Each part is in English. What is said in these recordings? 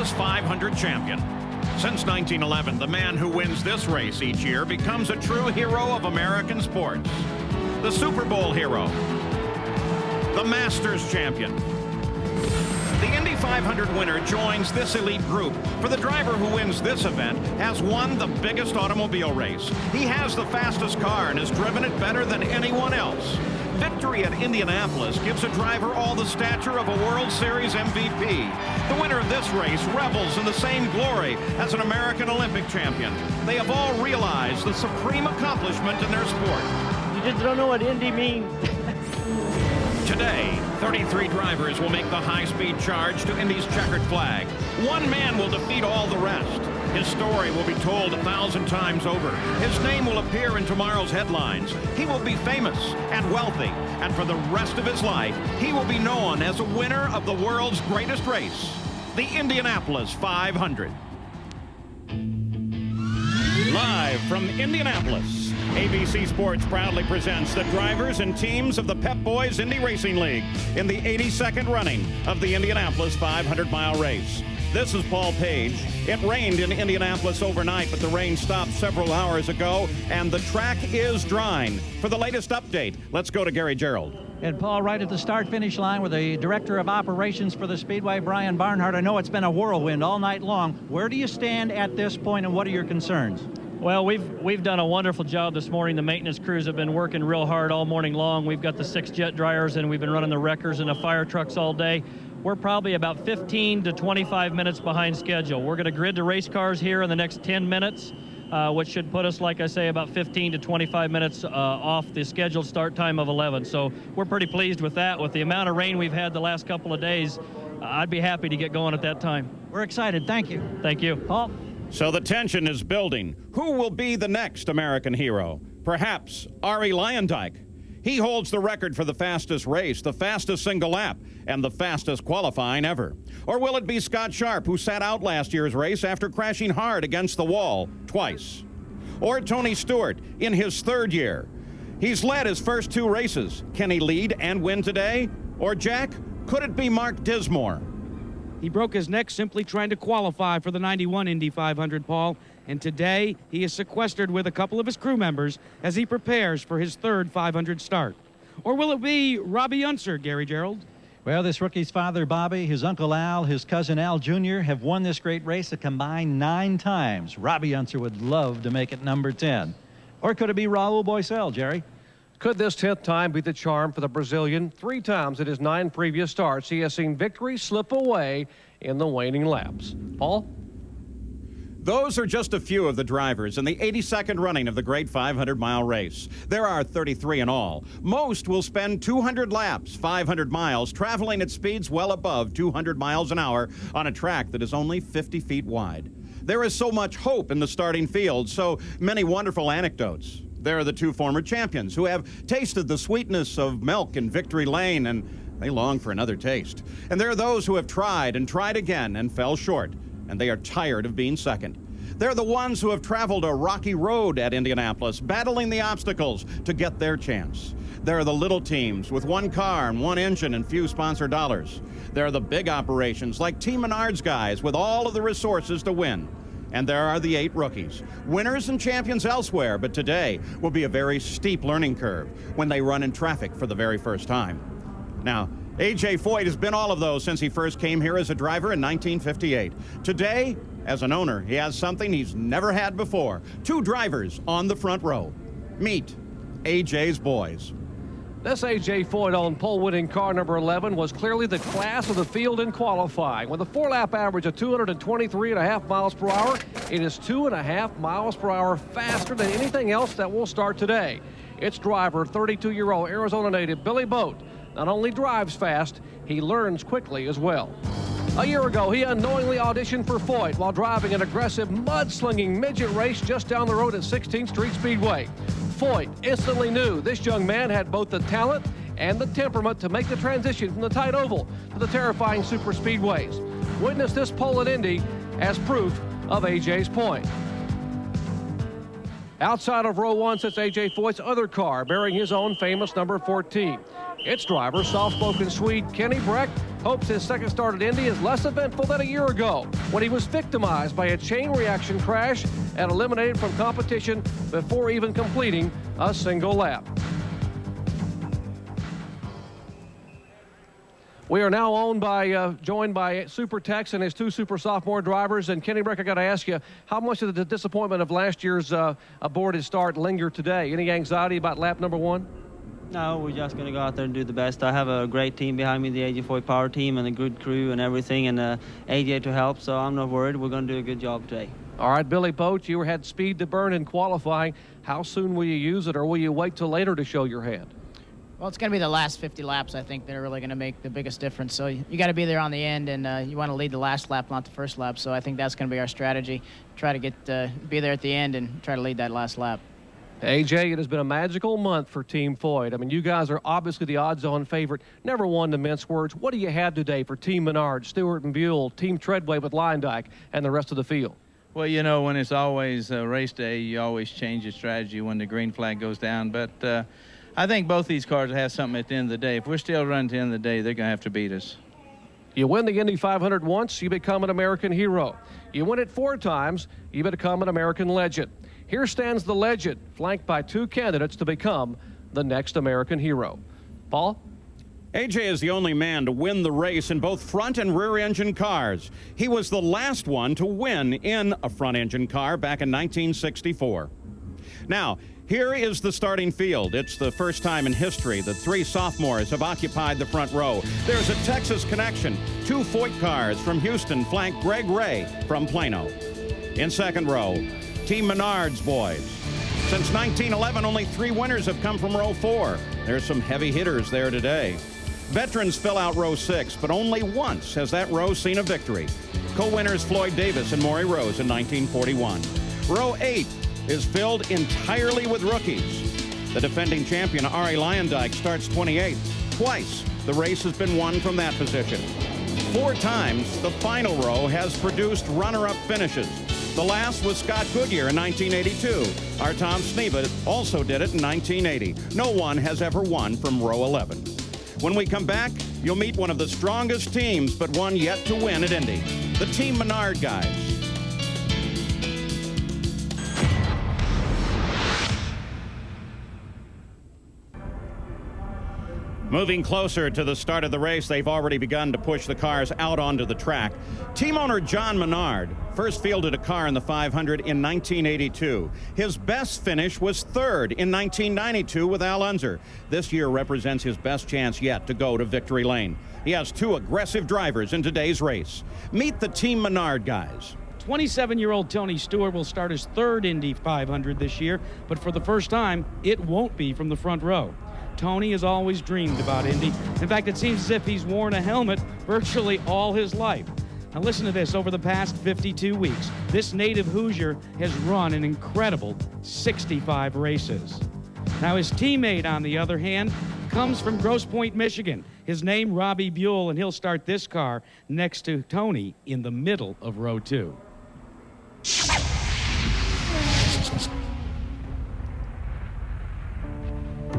Indianapolis 500 champion. Since 1911, the man who wins this race each year becomes a true hero of American sports. The Super Bowl hero. The Masters champion. The Indy 500 winner joins this elite group, for the driver who wins this event has won the biggest automobile race. He has the fastest car and has driven it better than anyone else. Victory at Indianapolis gives a driver all the stature of a World Series MVP. The winner of this race revels in the same glory as an American Olympic champion. They have all realized the supreme accomplishment in their sport. You just don't know what Indy means. Today, 33 drivers will make the high-speed charge to Indy's checkered flag. One man will defeat all the rest. His story will be told 1,000 times over. His name will appear in tomorrow's headlines. He will be famous and wealthy, and for the rest of his life, he will be known as a winner of the world's greatest race, the Indianapolis 500. Live from Indianapolis, ABC Sports proudly presents the drivers and teams of the Pep Boys Indy Racing League in the 82nd running of the Indianapolis 500-mile race. This is Paul Page. It rained in Indianapolis overnight, but the rain stopped several hours ago, and the track is drying. For the latest update, let's go to Gary Gerald. And Paul, right at the start-finish line with the Director of Operations for the Speedway, Brian Barnhart. I know it's been a whirlwind all night long. Where do you stand at this point, and what are your concerns? Well, we've done a wonderful job this morning. The maintenance crews have been working real hard all morning long. We've got the 6 jet dryers, and we've been running the wreckers and the fire trucks all day. We're probably about 15 to 25 minutes behind schedule. We're going to grid the race cars here in the next 10 minutes, which should put us, like I say, about 15 to 25 minutes off the scheduled start time of 11. So we're pretty pleased with that. With the amount of rain we've had the last couple of days, I'd be happy to get going at that time. We're excited. Thank you. Thank you. Paul? So the tension is building. Who will be the next American hero? Perhaps Arie Luyendyk. He holds the record for the fastest race, the fastest single lap, and the fastest qualifying ever. Or will it be Scott Sharp, who sat out last year's race after crashing hard against the wall twice? Or Tony Stewart in his 3rd year? He's led his first 2 races. Can he lead and win today? Or Jack, could it be Mark Dismore? He broke his neck simply trying to qualify for the 91 Indy 500, Paul. And today, he is sequestered with a couple of his crew members as he prepares for his 3rd 500 start. Or will it be Robbie Unser, Gary Gerald? Well, this rookie's father, Bobby, his uncle Al, his cousin Al Jr. have won this great race a combined 9 times. Robbie Unser would love to make it number 10. Or could it be Raul Boesel, Jerry? Could this 10th time be the charm for the Brazilian? 3 times in his 9 previous starts, he has seen victory slip away in the waning laps. Paul? Those are just a few of the drivers in the 82nd running of the great 500-mile race. There are 33 in all. Most will spend 200 laps, 500 miles, traveling at speeds well above 200 miles an hour on a track that is only 50 feet wide. There is so much hope in the starting field, so many wonderful anecdotes. There are the 2 former champions who have tasted the sweetness of milk in Victory Lane, and they long for another taste. And there are those who have tried and tried again and fell short, and they are tired of being second. They're the ones who have traveled a rocky road at Indianapolis, battling the obstacles to get their chance. There are the little teams with 1 car and 1 engine and few sponsor dollars. There are the big operations like Team Menard's guys with all of the resources to win. And there are the 8 rookies, winners and champions elsewhere, but today will be a very steep learning curve when they run in traffic for the very first time. Now, A.J. Foyt has been all of those since he first came here as a driver in 1958. Today, as an owner, he has something he's never had before. 2 drivers on the front row. Meet A.J.'s boys. This A.J. Foyt on pole-winning car number 11 was clearly the class of the field in qualifying. With a 4-lap average of 223.5 miles per hour, it is 2.5 miles per hour faster than anything else that will start today. Its driver, 32-year-old Arizona native Billy Boat, not only drives fast, he learns quickly as well. A year ago, he unknowingly auditioned for Foyt while driving an aggressive mud-slinging midget race just down the road at 16th Street Speedway. Foyt instantly knew this young man had both the talent and the temperament to make the transition from the tight oval to the terrifying super speedways. Witness this pole at Indy as proof of A.J.'s point. Outside of row 1 sits A.J. Foyt's other car, bearing his own famous number 14. Its driver, soft-spoken Swede Kenny Breck, hopes his second start at Indy is less eventful than a year ago, when he was victimized by a chain reaction crash and eliminated from competition before even completing a single lap. We are now joined by Super Tex and his two super sophomore drivers. And Kenny Rick, I got to ask you, how much of the disappointment of last year's aborted start linger today? Any anxiety about lap number one? No, we're just going to go out there and do the best. I have a great team behind me, the AJ4 Power team, and a good crew and everything, and AJ to help, so I'm not worried. We're going to do a good job today. All right, Billy Boat, you had speed to burn in qualifying. How soon will you use it, or will you wait till later to show your hand? Well, it's going to be the last 50 laps, I think, that are really going to make the biggest difference. So you got to be there on the end, and you want to lead the last lap, not the first lap. So I think that's going to be our strategy. Try to be there at the end and try to lead that last lap. AJ, it has been a magical month for Team Foyt. I mean, you guys are obviously the odds-on favorite. Never one to mince words. What do you have today for Team Menard, Stewart and Buell, Team Treadway with Leyendijk, and the rest of the field? Well, you know, when it's always race day, you always change your strategy when the green flag goes down. But I think both these cars have something at the end of the day. If we're still running at the end of the day, they're going to have to beat us. You win the Indy 500 once, you become an American hero. You win it 4 times, you become an American legend. Here stands the legend, flanked by 2 candidates to become the next American hero. Paul? AJ is the only man to win the race in both front and rear engine cars. He was the last one to win in a front engine car back in 1964. Now, here is the starting field. It's the first time in history that 3 sophomores have occupied the front row. There's a Texas connection. 2 Foyt cars from Houston flank Greg Ray from Plano. In second row, Team Menard's boys. Since 1911, only 3 winners have come from row 4. There's some heavy hitters there today. Veterans fill out row 6, but only once has that row seen a victory. Co-winners Floyd Davis and Maury Rose in 1941. Row 8 is filled entirely with rookies. The defending champion, Arie Leyendijk, starts 28th. Twice, the race has been won from that position. 4 times, the final row has produced runner-up finishes. The last was Scott Goodyear in 1982. Our Tom Sneva also did it in 1980. No one has ever won from row 11. When we come back, you'll meet one of the strongest teams, but one yet to win at Indy. The Team Menard guys. Moving closer to the start of the race, they've already begun to push the cars out onto the track. Team owner John Menard first fielded a car in the 500 in 1982. His best finish was 3rd in 1992 with Al Unser. This year represents his best chance yet to go to victory lane. He has 2 aggressive drivers in today's race. Meet the Team Menard guys. 27-year-old Tony Stewart will start his 3rd Indy 500 this year, but for the first time, it won't be from the front row. Tony has always dreamed about Indy. In fact, it seems as if he's worn a helmet virtually all his life. Now listen to this. Over the past 52 weeks, this native Hoosier has run an incredible 65 races. Now his teammate, on the other hand, comes from Grosse Pointe, Michigan. His name, Robbie Buell, and he'll start this car next to Tony in the middle of row 2.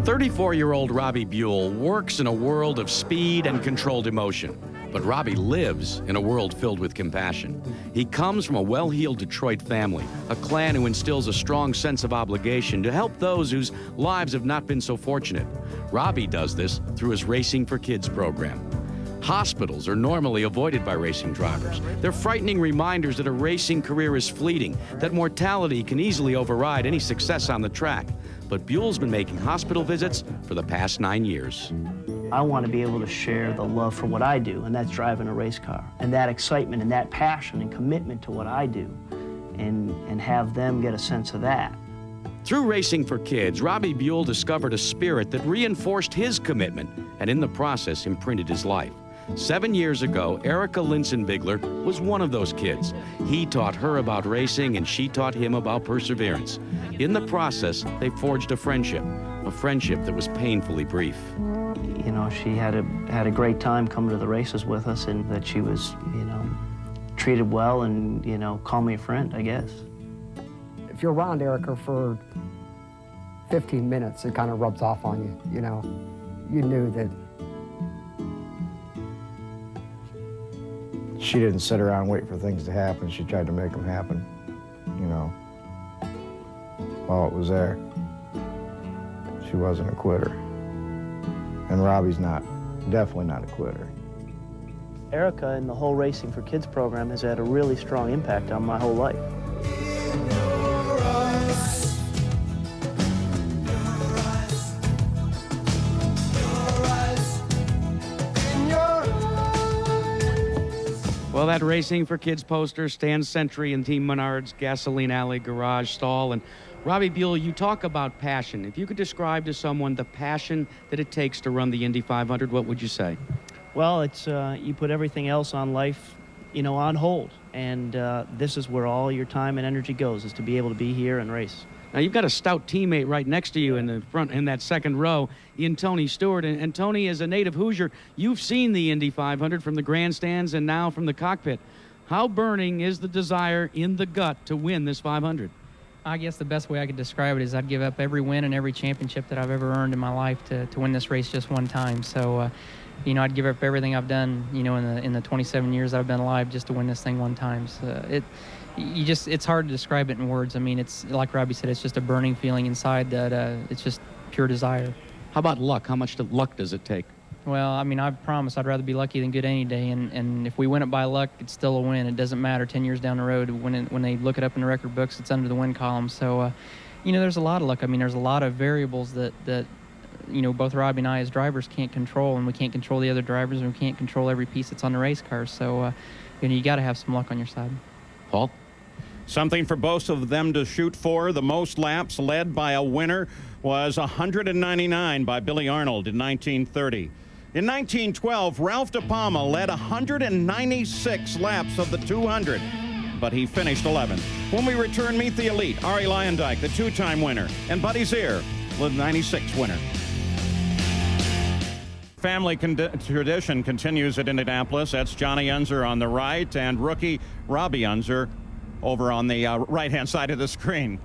34-year-old Robbie Buell works in a world of speed and controlled emotion. But Robbie lives in a world filled with compassion. He comes from a well-heeled Detroit family, a clan who instills a strong sense of obligation to help those whose lives have not been so fortunate. Robbie does this through his Racing for Kids program. Hospitals are normally avoided by racing drivers. They're frightening reminders that a racing career is fleeting, that mortality can easily override any success on the track. But Buell's been making hospital visits for the past 9 years. I want to be able to share the love for what I do, and that's driving a race car. And that excitement and that passion and commitment to what I do, and have them get a sense of that. Through Racing for Kids, Robbie Buell discovered a spirit that reinforced his commitment and in the process imprinted his life. 7 years ago, Erica Linsenbigler was one of those kids. He taught her about racing and she taught him about perseverance. In the process, they forged a friendship that was painfully brief. You know, she had a great time coming to the races with us, and that she was, you know, treated well and, you know, called me a friend, I guess. If you're around Erica for 15 minutes, it kind of rubs off on you, you know. You knew that she didn't sit around and wait for things to happen. She tried to make them happen, you know, while it was there. She wasn't a quitter. And Robbie's definitely not a quitter. Erica and the whole Racing for Kids program has had a really strong impact on my whole life. Well, that Racing for Kids poster stands sentry in Team Menard's gasoline alley garage stall. And Robbie Buell, you talk about passion. If you could describe to someone the passion that it takes to run the Indy 500, what would you say? Well, it's you put everything else on life, you know, on hold. And this is where all your time and energy goes, is to be able to be here and race. Now, you've got a stout teammate right next to you in the front, in that second row, in Tony Stewart. And Tony, as a native Hoosier, you've seen the Indy 500 from the grandstands and now from the cockpit. How burning is the desire in the gut to win this 500? I guess the best way I could describe it is I'd give up every win and every championship that I've ever earned in my life to win this race just one time. So, you know, I'd give up everything I've done, you know, in the 27 years I've been alive just to win this thing one time. So it's hard to describe it in words. I mean, it's like Robbie said, it's just a burning feeling inside that it's just pure desire. How about luck? How much luck does it take? Well, I mean, I promise I'd rather be lucky than good any day, and if we win it by luck, it's still a win. It doesn't matter 10 years down the road. When they look it up in the record books, it's under the win column. So, you know, there's a lot of luck. I mean, there's a lot of variables that you know, both Robbie and I as drivers can't control, and we can't control the other drivers, and we can't control every piece that's on the race car. So, you know, you got to have some luck on your side. Paul? Something for both of them to shoot for. The most laps led by a winner was 199 by Billy Arnold in 1930. In 1912, Ralph De Palma led 196 laps of the 200, but he finished 11th. When we return, meet the elite, Arie Luyendyk, the two-time winner, and Buddy Zier, the 96 winner. Family tradition continues at Indianapolis. That's Johnny Unser on the right and rookie Robbie Unser over on the right-hand side of the screen.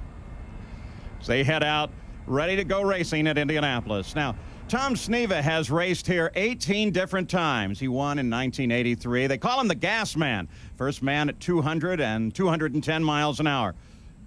So they head out, ready to go racing at Indianapolis. Now, Tom Sneva has raced here 18 different times. He won in 1983. They call him the Gas Man. First man at 200 and 210 miles an hour.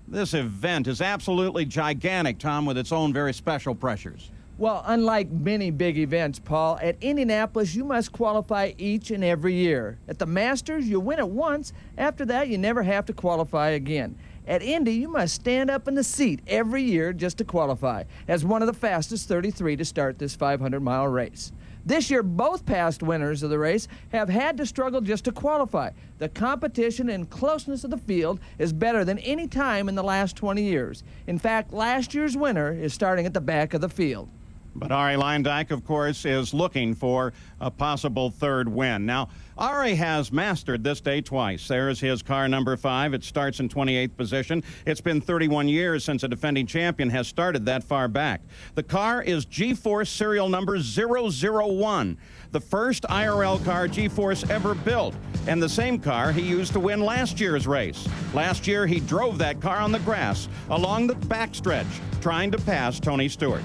This event is absolutely gigantic, Tom, with its own very special pressures. Well, unlike many big events, Paul, at Indianapolis, you must qualify each and every year. At the Masters, you win it once. After that, you never have to qualify again. At Indy, you must stand up in the seat every year just to qualify, as one of the fastest 33 to start this 500-mile race. This year, both past winners of the race have had to struggle just to qualify. The competition and closeness of the field is better than any time in the last 20 years. In fact, last year's winner is starting at the back of the field. But Arie Luyendyk, of course, is looking for a possible third win. Now, Arie has mastered this day twice. There's his car number 5. It starts in 28th position. It's been 31 years since a defending champion has started that far back. The car is G-Force serial number 001, the first IRL car G-Force ever built, and the same car he used to win last year's race. Last year, he drove that car on the grass along the backstretch, trying to pass Tony Stewart.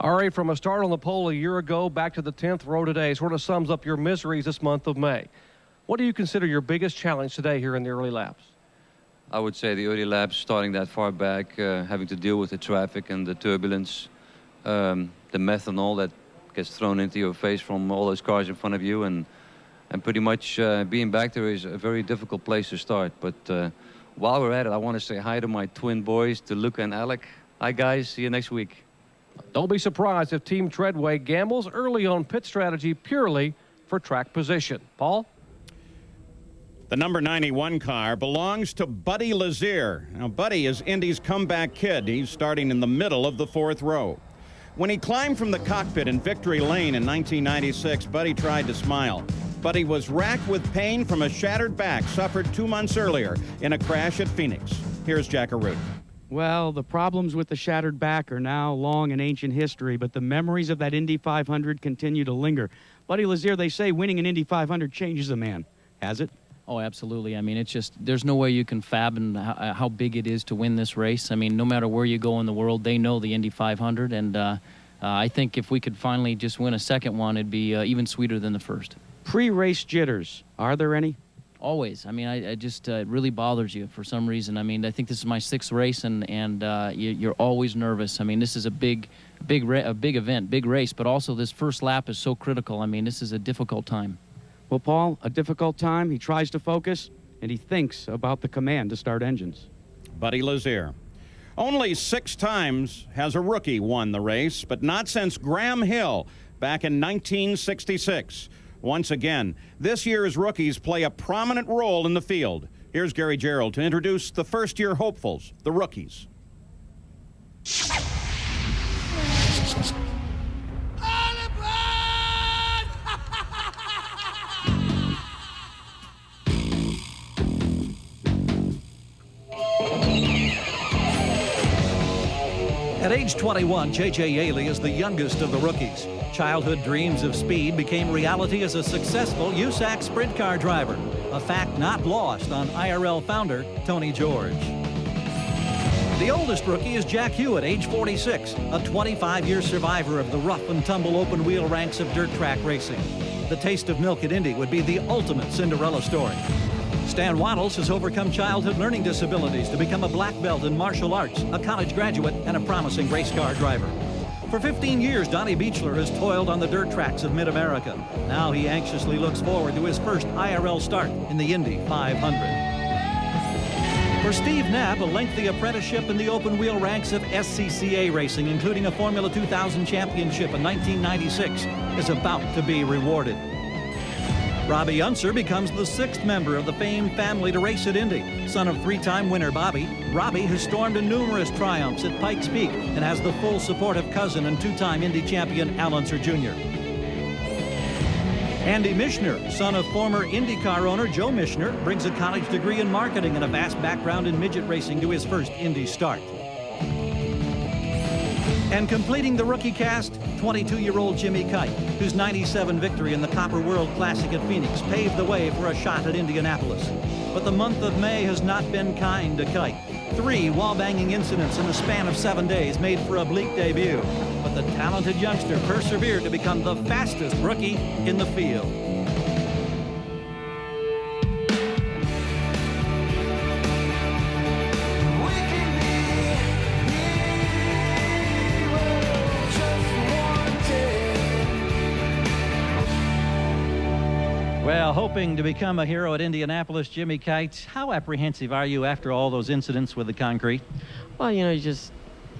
Arie, from a start on the pole a year ago back to the 10th row today sort of sums up your miseries this month of May. What do you consider your biggest challenge today here in the early laps? I would say the early laps, starting that far back, having to deal with the traffic and the turbulence, the methanol that gets thrown into your face from all those cars in front of you, and pretty much being back there is a very difficult place to start. But while we're at it, I want to say hi to my twin boys, to Luca and Alec. Hi guys, see you next week. Don't be surprised if Team Treadway gambles early on pit strategy purely for track position. Paul? The number 91 car belongs to Buddy Lazier. Now, Buddy is Indy's comeback kid. He's starting in the middle of the 4th row. When he climbed from the cockpit in Victory Lane in 1996, Buddy tried to smile. But he was racked with pain from a shattered back suffered 2 months earlier in a crash at Phoenix. Here's Jack Arute. Well, the problems with the shattered back are now long in ancient history, but the memories of that Indy 500 continue to linger. Buddy Lazier, they say winning an Indy 500 changes a man. Has it? Oh, absolutely. I mean, it's just, there's no way you can fathom how big it is to win this race. I mean, no matter where you go in the world, they know the Indy 500, and I think if we could finally just win a second one, it'd be even sweeter than the first. Pre-race jitters, are there any? Always. I mean, I just it really bothers you for some reason. I mean, I think this is my 6th race, and you're always nervous. I mean, this is a big event, big race, but also this first lap is so critical. I mean, this is a difficult time. Well, Paul, a difficult time. He tries to focus, and he thinks about the command to start engines. Buddy Lazier. Only 6 times has a rookie won the race, but not since Graham Hill back in 1966. Once again, this year's rookies play a prominent role in the field. Here's Gary Gerald to introduce the first-year hopefuls, the rookies. At age 21, J.J. Yaley is the youngest of the rookies. Childhood dreams of speed became reality as a successful USAC sprint car driver, a fact not lost on IRL founder Tony George. The oldest rookie is Jack Hewitt, age 46, a 25-year survivor of the rough and tumble open-wheel ranks of dirt track racing. The taste of milk at Indy would be the ultimate Cinderella story. Stan Waddles has overcome childhood learning disabilities to become a black belt in martial arts, a college graduate, and a promising race car driver. For 15 years, Donnie Beechler has toiled on the dirt tracks of Mid-America. Now he anxiously looks forward to his first IRL start in the Indy 500. For Steve Knapp, a lengthy apprenticeship in the open-wheel ranks of SCCA racing, including a Formula 2000 championship in 1996, is about to be rewarded. Robbie Unser becomes the 6th member of the famed family to race at Indy. Son of 3-time winner Bobby, Robbie has stormed to numerous triumphs at Pikes Peak and has the full support of cousin and 2-time Indy champion Al Unser Jr. Andy Mishner, son of former IndyCar owner Joe Mishner, brings a college degree in marketing and a vast background in midget racing to his first Indy start. And completing the rookie cast, 22-year-old Jimmy Kite, whose '97 victory in the Copper World Classic at Phoenix paved the way for a shot at Indianapolis. But the month of May has not been kind to Kite. 3 wall-banging incidents in the span of 7 days made for a bleak debut. But the talented youngster persevered to become the fastest rookie in the field. Well, hoping to become a hero at Indianapolis, Jimmy Kite, how apprehensive are you after all those incidents with the concrete? Well, you know,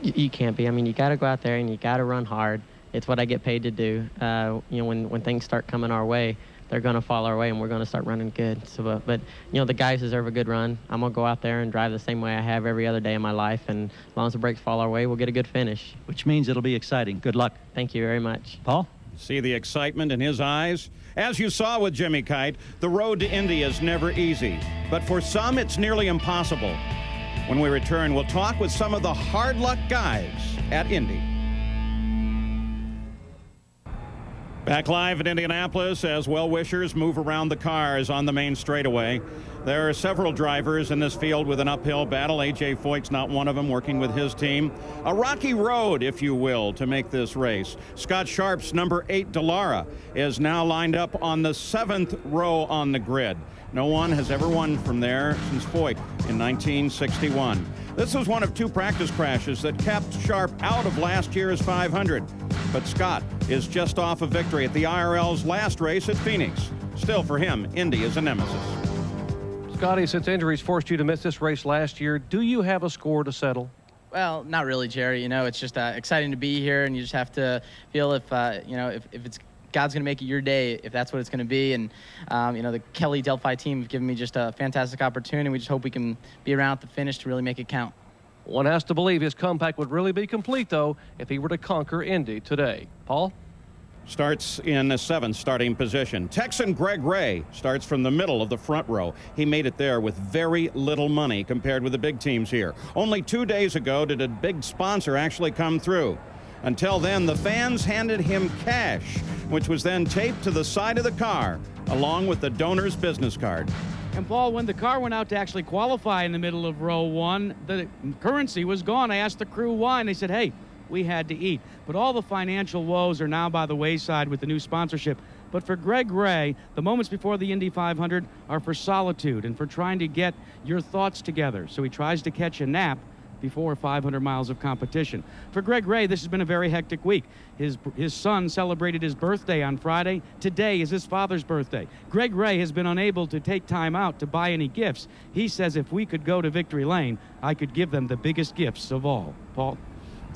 you can't be. I mean, you got to go out there and you got to run hard. It's what I get paid to do. You know, when things start coming our way, they're going to fall our way and we're going to start running good. So, but you know, the guys deserve a good run. I'm going to go out there and drive the same way I have every other day of my life. And as long as the brakes fall our way, we'll get a good finish. Which means it'll be exciting. Good luck. Thank you very much. Paul? See the excitement in his eyes? As you saw with Jimmy Kite, the road to Indy is never easy. But for some, it's nearly impossible. When we return, we'll talk with some of the hard luck guys at Indy. Back live at Indianapolis as well-wishers move around the cars on the main straightaway. There are several drivers in this field with an uphill battle. A.J. Foyt's not one of them, working with his team. A rocky road, if you will, to make this race. Scott Sharp's number 8 Dallara is now lined up on the 7th row on the grid. No one has ever won from there since Foyt in 1961. This was one of 2 practice crashes that kept Sharp out of last year's 500. But Scott is just off a victory at the IRL's last race at Phoenix. Still, for him, Indy is a nemesis. Scotty, since injuries forced you to miss this race last year, do you have a score to settle? Well, not really, Jerry. You know, it's just exciting to be here, and you just have to feel if it's God's going to make it your day, if that's what it's going to be. And, you know, the Kelly Delphi team have given me just a fantastic opportunity. We just hope we can be around at the finish to really make it count. One has to believe his comeback would really be complete, though, if he were to conquer Indy today. Paul? Starts in the 7th starting position. Texan Greg Ray starts from the middle of the front row. He made it there with very little money compared with the big teams here. Only 2 days ago did a big sponsor actually come through. Until then, the fans handed him cash, which was then taped to the side of the car, along with the donor's business card. And Paul, when the car went out to actually qualify in the middle of row 1, the currency was gone. I asked the crew why, and they said, hey, we had to eat. But all the financial woes are now by the wayside with the new sponsorship. But for Greg Ray, the moments before the Indy 500 are for solitude and for trying to get your thoughts together. So he tries to catch a nap before 500 miles of competition. For Greg Ray, this has been a very hectic week. His son celebrated his birthday on Friday. Today is his father's birthday. Greg Ray has been unable to take time out to buy any gifts. He says if we could go to Victory Lane, I could give them the biggest gifts of all. Paul?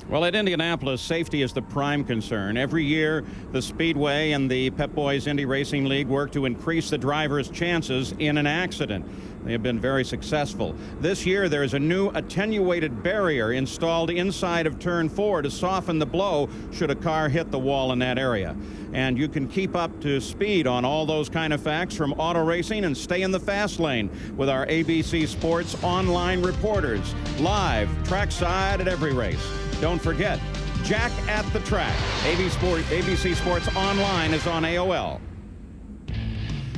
Well, at Indianapolis, safety is the prime concern. Every year, the Speedway and the Pep Boys Indy Racing League work to increase the driver's chances in an accident. They have been very successful. This year, there is a new attenuated barrier installed inside of Turn 4 to soften the blow should a car hit the wall in that area. And you can keep up to speed on all those kind of facts from auto racing and stay in the fast lane with our ABC Sports online reporters, live, trackside at every race. Don't forget, Jack at the Track. ABC Sports Online is on AOL.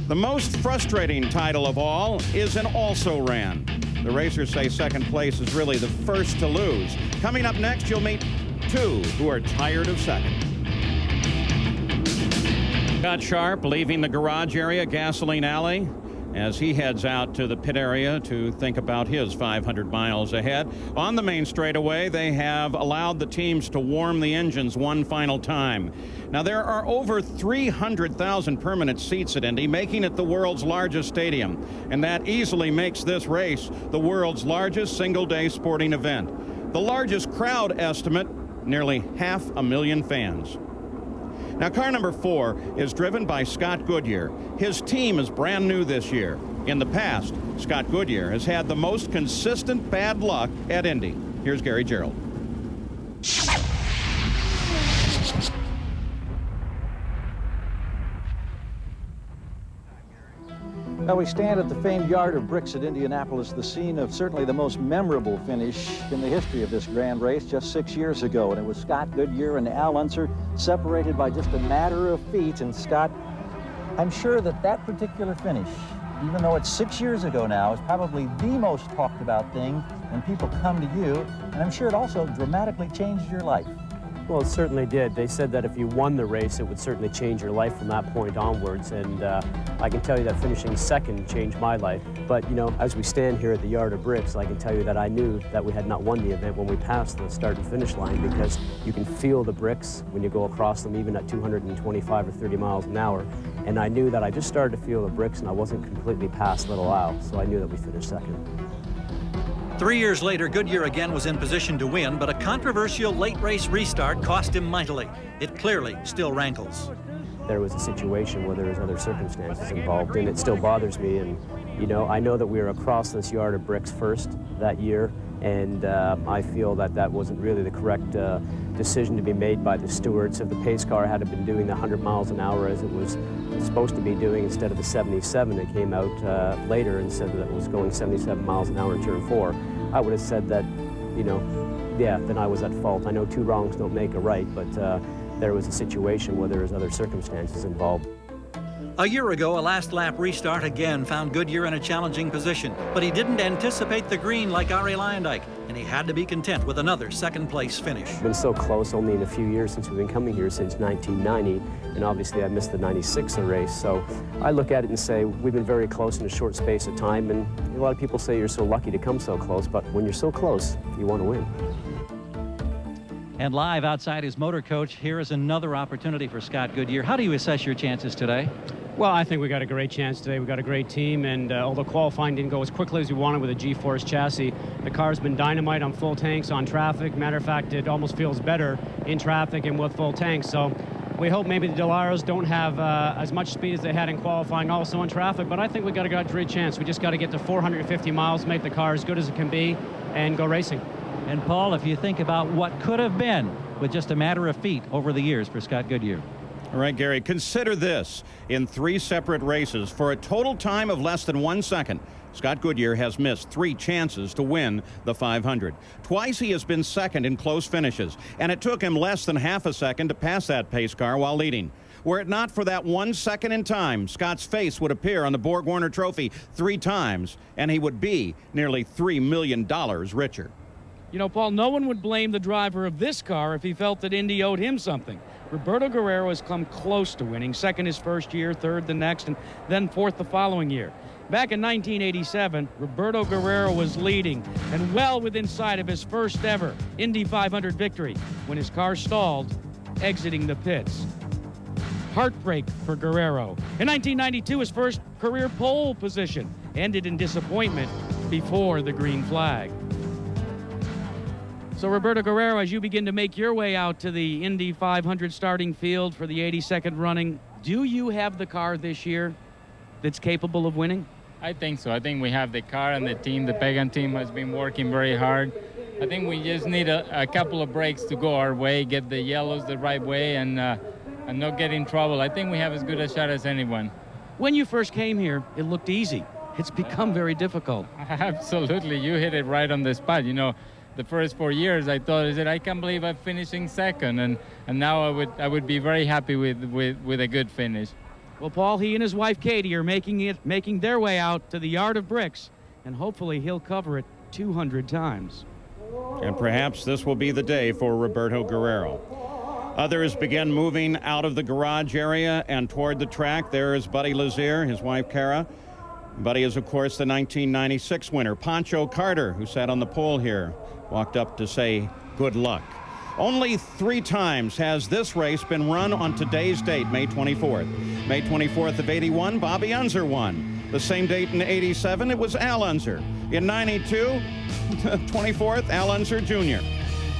The most frustrating title of all is an also-ran. The racers say second place is really the first to lose. Coming up next, you'll meet two who are tired of second. Scott Sharp leaving the garage area, Gasoline Alley, as he heads out to the pit area to think about his 500 miles ahead. On the main straightaway, they have allowed the teams to warm the engines one final time. Now, there are over 300,000 permanent seats at Indy, making it the world's largest stadium, and that easily makes this race the world's largest single-day sporting event. The largest crowd estimate, nearly 500,000 fans. Now, car number 4 is driven by Scott Goodyear. His team is brand new this year. In the past, Scott Goodyear has had the most consistent bad luck at Indy. Here's Gary Gerald. Well, we stand at the famed Yard of Bricks at Indianapolis, the scene of certainly the most memorable finish in the history of this grand race just 6 years ago. And it was Scott Goodyear and Al Unser separated by just a matter of feet. And Scott, I'm sure that that particular finish, even though it's 6 years ago now, is probably the most talked about thing when people come to you. And I'm sure it also dramatically changed your life. Well, it certainly did. They said that if you won the race, it would certainly change your life from that point onwards. And I can tell you that finishing second changed my life. But, you know, as we stand here at the Yard of Bricks, I can tell you that I knew that we had not won the event when we passed the start and finish line, because you can feel the bricks when you go across them, even at 225 or 30 miles an hour. And I knew that I just started to feel the bricks and I wasn't completely past Little Al, so I knew that we finished second. 3 years later, Goodyear again was in position to win, but a controversial late race restart cost him mightily. It clearly still rankles. There was a situation where there was other circumstances involved, and it still bothers me. And, you know, I know that we were across this Yard of Bricks first that year, and I feel that that wasn't really the correct decision to be made by the stewards. If the pace car had been doing the 100 miles an hour as it was supposed to be doing instead of the 77 that came out later and said that it was going 77 miles an hour in turn 4, I would have said that, you know, yeah, then I was at fault. I know two wrongs don't make a right, but there was a situation where there was other circumstances involved. A year ago, a last lap restart again found Goodyear in a challenging position, but he didn't anticipate the green like Arie Luyendyk, and he had to be content with another second-place finish. It's been so close only in a few years since we've been coming here, since 1990, and obviously I missed the 96 race, so I look at it and say we've been very close in a short space of time, and a lot of people say you're so lucky to come so close, but when you're so close, you want to win. And live outside his motor coach, here is another opportunity for Scott Goodyear. How do you assess your chances today? Well, I think we got a great chance today. We got a great team, and although qualifying didn't go as quickly as we wanted with a G-Force chassis, the car's been dynamite on full tanks, on traffic. Matter of fact, it almost feels better in traffic and with full tanks. So we hope maybe the Delaros don't have as much speed as they had in qualifying also in traffic, but I think we got a great chance. We just got to get to 450 miles, make the car as good as it can be, and go racing. And Paul, if you think about what could have been with just a matter of feet over the years for Scott Goodyear. All right, Gary, consider this. In 3 separate races, for a total time of less than 1 second, Scott Goodyear has missed 3 chances to win the 500. Twice he has been second in close finishes, and it took him less than half a second to pass that pace car while leading. Were it not for that 1 second in time, Scott's face would appear on the Borg-Warner Trophy 3 times, and he would be nearly $3 million richer. You know, Paul, no one would blame the driver of this car if he felt that Indy owed him something. Roberto Guerrero has come close to winning, second his first year, third the next, and then fourth the following year. Back in 1987, Roberto Guerrero was leading and well within sight of his first ever Indy 500 victory when his car stalled, exiting the pits. Heartbreak for Guerrero. In 1992, his first career pole position ended in disappointment before the green flag. So Roberto Guerrero, as you begin to make your way out to the Indy 500 starting field for the 82nd running, do you have the car this year that's capable of winning? I think so. I think we have the car and the team. The Pagan team has been working very hard. I think we just need a couple of breaks to go our way, get the yellows the right way, and not get in trouble. I think we have as good a shot as anyone. When you first came here, it looked easy. It's become very difficult. Absolutely. You hit it right on the spot. You know, the first 4 years, I thought, I can't believe I'm finishing second, and now I would be very happy with a good finish. Well, Paul, he and his wife Katie are making their way out to the yard of bricks, and hopefully he'll cover it 200 times. And perhaps this will be the day for Roberto Guerrero. Others begin moving out of the garage area and toward the track. There is Buddy Lazier, his wife Kara. Buddy is, of course, the 1996 winner. Pancho Carter, who sat on the pole here, walked up to say good luck. Only 3 times has this race been run on today's date, May 24th. May 24th of 81, Bobby Unser won. The same date in 87, it was Al Unser. In 92, 24th, Al Unser Jr.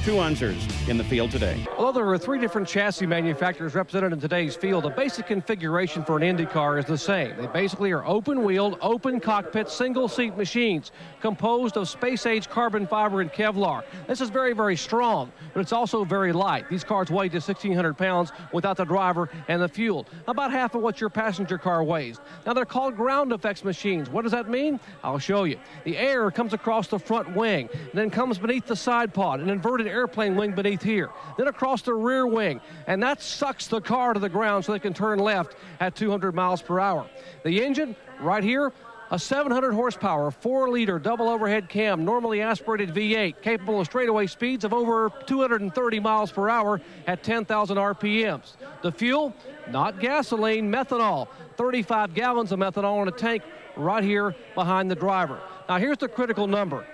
2 Unsers in the field today. Although there are 3 different chassis manufacturers represented in today's field, the basic configuration for an Indy car is the same. They basically are open-wheeled, open-cockpit, single-seat machines composed of space-age carbon fiber and Kevlar. This is very, very strong, but it's also very light. These cars weigh just 1,600 pounds without the driver and the fuel, about half of what your passenger car weighs. Now, they're called ground effects machines. What does that mean? I'll show you. The air comes across the front wing, and then comes beneath the side pod, an inverted airplane wing beneath here, then across the rear wing, and that sucks the car to the ground so they can turn left at 200 miles per hour. The engine, right here, a 700 horsepower, 4-liter double overhead cam, normally aspirated V8, capable of straightaway speeds of over 230 miles per hour at 10,000 RPMs. The fuel, not gasoline, methanol, 35 gallons of methanol in a tank right here behind the driver. Now here's the critical number,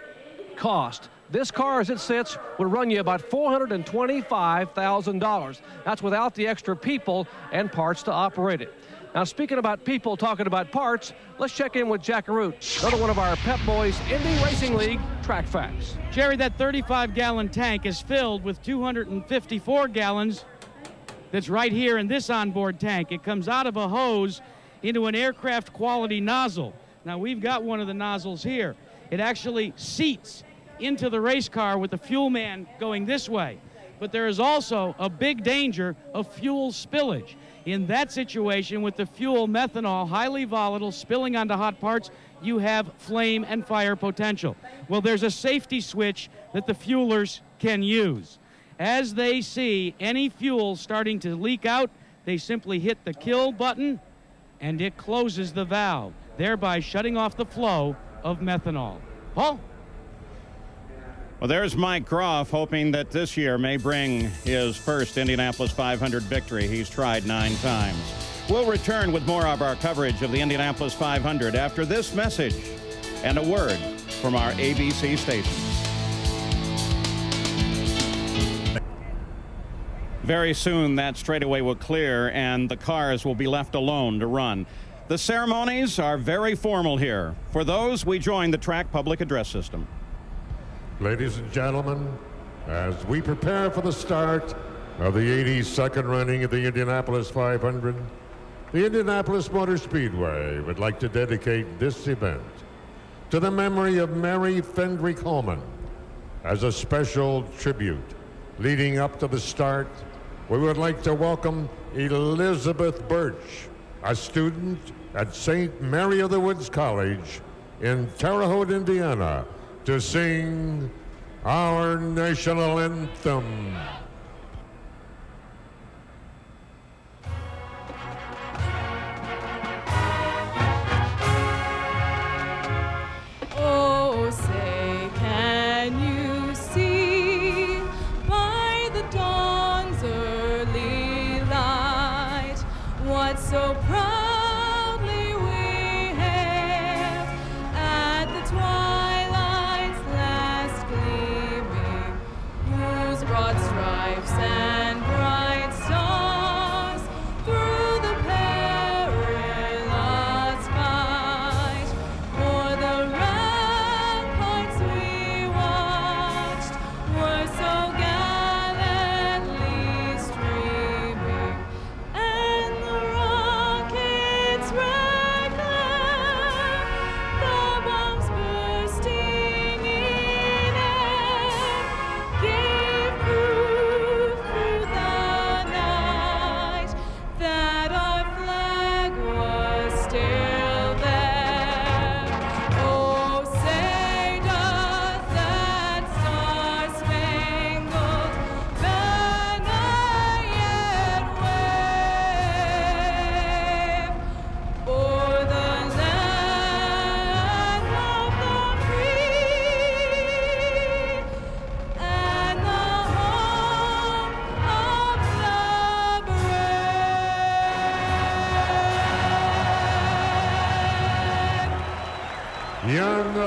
cost. This car, as it sits, would run you about $425,000. That's without the extra people and parts to operate it. Now, speaking about people talking about parts, let's check in with Jack Arute, another one of our Pep Boys Indy Racing League track facts. Jerry, that 35-gallon tank is filled with 254 gallons that's right here in this onboard tank. It comes out of a hose into an aircraft quality nozzle. Now, we've got one of the nozzles here. It actually seats into the race car with the fuel man going this way. But there is also a big danger of fuel spillage. In that situation, with the fuel methanol, highly volatile, spilling onto hot parts, you have flame and fire potential. Well, there's a safety switch that the fuelers can use. As they see any fuel starting to leak out, they simply hit the kill button and it closes the valve, thereby shutting off the flow of methanol. Paul? Well, there's Mike Groff hoping that this year may bring his first Indianapolis 500 victory. He's tried 9 times. We'll return with more of our coverage of the Indianapolis 500 after this message and a word from our ABC station. Very soon that straightaway will clear and the cars will be left alone to run. The ceremonies are very formal here. For those, we join the track public address system. Ladies and gentlemen, as we prepare for the start of the 82nd running of the Indianapolis 500, the Indianapolis Motor Speedway would like to dedicate this event to the memory of Mary Fendrick Holman. As a special tribute leading up to the start, we would like to welcome Elizabeth Birch, a student at St. Mary of the Woods College in Terre Haute, Indiana, to sing our national anthem. Oh, say, can you see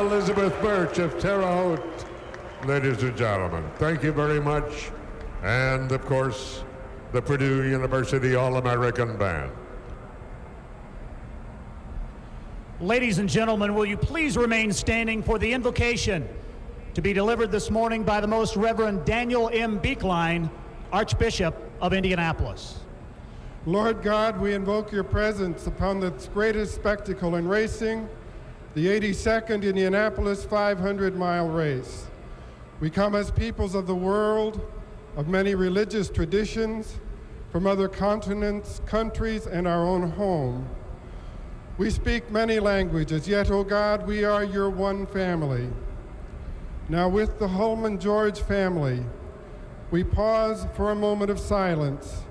Elizabeth Birch of Terre Haute, ladies and gentlemen. Thank you very much. And, of course, the Purdue University All-American Band. Ladies and gentlemen, will you please remain standing for the invocation to be delivered this morning by the Most Reverend Daniel M. Beekline, Archbishop of Indianapolis. Lord God, we invoke your presence upon this greatest spectacle in racing, the 82nd Indianapolis 500-mile race. We come as peoples of the world, of many religious traditions, from other continents, countries, and our own home. We speak many languages, yet, O God, we are your one family. Now, with the Holman George family, we pause for a moment of silence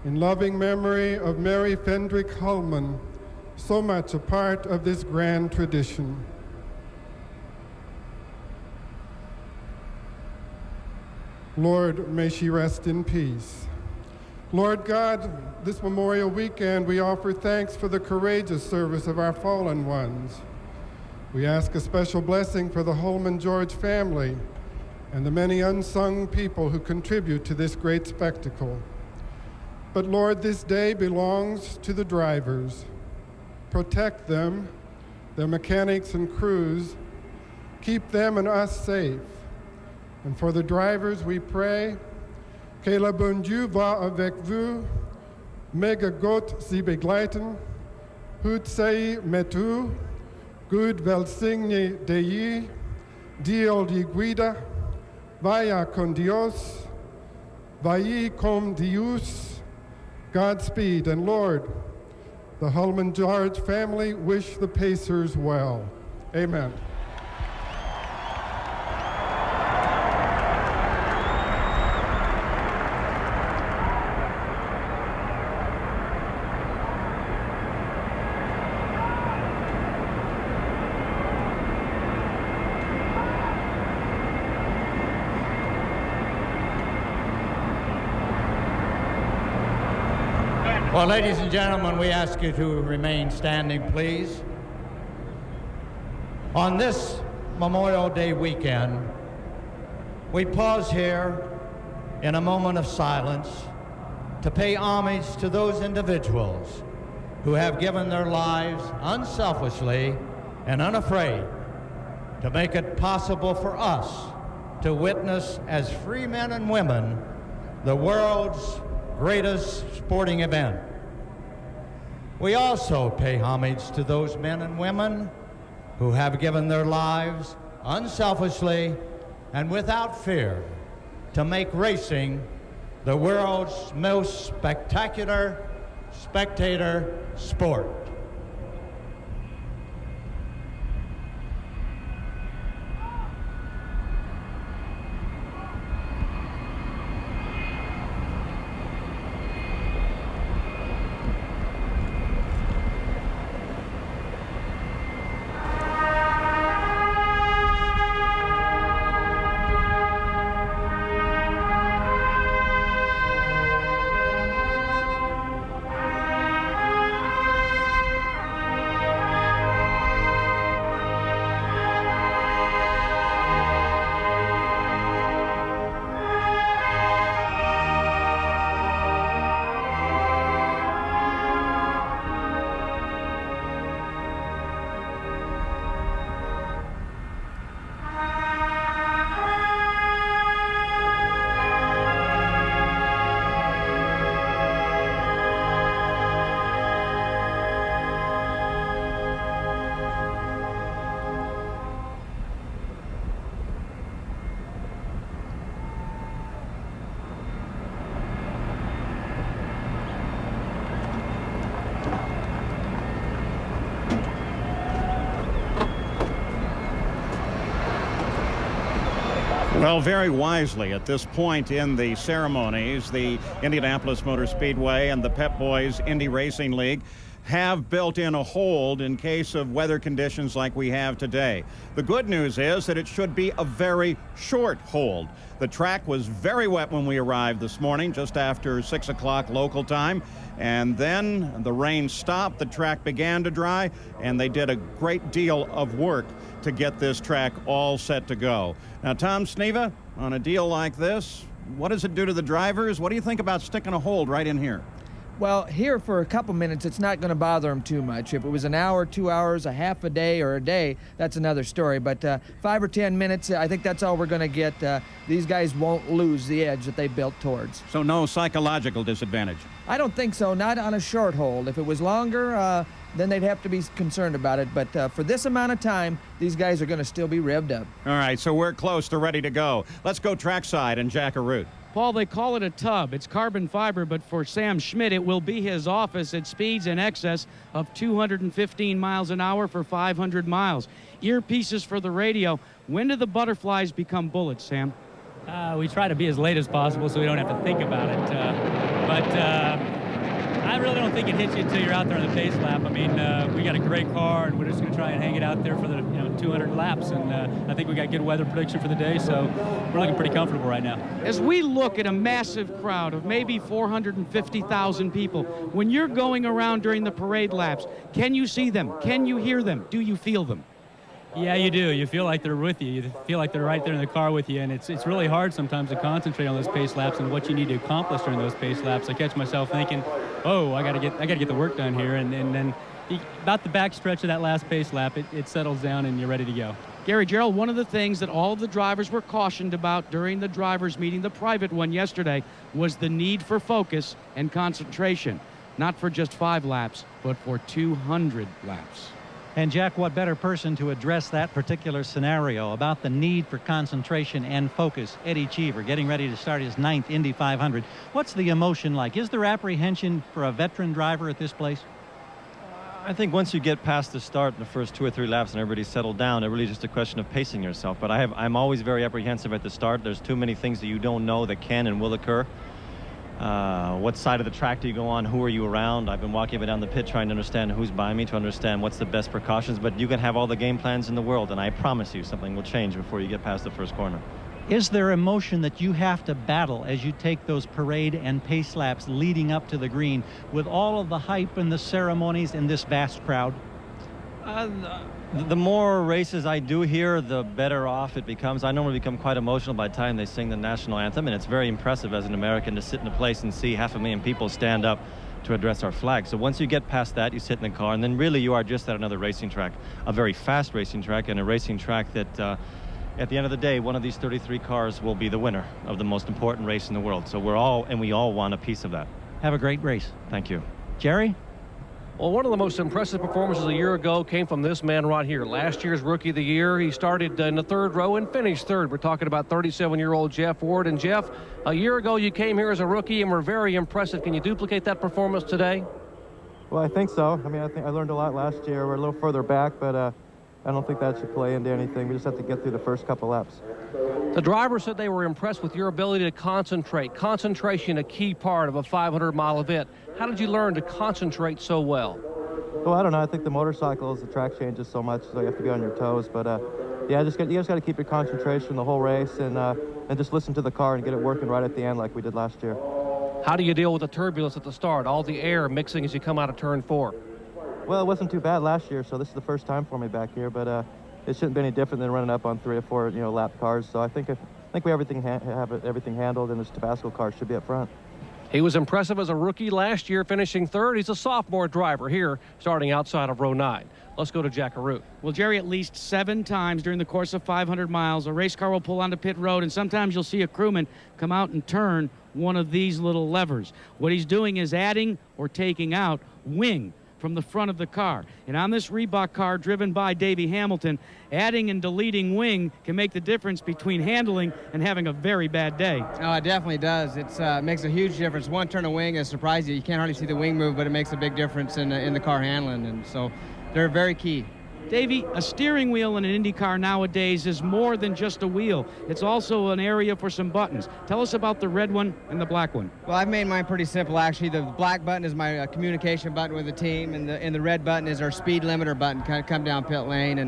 in loving memory of Mary Fendrick Holman, so much a part of this grand tradition. Lord, may she rest in peace. Lord God, this Memorial Weekend, we offer thanks for the courageous service of our fallen ones. We ask a special blessing for the Holman George family and the many unsung people who contribute to this great spectacle. But Lord, this day belongs to the drivers. Protect them, their mechanics and crews. Keep them and us safe. And for the drivers, we pray, que le bon Dieu va avec vous, mega Gott sie begleiten, hut sei met u, Gud velsigne Dei, Dio di guida, vaya con Dios, vai com Deus, Godspeed. And Lord, the Holman George family wish the Pacers well. Amen. Well, ladies and gentlemen, we ask you to remain standing, please. On this Memorial Day weekend, we pause here in a moment of silence to pay homage to those individuals who have given their lives unselfishly and unafraid to make it possible for us to witness as free men and women the world's greatest sporting event. We also pay homage to those men and women who have given their lives unselfishly and without fear to make racing the world's most spectacular spectator sport. Well, very wisely at this point in the ceremonies, the Indianapolis Motor Speedway and the Pep Boys Indy Racing League have built in a hold in case of weather conditions like we have today. The good news is that it should be a very short hold. The track was very wet when we arrived this morning, just after 6 o'clock local time, and then the rain stopped, the track began to dry, and they did a great deal of work to get this track all set to go. Now, Tom Sneva, on a deal like this, what does it do to the drivers? What do you think about sticking a hold right in here? Well, here for a couple minutes, it's not going to bother them too much. If it was an hour, 2 hours, a half a day, or a day, that's another story. But 5 or 10 minutes, I think that's all we're going to get. These guys won't lose the edge that they built towards. So no psychological disadvantage? I don't think so, not on a short hold. If it was longer, then they'd have to be concerned about it. But for this amount of time, these guys are going to still be revved up. All right, so we're close to ready to go. Let's go trackside and Jack a route. Paul, they call it a tub. It's carbon fiber, but for Sam Schmidt, it will be his office at speeds in excess of 215 miles an hour for 500 miles. Earpieces for the radio. When do the butterflies become bullets, Sam? We try to be as late as possible so we don't have to think about it. I really don't think it hits you until you're out there on the pace lap. I mean, we got a great car, and we're just going to try and hang it out there for the 200 laps. And I think we got good weather prediction for the day, so we're looking pretty comfortable right now. As we look at a massive crowd of maybe 450,000 people, when you're going around during the parade laps, can you see them? Can you hear them? Do you feel them? Yeah, you do. You feel like they're with you. You feel like they're right there in the car with you, and it's really hard sometimes to concentrate on those pace laps and what you need to accomplish during those pace laps. I catch myself thinking, oh, I got to get the work done here, and then about the back stretch of that last pace lap, it settles down and you're ready to go. Gary Gerald, one of the things that all of the drivers were cautioned about during the drivers' meeting, the private one yesterday, was the need for focus and concentration, not for just 5 laps, but for 200 laps. And Jack, what better person to address that particular scenario about the need for concentration and focus? Eddie Cheever getting ready to start his 9th Indy 500. What's the emotion like? Is there apprehension for a veteran driver at this place? I think once you get past the start in the first 2 or 3 laps and everybody's settled down, it really is just a question of pacing yourself. But I'm always very apprehensive at the start. There's too many things that you don't know that can and will occur. What side of the track do you go on? Who are you around? I've been walking up and down the pit trying to understand who's by me, to understand what's the best precautions. But you can have all the game plans in the world, and I promise you something will change before you get past the first corner. Is there emotion that you have to battle as you take those parade and pace laps leading up to the green with all of the hype and the ceremonies in this vast crowd? The more races I do here, the better off it becomes. I normally become quite emotional by the time they sing the national anthem, and it's very impressive as an American to sit in a place and see 500,000 people stand up to address our flag. So once you get past that, you sit in the car, and then really you are just at another racing track, a very fast racing track, and a racing track that at the end of the day, one of these 33 cars will be the winner of the most important race in the world. So we all want a piece of that. Have a great race. Thank you. Jerry? Well, one of the most impressive performances a year ago came from this man right here. Last year's Rookie of the Year, he started in the 3rd row and finished 3rd. We're talking about 37-year-old Jeff Ward. And Jeff, a year ago you came here as a rookie and were very impressive. Can you duplicate that performance today? Well, I think so. I mean, I think I learned a lot last year. We're a little further back, but I don't think that should play into anything. We just have to get through the first couple laps. The driver said they were impressed with your ability to concentrate. Concentration, a key part of a 500-mile event. How did you learn to concentrate so well? Well, I don't know. I think the motorcycles, the track changes so much, so you have to be on your toes. But yeah, you just got to keep your concentration the whole race and just listen to the car and get it working right at the end like we did last year. How do you deal with the turbulence at the start, all the air mixing as you come out of turn 4? Well, it wasn't too bad last year, so this is the first time for me back here. But it shouldn't be any different than running up on 3 or 4 lap cars. So I think we have everything handled, and this Tabasco car should be up front. He was impressive as a rookie last year, finishing 3rd. He's a sophomore driver here, starting outside of row 9. Let's go to Jack Arute. Well, Jerry, at least 7 times during the course of 500 miles, a race car will pull onto pit road, and sometimes you'll see a crewman come out and turn one of these little levers. What he's doing is adding or taking out wing from the front of the car. And on this Reebok car driven by Davey Hamilton, adding and deleting wing can make the difference between handling and having a very bad day. Oh, it definitely does. It makes a huge difference. One turn of wing is surprising you. You can't hardly see the wing move, but it makes a big difference in the car handling, and so they're very key. Davey, a steering wheel in an Indy car nowadays is more than just a wheel. It's also an area for some buttons. Tell us about the red one and the black one. Well, I've made mine pretty simple, actually. The black button is my communication button with the team, and the red button is our speed limiter button, kind of come down pit lane,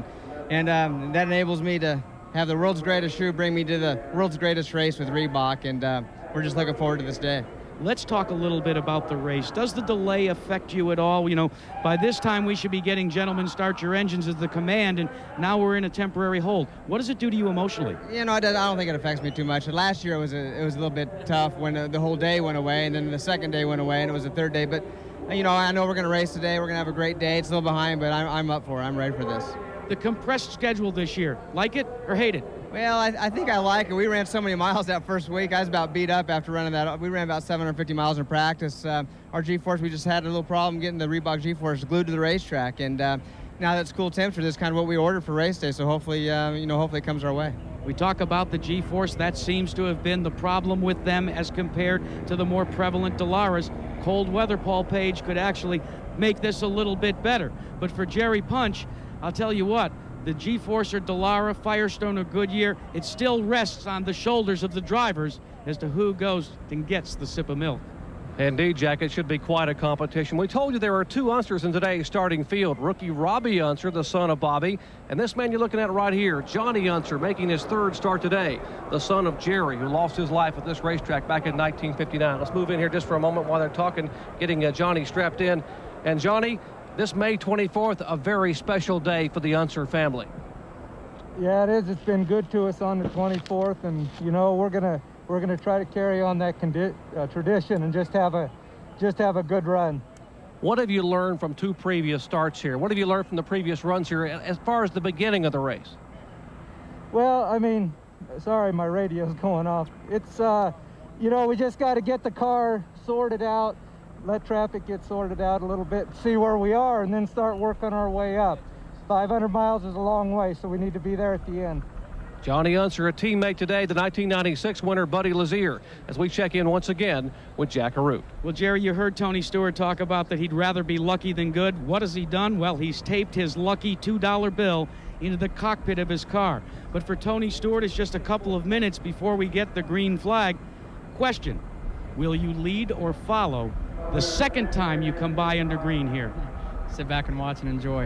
and that enables me to have the world's greatest shoe bring me to the world's greatest race with Reebok, and we're just looking forward to this day. Let's talk a little bit about the race. Does the delay affect you at all? You know, by this time we should be getting gentlemen start your engines as the command, and now we're in a temporary hold. What does it do to you emotionally? You know, I don't think it affects me too much. Last year it was a little bit tough when the whole day went away, and then the second day went away, and it was the third day. But, you know, I know we're going to race today. We're going to have a great day. It's a little behind, but I'm up for it. I'm ready for this. The compressed schedule this year, like it or hate it? Well, I think I like it. We ran so many miles that first week. I was about beat up after running that. We ran about 750 miles in practice. Our G-Force, we just had a little problem getting the Reebok G-Force glued to the racetrack. And now that it's cool temperature, that's kind of what we ordered for race day. So hopefully, hopefully it comes our way. We talk about the G-Force. That seems to have been the problem with them as compared to the more prevalent Dalaras. Cold weather, Paul Page, could actually make this a little bit better. But for Jerry Punch, I'll tell you what, the G-Force or Dallara, Firestone or Goodyear, it still rests on the shoulders of the drivers as to who goes and gets the sip of milk. Indeed, Jack, it should be quite a competition. We told you there are two Unsters in today's starting field. Rookie Robbie Unster, the son of Bobby, and this man you're looking at right here, Johnny Unster, making his third start today, the son of Jerry, who lost his life at this racetrack back in 1959. Let's move in here just for a moment while they're talking, getting Johnny strapped in. And Johnny, this May 24th, a very special day for the Unser family. Yeah, it is. It's been good to us on the 24th, and you know we're gonna try to carry on that tradition and just have a good run. What have you learned from two previous starts here? What have you learned from the previous runs here as far as the beginning of the race? Well, I mean, sorry, my radio's going off. It's you know, we just got to get the car sorted out. Let traffic get sorted out a little bit, see where we are, and then start working our way up. 500 miles is a long way, so we need to be there at the end. Johnny Unser, a teammate today, the 1996 winner, Buddy Lazier, as we check in once again with Jack Arute. Well, Jerry, you heard Tony Stewart talk about that he'd rather be lucky than good. What has he done? Well, he's taped his lucky $2 bill into the cockpit of his car. But for Tony Stewart, it's just a couple of minutes before we get the green flag. Question, will you lead or follow the second time you come by under green here? Sit back and watch and enjoy.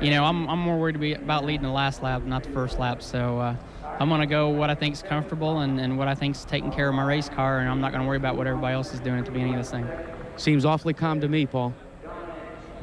You know, I'm more worried about leading the last lap, not the first lap. So I'm going to go what I think is comfortable and what I think is taking care of my race car, and I'm not going to worry about what everybody else is doing at the beginning of this thing. Seems awfully calm to me, Paul.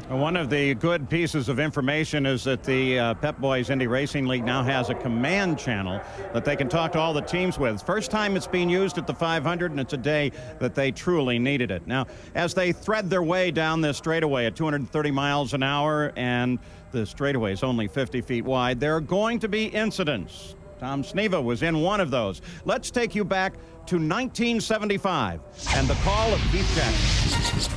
One of the good pieces of information is that the Pep Boys Indy Racing League now has a command channel that they can talk to all the teams with. First time it's being used at the 500, and it's a day that they truly needed it. Now, as they thread their way down this straightaway at 230 miles an hour, and the straightaway is only 50 feet wide, there are going to be incidents. Tom Sneva was in one of those. Let's take you back to 1975 and the call of Keith Jackson.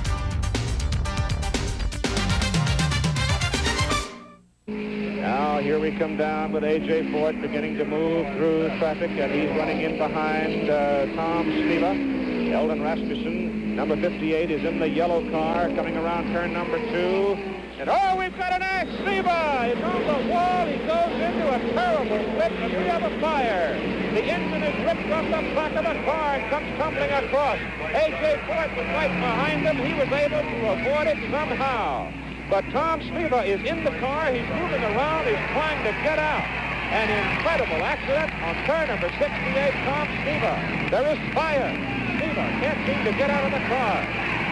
Now here we come down with A.J. Ford beginning to move through traffic, and he's running in behind Tom Sneva. Eldon Rasmussen, number 58, is in the yellow car coming around turn number 2. And oh, we've got an axe. Sneva is on the wall. He goes into a terrible slip, and we have a fire. The engine is ripped off the back of the car and comes tumbling across. A.J. Ford was right behind him. He was able to avoid it somehow. But Tom Sneva is in the car. He's moving around. He's trying to get out. An incredible accident on turn number 68, Tom Sneva. There is fire. Sneva can't seem to get out of the car.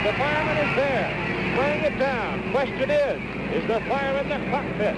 The fireman is there, spraying it down. Question is the fire in the cockpit?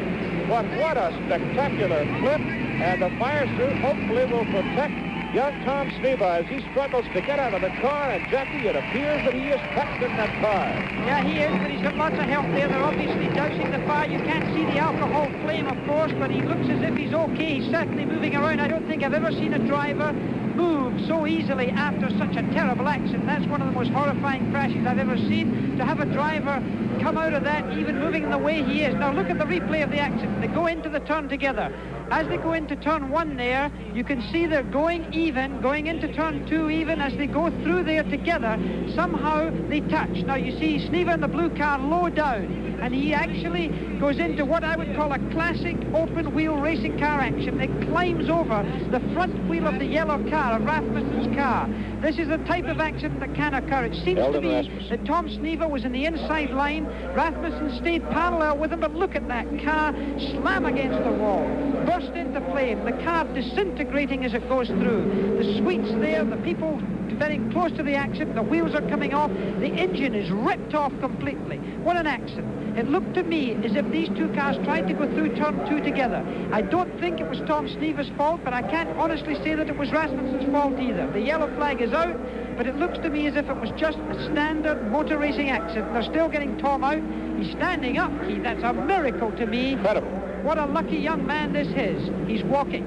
But what a spectacular flip. And the fire suit hopefully will protect young Tom Sneva as he struggles to get out of the car. And Jackie, it appears that he is tucked in that car. Yeah, he is, but he's got lots of help there. They're obviously dousing the fire. You can't see the alcohol flame, of course, but he looks as if he's okay. He's certainly moving around. I don't think I've ever seen a driver move so easily after such a terrible accident. That's one of the most horrifying crashes I've ever seen. To have a driver come out of that, even moving in the way he is. Now look at the replay of the accident. They go into the turn together. As they go into turn 1 there, you can see they're going even, going into turn 2 even. As they go through there together, somehow they touch. Now you see Sneva in the blue car low down, and he actually goes into what I would call a classic open wheel racing car action. It climbs over the front wheel of the yellow car, of Rasmussen's car. This is the type of accident that can occur. It seems to be that Tom Sneva was in the inside line. Rasmussen stayed parallel with him, but look at that car slam against the wall, burst into flame, the car disintegrating as it goes through. The suites there, the people very close to the accident, the wheels are coming off, the engine is ripped off completely. What an accident. It looked to me as if these two cars tried to go through turn 2 together. I don't think it was Tom Sneva's fault, but I can't honestly say that it was Rasmussen's fault either. The yellow flag is out, but it looks to me as if it was just a standard motor racing accident. They're still getting Tom out. He's standing up, Keith. That's a miracle to me. Incredible. What a lucky young man this is. He's walking.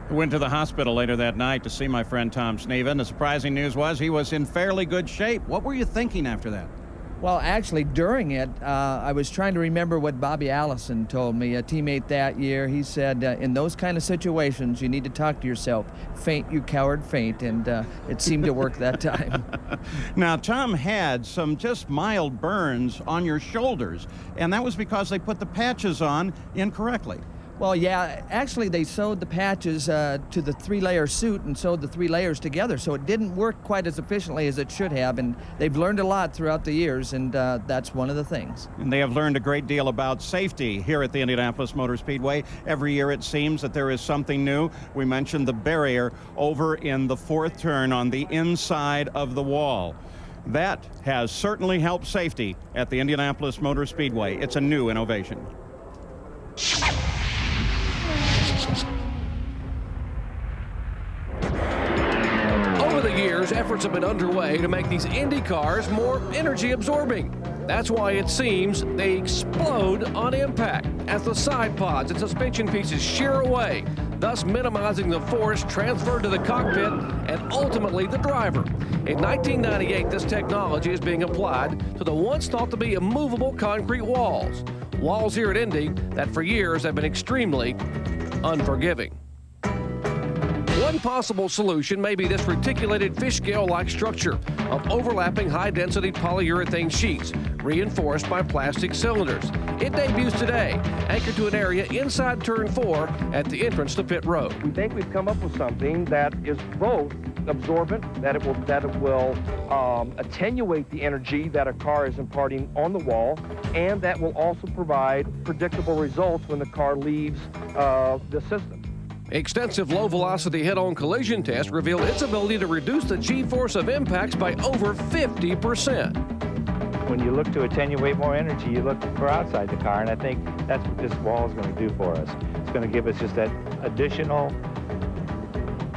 Went to the hospital later that night to see my friend Tom Sneva, and the surprising news was he was in fairly good shape. What were you thinking after that? Well, actually, during it, I was trying to remember what Bobby Allison told me, a teammate that year. He said, in those kind of situations, you need to talk to yourself. Faint, you coward, faint. And it seemed to work that time. Now, Tom had some just mild burns on your shoulders, and that was because they put the patches on incorrectly. Well, yeah, actually they sewed the patches to the 3-layer suit and sewed the 3 layers together, so it didn't work quite as efficiently as it should have, and they've learned a lot throughout the years, and that's one of the things. And they have learned a great deal about safety here at the Indianapolis Motor Speedway. Every year it seems that there is something new. We mentioned the barrier over in the 4th turn on the inside of the wall. That has certainly helped safety at the Indianapolis Motor Speedway. It's a new innovation. Over the years, efforts have been underway to make these Indy cars more energy absorbing. That's why it seems they explode on impact as the side pods and suspension pieces shear away, thus minimizing the force transferred to the cockpit and ultimately the driver. In 1998, this technology is being applied to the once thought to be immovable concrete walls. Walls here at Indy that for years have been extremely unforgiving. One possible solution may be this reticulated fish scale-like structure of overlapping high-density polyurethane sheets reinforced by plastic cylinders. It debuts today, anchored to an area inside turn 4 at the entrance to pit road. We think we've come up with something that is both absorbent, that it will attenuate the energy that a car is imparting on the wall, and that will also provide predictable results when the car leaves the system. Extensive low-velocity head-on collision tests revealed its ability to reduce the G-force of impacts by over 50%. When you look to attenuate more energy, you look for outside the car, and I think that's what this wall is going to do for us. It's going to give us just that additional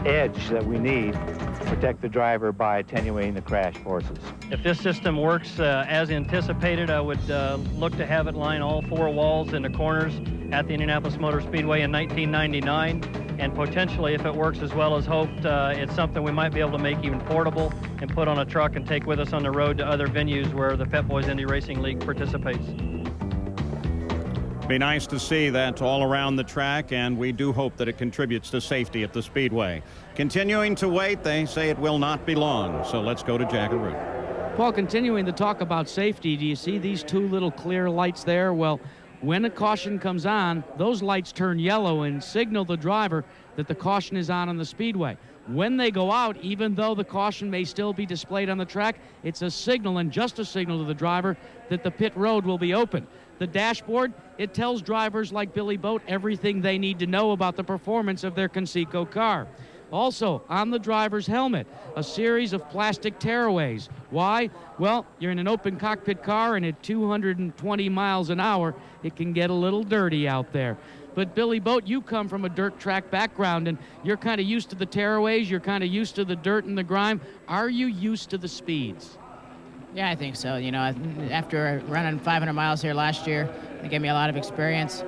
edge that we need to protect the driver by attenuating the crash forces. If this system works as anticipated, I would look to have it line all 4 walls in the corners at the Indianapolis Motor Speedway in 1999, and potentially, if it works as well as hoped, it's something we might be able to make even portable and put on a truck and take with us on the road to other venues where the Pep Boys Indy Racing League participates. Be nice to see that all around the track, and we do hope that it contributes to safety at the Speedway. Continuing to wait, they say it will not be long, so let's go to Jack and Root. Paul, continuing to talk about safety, do you see these 2 little clear lights there? Well, when a caution comes on, those lights turn yellow and signal the driver that the caution is on the speedway. When they go out, even though the caution may still be displayed on the track, it's a signal, and just a signal to the driver, that the pit road will be open. The dashboard, it tells drivers like Billy Boat everything they need to know about the performance of their Conseco car. Also, on the driver's helmet, a series of plastic tearaways. Why? Well, you're in an open cockpit car, and at 220 miles an hour, it can get a little dirty out there. But Billy Boat, you come from a dirt track background, and you're kind of used to the tearaways, you're kind of used to the dirt and the grime. Are you used to the speeds? Yeah, I think so. You know, after running 500 miles here last year, it gave me a lot of experience.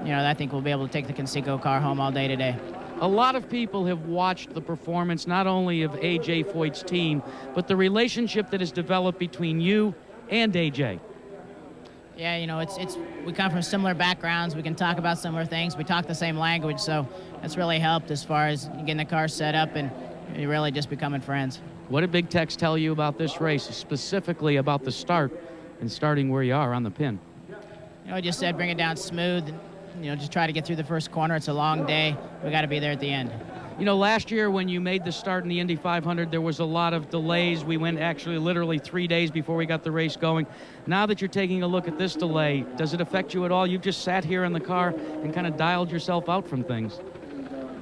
You know, I think we'll be able to take the Conseco car home all day today. A lot of people have watched the performance not only of A.J. Foyt's team, but the relationship that has developed between you and A.J. Yeah, you know, we come from similar backgrounds. We can talk about similar things. We talk the same language, so that's really helped as far as getting the car set up and really just becoming friends. What did Big Tex tell you about this race, specifically about the start and starting where you are on the pin? You know, he just said bring it down smooth and, you know, just try to get through the first corner. It's a long day. We got to be there at the end. You know, last year when you made the start in the Indy 500, there was a lot of delays. We went actually literally 3 days before we got the race going. Now that you're taking a look at this delay, does it affect you at all? You've just sat here in the car and kind of dialed yourself out from things.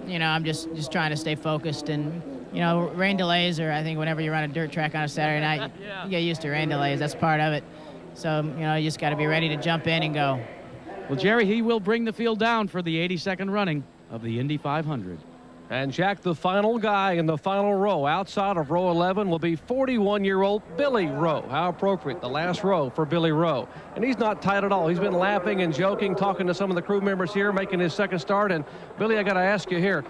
You know, I'm just trying to stay focused. And, you know, rain delays are, I think, whenever you run a dirt track on a Saturday night, you get used to rain delays. That's part of it. So, you know, you just got to be ready to jump in and go. Well, Jerry, he will bring the field down for the 82nd running of the Indy 500. And Jack, the final guy in the final row outside of row 11 will be 41-year-old Billy Rowe. How appropriate, the last row for Billy Rowe. And he's not tight at all. He's been laughing and joking, talking to some of the crew members here, making his second start. And Billy, I got to ask you here,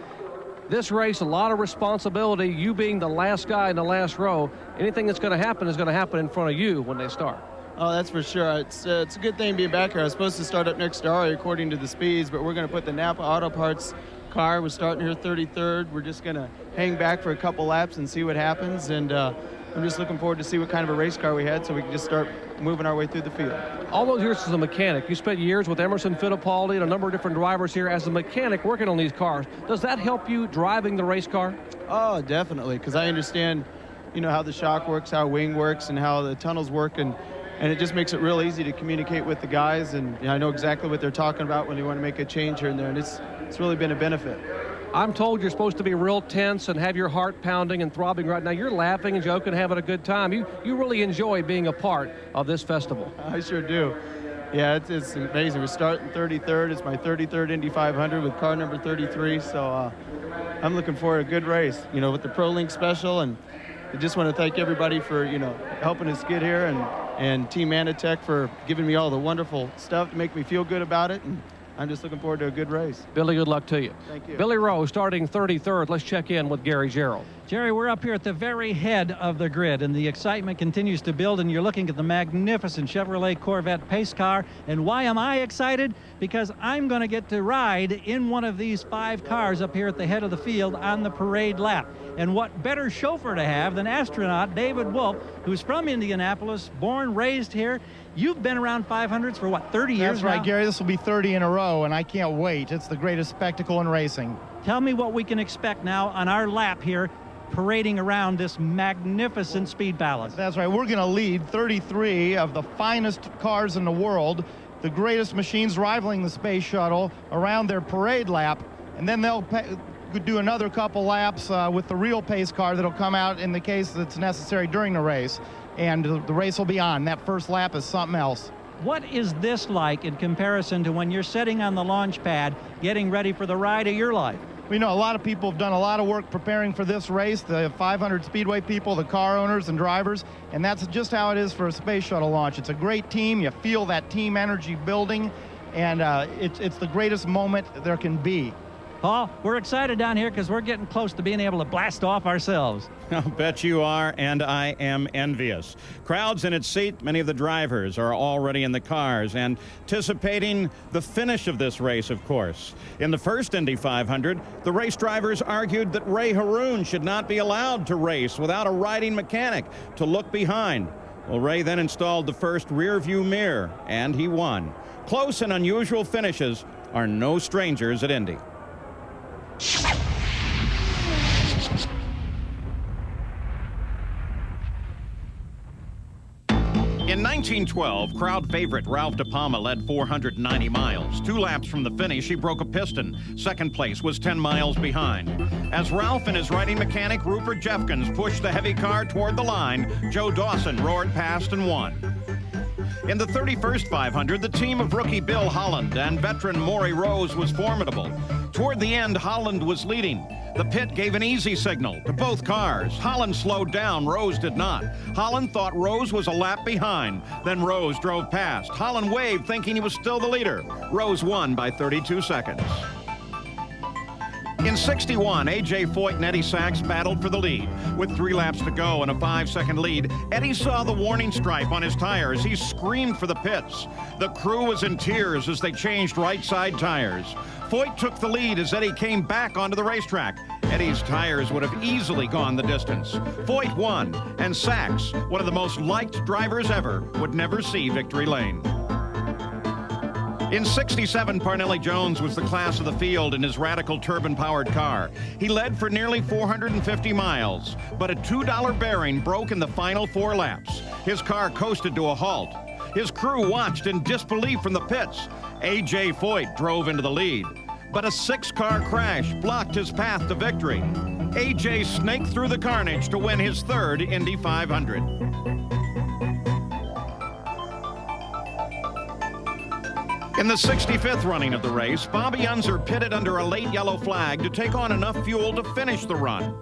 this race, a lot of responsibility, you being the last guy in the last row. Anything that's going to happen is going to happen in front of you when they start. Oh, that's for sure. It's a good thing being back here. I was supposed to start up next to Ari according to the speeds, but we're going to put the Napa Auto Parts car. We're starting here 33rd. We're just going to hang back for a couple laps and see what happens. And I'm just looking forward to see what kind of a race car we had so we can just start moving our way through the field. All those years as a mechanic, you spent years with Emerson Fittipaldi and a number of different drivers here as a mechanic working on these cars. Does that help you driving the race car? Oh, definitely, because I understand, you know, how the shock works, how wing works, and how the tunnels work, and it just makes it real easy to communicate with the guys, and you know, I know exactly what they're talking about when they want to make a change here and there, and it's really been a benefit. I'm told you're supposed to be real tense and have your heart pounding and throbbing right now. You're laughing and joking, having a good time. You really enjoy being a part of this festival. I sure do. Yeah, it's amazing. We're starting 33rd. It's my 33rd Indy 500 with car number 33, so I'm looking forward to a good race, you know, with the ProLink special, and I just want to thank everybody for, you know, helping us get here, and Team Manatech for giving me all the wonderful stuff to make me feel good about it. And I'm just looking forward to a good race. Billy, good luck to you. Thank you. Billy Rowe starting 33rd. Let's check in with Gary Gerald. Jerry, we're up here at the very head of the grid, and the excitement continues to build, and you're looking at the magnificent Chevrolet Corvette pace car. And why am I excited? Because I'm going to get to ride in one of these 5 cars up here at the head of the field on the parade lap. And what better chauffeur to have than astronaut David Wolf, who's from Indianapolis, born, raised here. You've been around 500s for, what, 30 years That's right, now? Gary. This will be 30 in a row, and I can't wait. It's the greatest spectacle in racing. Tell me what we can expect now on our lap here, parading around this magnificent speed palace. That's right. We're going to lead 33 of the finest cars in the world, the greatest machines rivaling the space shuttle, around their parade lap, and then they'll do another couple laps with the real pace car that'll come out in the case that's necessary during the race. And the race will be on. That first lap is something else. What is this like in comparison to when you're sitting on the launch pad getting ready for the ride of your life? We know a lot of people have done a lot of work preparing for this race, the 500 Speedway people, the car owners and drivers, and that's just how it is for a space shuttle launch. It's a great team. You feel that team energy building, and it's the greatest moment there can be. Paul, we're excited down here because we're getting close to being able to blast off ourselves. I'll bet you are, and I am envious. Crowds in its seat, many of the drivers are already in the cars, anticipating the finish of this race, of course. In the first Indy 500, the race drivers argued that Ray Haroon should not be allowed to race without a riding mechanic to look behind. Well, Ray then installed the first rear-view mirror, and he won. Close and unusual finishes are no strangers at Indy. In 1912, crowd favorite Ralph De Palma led 490 miles. 2 laps from the finish, he broke a piston. Second place was 10 miles behind. As Ralph and his riding mechanic Rupert Jeffkins pushed the heavy car toward the line, Joe Dawson roared past and won. In the 31st 500, the team of rookie Bill Holland and veteran Maury Rose was formidable. Toward the end, Holland was leading. The pit gave an easy signal to both cars. Holland slowed down, Rose did not. Holland thought Rose was a lap behind. Then Rose drove past. Holland waved, thinking he was still the leader. Rose won by 32 seconds. In 61, A.J. Foyt and Eddie Sachs battled for the lead. With 3 laps to go and a 5-second lead, Eddie saw the warning stripe on his tires. He screamed for the pits. The crew was in tears as they changed right-side tires. Foyt took the lead as Eddie came back onto the racetrack. Eddie's tires would have easily gone the distance. Foyt won, and Sachs, one of the most liked drivers ever, would never see victory lane. In 67, Parnelli Jones was the class of the field in his radical turbine-powered car. He led for nearly 450 miles, but a $2 bearing broke in the final 4 laps. His car coasted to a halt. His crew watched in disbelief from the pits. A.J. Foyt drove into the lead, but a 6-car crash blocked his path to victory. A.J. snaked through the carnage to win his 3rd Indy 500. In the 65th running of the race, Bobby Unser pitted under a late yellow flag to take on enough fuel to finish the run.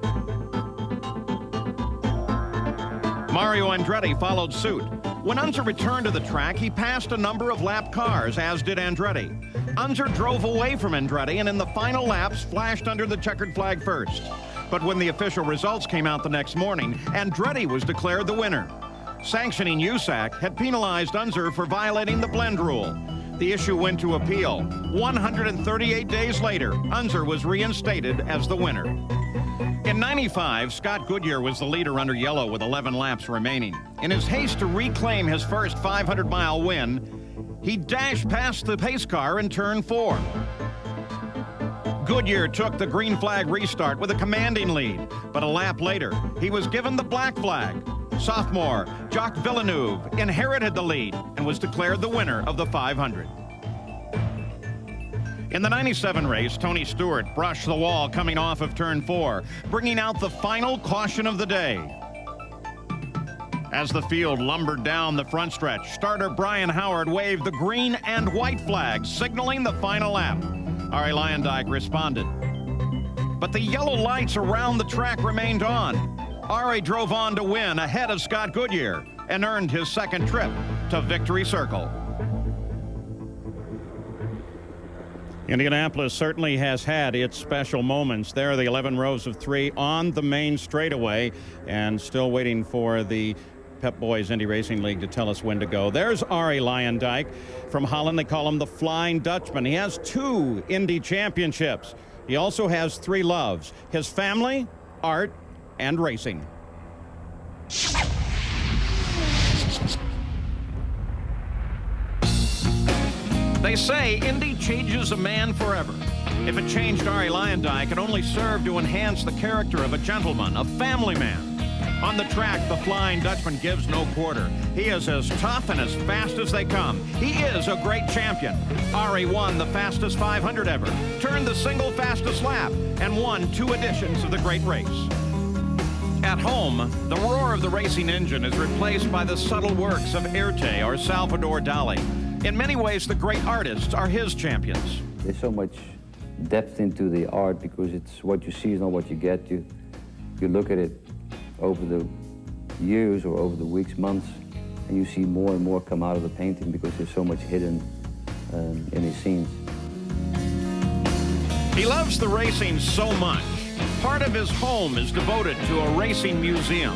Mario Andretti followed suit. When Unser returned to the track, he passed a number of lap cars, as did Andretti. Unser drove away from Andretti and in the final laps flashed under the checkered flag first. But when the official results came out the next morning, Andretti was declared the winner. Sanctioning USAC had penalized Unser for violating the blend rule. The issue went to appeal. 138 days later, Unser was reinstated as the winner. In 95, Scott Goodyear was the leader under yellow with 11 laps remaining. In his haste to reclaim his first 500-mile win, he dashed past the pace car in turn 4. Goodyear took the green flag restart with a commanding lead, but a lap later, he was given the black flag. Sophomore Jacques Villeneuve inherited the lead and was declared the winner of the 500. In the 97 race, Tony Stewart brushed the wall coming off of turn 4, bringing out the final caution of the day. As the field lumbered down the front stretch, starter Brian Howard waved the green and white flags, signaling the final lap. Arie Luyendyk responded. But the yellow lights around the track remained on. Arie drove on to win ahead of Scott Goodyear and earned his 2nd trip to Victory Circle. Indianapolis certainly has had its special moments. There are the 11 rows of 3 on the main straightaway, and still waiting for the Pep Boys Indy Racing League to tell us when to go. There's Arie Luyendyk from Holland. They call him the Flying Dutchman. He has 2 Indy championships. He also has 3 loves: his family, art, and racing. They say Indy changes a man forever. If it changed Arie Luyendyk, it only served to enhance the character of a gentleman, a family man. On the track, the Flying Dutchman gives no quarter. He is as tough and as fast as they come. He is a great champion. Arie won the fastest 500 ever, turned the single fastest lap, and won 2 editions of the great race. At home, the roar of the racing engine is replaced by the subtle works of Irte or Salvador Dali. In many ways, the great artists are his champions. There's so much depth into the art because it's what you see is not what you get. You look at it over the years or over the weeks, months, and you see more and more come out of the painting because there's so much hidden in his scenes. He loves the racing so much. Part of his home is devoted to a racing museum.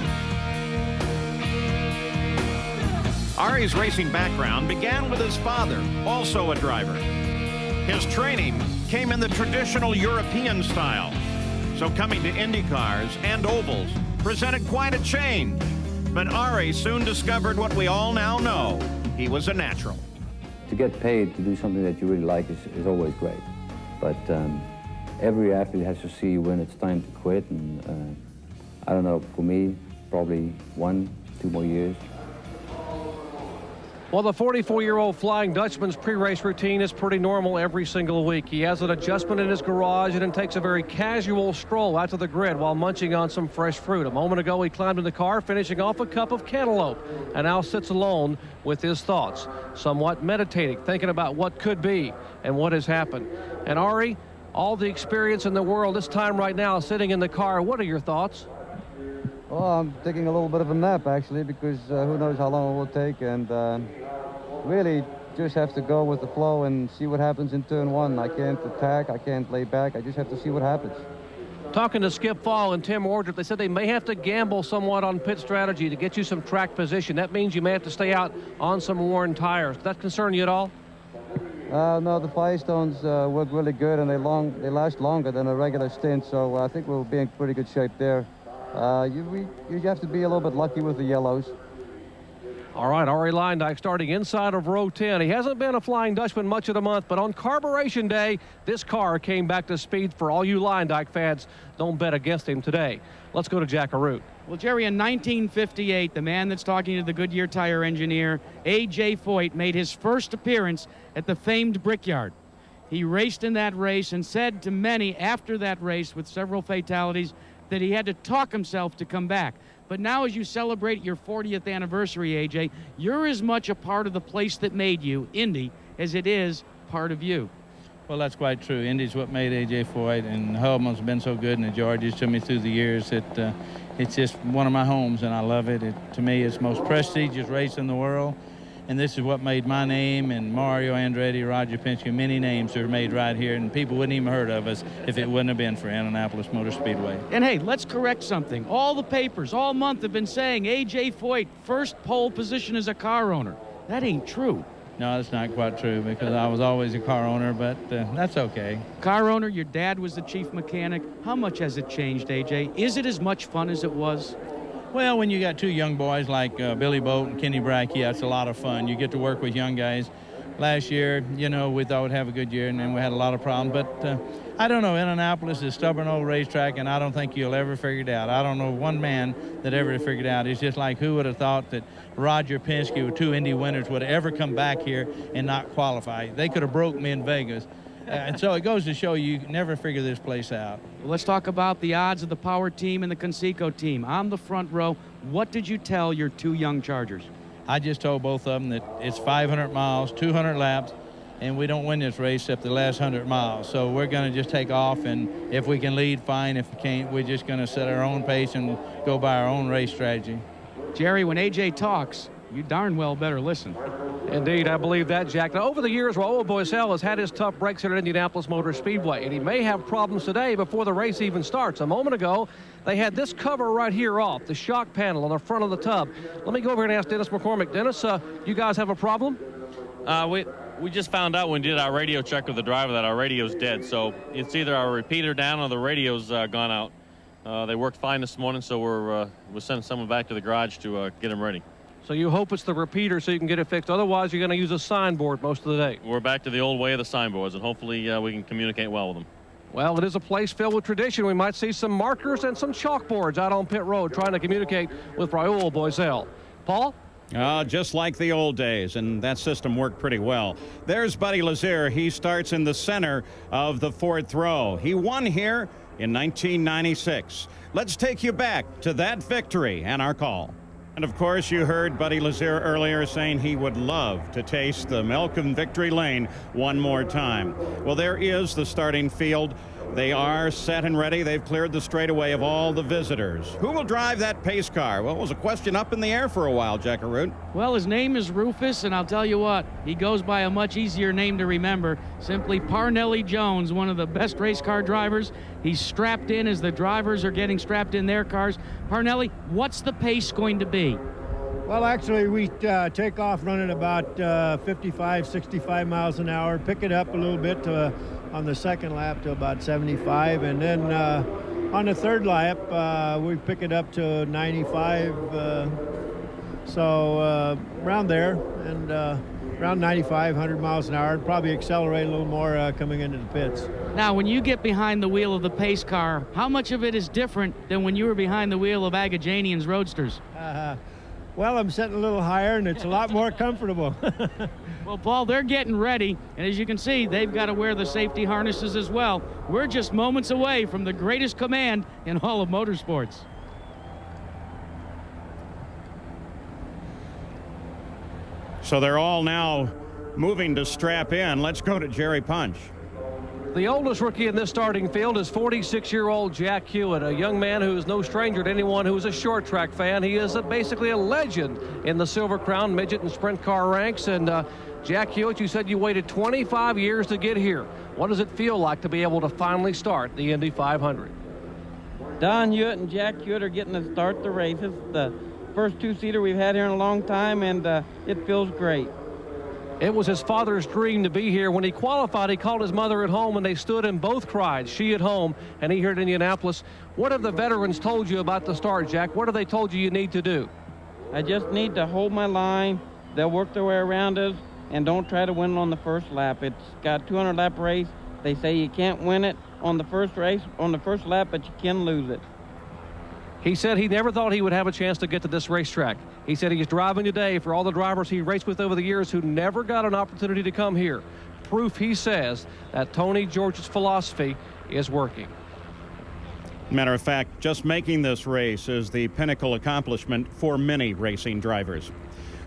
Arie's racing background began with his father, also a driver. His training came in the traditional European style, so coming to Indy cars and ovals presented quite a change. But Arie soon discovered what we all now know. He was a natural. To get paid to do something that you really like is always great. But every athlete has to see when it's time to quit. And I don't know, for me, probably 1-2 more years. Well, the 44-year-old Flying Dutchman's pre-race routine is pretty normal every single week. He has an adjustment in his garage and then takes a very casual stroll out to the grid while munching on some fresh fruit. A moment ago, he climbed in the car, finishing off a cup of cantaloupe, and now sits alone with his thoughts, somewhat meditating, thinking about what could be and what has happened. And Arie, all the experience in the world, this time right now, sitting in the car, what are your thoughts? Well, I'm taking a little bit of a nap, actually, because who knows how long it will take. And really, just have to go with the flow and see what happens in turn one. I can't attack, I can't lay back, I just have to see what happens. Talking to Skip Fall and Tim Ordrup, they said they may have to gamble somewhat on pit strategy to get you some track position. That means you may have to stay out on some worn tires. Does that concern you at all? No, the Firestones work really good, and they last longer than a regular stint, so I think we'll be in pretty good shape there. You have to be a little bit lucky with the yellows. All right, Arie Luyendyk starting inside of row 10. He hasn't been a Flying Dutchman much of the month, but on Carburation Day, this car came back to speed. For all you Luyendyk fans, don't bet against him today. Let's go to Jack Arute. Well, Jerry, in 1958, the man that's talking to the Goodyear tire engineer, A.J. Foyt, made his first appearance at the famed Brickyard. He raced in that race and said to many after that race, with several fatalities, that he had to talk himself to come back. But now as you celebrate your 40th anniversary, AJ, you're as much a part of the place that made you, Indy, as it is part of you. Well, that's quite true. Indy's what made A.J. Foyt, and Hubman's been so good, and the Georges to me through the years that it's just one of my homes, and I love it. To me, it's the most prestigious race in the world, and this is what made my name, and Mario Andretti, Roger Penske, many names are made right here, and people wouldn't even heard of us if it wouldn't have been for Indianapolis Motor Speedway. And hey, let's correct something. All the papers all month have been saying A.J. Foyt, first pole position as a car owner. That ain't true. No, that's not quite true, because I was always a car owner, but that's okay. Car owner, your dad was the chief mechanic. How much has it changed, AJ? Is it as much fun as it was? Well, when you got two young boys like Billy Boat and Kenny Brack, yeah, it's a lot of fun. You get to work with young guys. Last year, you know, we thought we'd have a good year, and then we had a lot of problems. But I don't know, Indianapolis is a stubborn old racetrack, and I don't think you'll ever figure it out. I don't know one man that ever figured it out. It's just like, who would have thought that Roger Penske, with two Indy winners, would ever come back here and not qualify? They could have broke me in Vegas. And so it goes to show you never figure this place out. Let's talk about the odds of the Power team and the Conseco team. On the front row, what did you tell your two young Chargers? I just told both of them that it's 500 miles, 200 laps, and we don't win this race except the last 100 miles. So we're going to just take off, and if we can lead, fine. If we can't, we're just going to set our own pace and go by our own race strategy. Jerry, when AJ talks, you darn well better listen. Indeed, I believe that, Jack. Now, over the years, Raul Boesel has had his tough breaks here at Indianapolis Motor Speedway, and he may have problems today before the race even starts. A moment ago, they had this cover right here off, the shock panel on the front of the tub. Let me go over here and ask Dennis McCormick. Dennis, you guys have a problem? We just found out when we did our radio check with the driver that our radio's dead, so it's either our repeater down or the radio's gone out. They worked fine this morning, so we're sending someone back to the garage to get them ready. So you hope it's the repeater so you can get it fixed. Otherwise, you're going to use a signboard most of the day. We're back to the old way of the signboards, and hopefully we can communicate well with them. Well, it is a place filled with tradition. We might see some markers and some chalkboards out on pit road trying to communicate with Raul Boesel. Paul? Just like the old days, and that system worked pretty well. There's Buddy Lazier. He starts in the center of the fourth row. He won here in 1996. Let's take you back to that victory and our call. And of course, you heard Buddy Lazier earlier saying he would love to taste the milk in victory lane one more time. Well, there is the starting field. They are set and ready. They've cleared the straightaway of all the visitors. Who will drive that pace car? Well, it was a question up in the air for a while, Jack Arute. Well, his name is Rufus, and I'll tell you what, he goes by a much easier name to remember. Simply Parnelli Jones, one of the best race car drivers. He's strapped in as the drivers are getting strapped in their cars. Parnelli, what's the pace going to be? Well, actually, we take off running about 55, 65 miles an hour, pick it up a little bit on the second lap to about 75, and then on the third lap, we pick it up to 95, so around there, and around 95, 100 miles an hour, and probably accelerate a little more coming into the pits. Now, when you get behind the wheel of the pace car, how much of it is different than when you were behind the wheel of Agajanian's Roadsters? Well, I'm sitting a little higher, and it's a lot more comfortable. Well, Paul, they're getting ready, and as you can see, they've got to wear the safety harnesses as well. We're just moments away from the greatest command in all of motorsports. So they're all now moving to strap in. Let's go to Jerry Punch. The oldest rookie in this starting field is 46-year-old Jack Hewitt, a young man who is no stranger to anyone who is a short track fan. He is basically a legend in the Silver Crown midget and sprint car ranks, and Jack Hewitt, you said you waited 25 years to get here. What does it feel like to be able to finally start the Indy 500? Don Hewitt and Jack Hewitt are getting to start the race. It's the first two-seater we've had here in a long time, and it feels great. It was his father's dream to be here. When he qualified, he called his mother at home, and they stood and both cried, she at home and he here at Indianapolis. What have the veterans told you about the start, Jack? What have they told you need to do? I just need to hold my line. They'll work their way around us, and don't try to win it on the first lap. It's got a 200-lap race. They say you can't win it on the first lap, but you can lose it. He said he never thought he would have a chance to get to this racetrack. He said he's driving today for all the drivers he raced with over the years who never got an opportunity to come here. Proof, he says, that Tony George's philosophy is working. Matter of fact, just making this race is the pinnacle accomplishment for many racing drivers.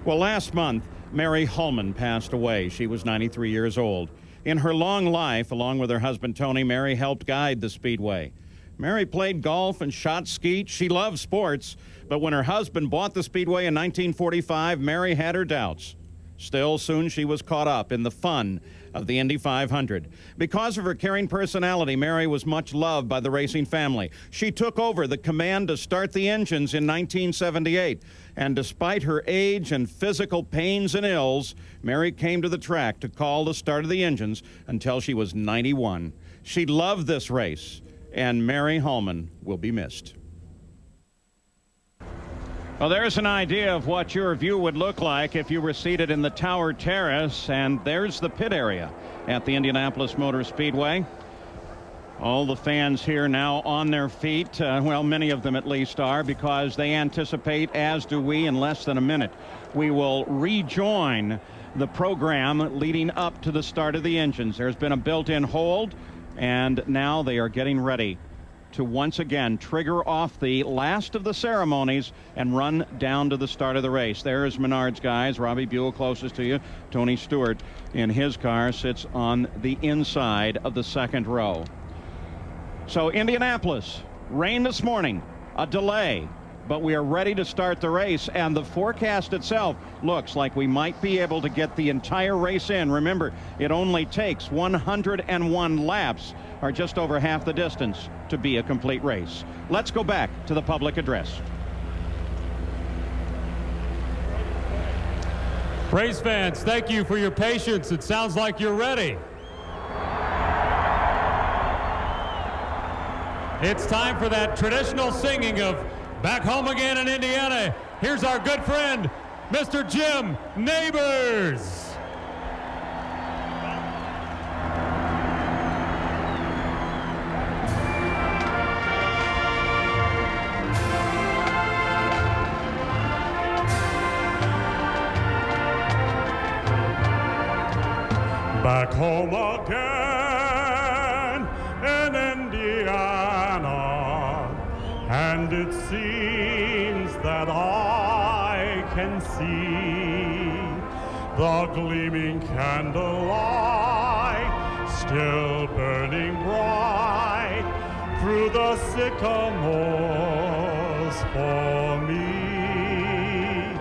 Well, last month, Mary Holman passed away. She was 93 years old. In her long life, along with her husband Tony, Mary helped guide the Speedway. Mary played golf and shot skeet. She loved sports, but when her husband bought the Speedway in 1945, Mary had her doubts. Still, soon she was caught up in the fun of the Indy 500. Because of her caring personality, Mary was much loved by the racing family. She took over the command to start the engines in 1978. And despite her age and physical pains and ills, Mary came to the track to call the start of the engines until she was 91. She loved this race, and Mary Holman will be missed. Well, there's an idea of what your view would look like if you were seated in the Tower Terrace, and there's the pit area at the Indianapolis Motor Speedway. All the fans here now on their feet, well, many of them at least are, because they anticipate, as do we, in less than a minute, we will rejoin the program leading up to the start of the engines. There's been a built-in hold, and now they are getting ready to once again trigger off the last of the ceremonies and run down to the start of the race. There's Menard's guys. Robbie Buell closest to you. Tony Stewart in his car sits on the inside of the second row. So Indianapolis, rain this morning, a delay, but we are ready to start the race, and the forecast itself looks like we might be able to get the entire race in. Remember, it only takes 101 laps, or just over half the distance, to be a complete race. Let's go back to the public address. Race fans, thank you for your patience. It sounds like you're ready. It's time for that traditional singing of Back Home Again in Indiana. Here's our good friend, Mr. Jim Neighbors. Back home again in Indiana, and it seems that I can see the gleaming candlelight still burning bright through the sycamores for me.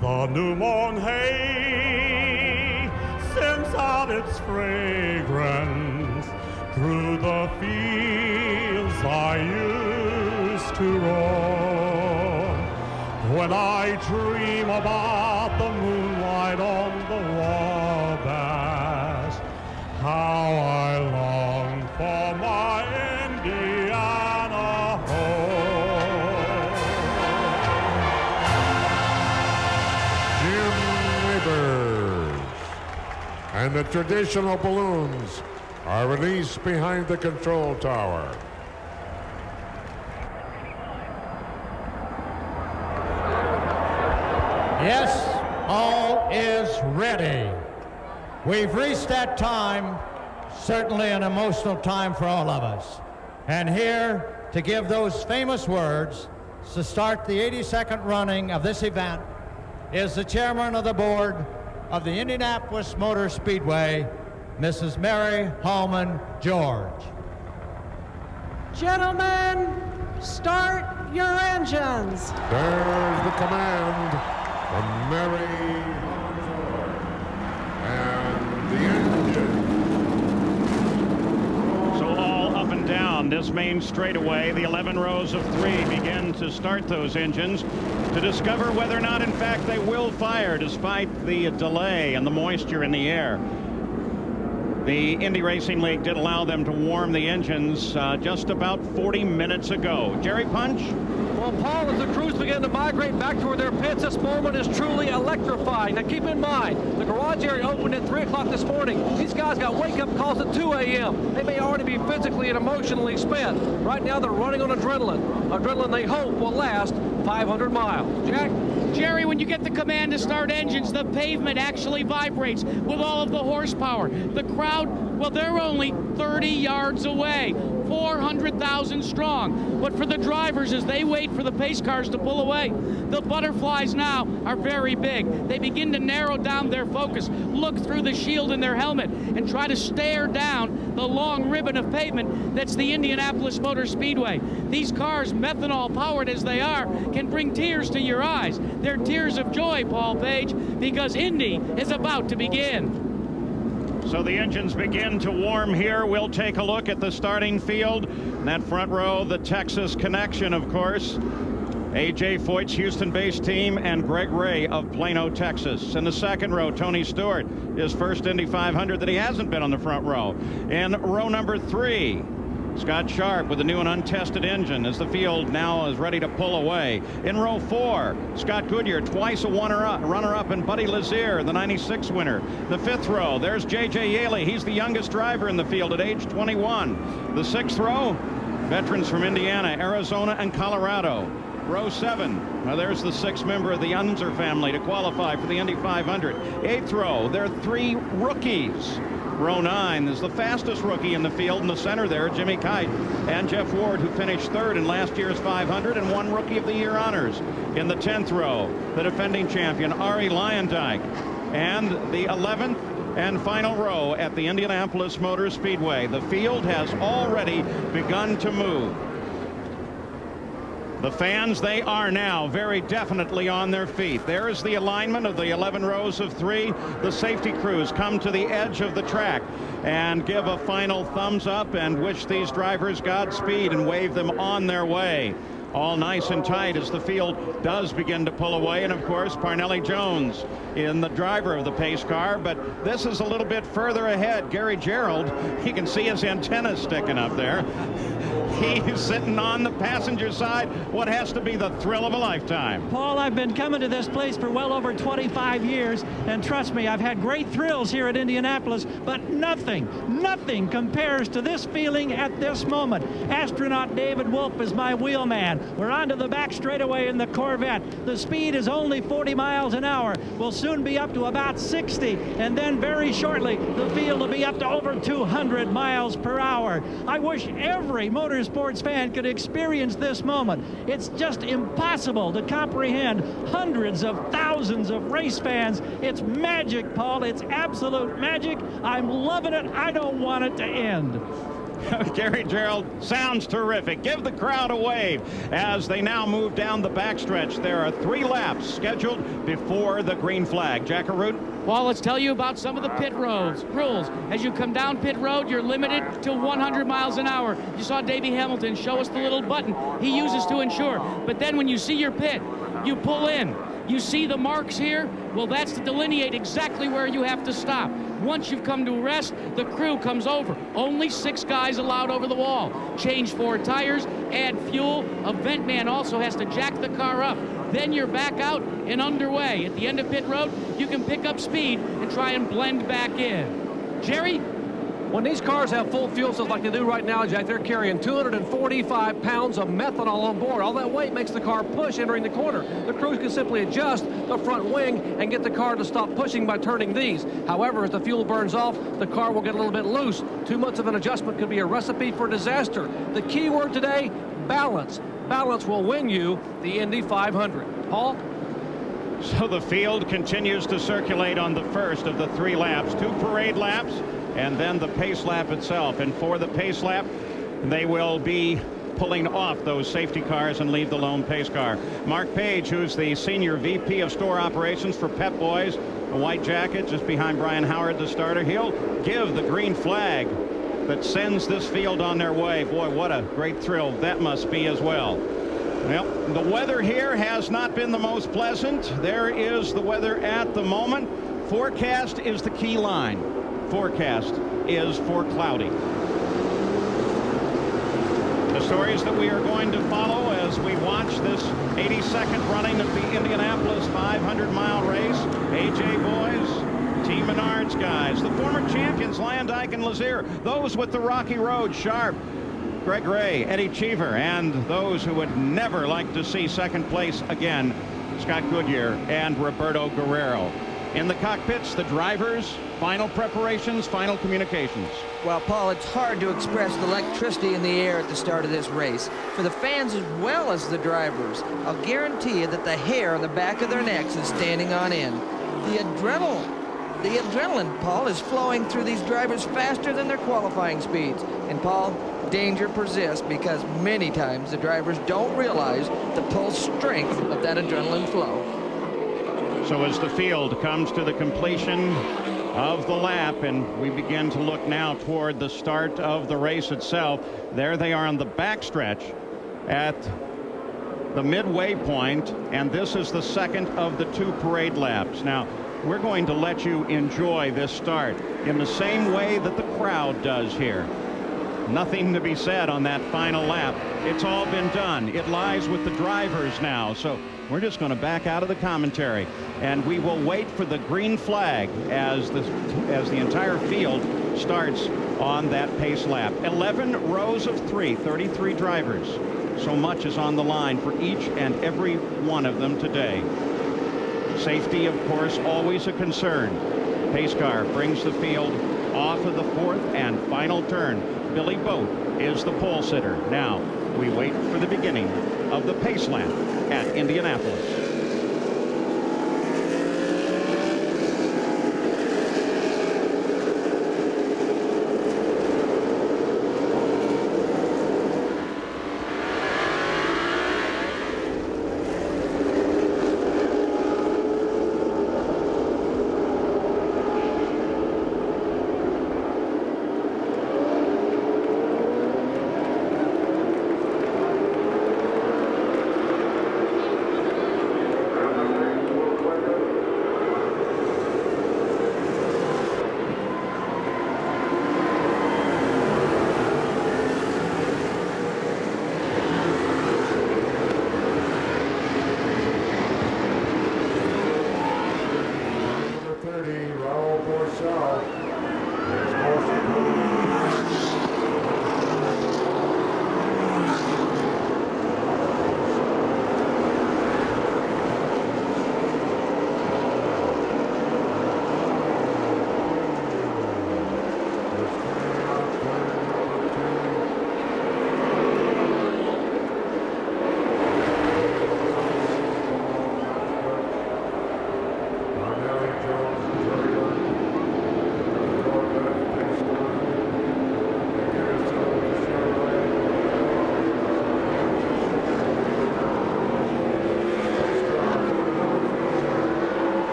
The new mown hay sends out its fragrance through the fields I used to roam. When I dream about the moonlight on the Wabash, how I long for my Indiana home. Jim Neighbors. And the traditional balloons are released behind the control tower. Yes, all is ready. We've reached that time, certainly an emotional time for all of us. And here to give those famous words to start the 82nd running of this event is the chairman of the board of the Indianapolis Motor Speedway, Mrs. Mary Holman George. Gentlemen, start your engines. There's the command from Mary Holman George. this main straightaway, the 11 rows of 3 begin to start those engines to discover whether or not, in fact, they will fire despite the delay and the moisture in the air. The Indy Racing League did allow them to warm the engines just about 40 minutes ago. Jerry Punch? Well, Paul, as the crews begin to migrate back toward their pits, this moment is truly electrifying. Now, keep in mind, the garage area opened at 3 o'clock this morning. These guys got wake-up calls at 2 a.m. They may already be physically and emotionally spent. Right now, they're running on adrenaline. Adrenaline they hope will last 500 miles. Jack? Jerry, when you get the command to start engines, the pavement actually vibrates with all of the horsepower. The crowd, well, they're only 30 yards away, 400,000 strong. But for the drivers, as they wait for the pace cars to pull away, the butterflies now are very big. They begin to narrow down their focus, look through the shield in their helmet, and try to stare down the long ribbon of pavement that's the Indianapolis Motor Speedway. These cars, methanol powered as they are, can bring tears to your eyes. They're tears of joy, Paul Page, because Indy is about to begin. So the engines begin to warm here. We'll take a look at the starting field. In that front row, the Texas connection, of course. A.J. Foyt's Houston-based team and Greg Ray of Plano, Texas. In the second row, Tony Stewart, his first Indy 500 that he hasn't been on the front row. In row number 3, Scott Sharp with a new and untested engine as the field now is ready to pull away. In row 4, Scott Goodyear, twice a runner-up, and Buddy Lazier, the 96 winner. The 5th row, there's J.J. Yaley. He's the youngest driver in the field at age 21. The 6th row, veterans from Indiana, Arizona, and Colorado. Row 7, well, there's the 6th member of the Unser family to qualify for the Indy 500. 8th row, there are 3 rookies. Row 9 is the fastest rookie in the field. In the center there, Jimmy Kite and Jeff Ward, who finished 3rd in last year's 500 and won Rookie of the Year honors. In the 10th row, the defending champion, Arie Luyendyk. And the 11th and final row at the Indianapolis Motor Speedway. The field has already begun to move. The fans, they are now very definitely on their feet. There is the alignment of the 11 rows of 3. The safety crews come to the edge of the track and give a final thumbs up and wish these drivers Godspeed and wave them on their way. All nice and tight as the field does begin to pull away. And of course, Parnelli Jones in the driver of the pace car, but this is a little bit further ahead. Gary Gerald, you can see his antenna sticking up there. He's sitting on the passenger side. What has to be the thrill of a lifetime. Paul, I've been coming to this place for well over 25 years, and trust me, I've had great thrills here at Indianapolis, but nothing compares to this feeling at this moment. Astronaut David Wolf is my wheelman. We're onto the back straightaway in the Corvette. The speed is only 40 miles an hour. We'll soon be up to about 60, and then very shortly, the field will be up to over 200 miles per hour. I wish every motorsports fan could experience this moment. It's just impossible to comprehend. Hundreds of thousands of race fans. It's magic, Paul. It's absolute magic. I'm loving it. I don't want it to end. Gary Gerald sounds terrific. Give the crowd a wave as they now move down the backstretch. There are 3 laps scheduled before the green flag. Jack Arute? Well, let's tell you about some of the pit rules. As you come down pit road, you're limited to 100 miles an hour. You saw Davey Hamilton show us the little button he uses to ensure. But then when you see your pit, you pull in. You see the marks here? Well, that's to delineate exactly where you have to stop. Once you've come to a rest, the crew comes over. Only 6 guys allowed over the wall. Change 4 tires, add fuel. A vent man also has to jack the car up. Then you're back out and underway. At the end of pit road, you can pick up speed and try and blend back in. Jerry? When these cars have full fuel cells like they do right now, Jack, they're carrying 245 pounds of methanol on board. All that weight makes the car push entering the corner. The crews can simply adjust the front wing and get the car to stop pushing by turning these. However, as the fuel burns off, the car will get a little bit loose. Too much of an adjustment could be a recipe for disaster. The key word today, balance. Balance will win you the Indy 500. Paul? So the field continues to circulate on the first of the 3 laps. 2 parade laps and then the pace lap itself. And for the pace lap, they will be pulling off those safety cars and leave the lone pace car. Mark Page, who's the senior VP of store operations for Pep Boys, a white jacket just behind Brian Howard, the starter, he'll give the green flag. that sends this field on their way. Boy, what a great thrill that must be as well. Well, the weather here has not been the most pleasant. There is the weather at the moment. Forecast is the key line. Forecast is for cloudy. The stories that we are going to follow as we watch this 82nd running of the Indianapolis 500-mile race. AJ boys, Team Menards guys, the former champions Landike and Lazier, those with the rocky road, Sharp, Greg Ray, Eddie Cheever, and those who would never like to see second place again, Scott Goodyear and Roberto Guerrero. In the cockpits, the drivers, final preparations, final communications. Well, Paul, it's hard to express the electricity in the air at the start of this race. For the fans as well as the drivers, I'll guarantee you that the hair on the back of their necks is standing on end. The adrenaline, Paul, is flowing through these drivers faster than their qualifying speeds. And, Paul, danger persists because many times the drivers don't realize the pulse strength of that adrenaline flow. So as the field comes to the completion of the lap and we begin to look now toward the start of the race itself, there they are on the backstretch at the midway point, and this is the second of the 2 parade laps. Now, we're going to let you enjoy this start in the same way that the crowd does here. Nothing to be said on that final lap. It's all been done. It lies with the drivers now. So we're just going to back out of the commentary, and we will wait for the green flag as the entire field starts on that pace lap. 11 rows of 33 drivers. So much is on the line for each and every one of them today. Safety, of course, always a concern. Pace car brings the field off of the 4th and final turn. Billy Boat is the pole sitter. Now we wait for the beginning of the pace lap at Indianapolis.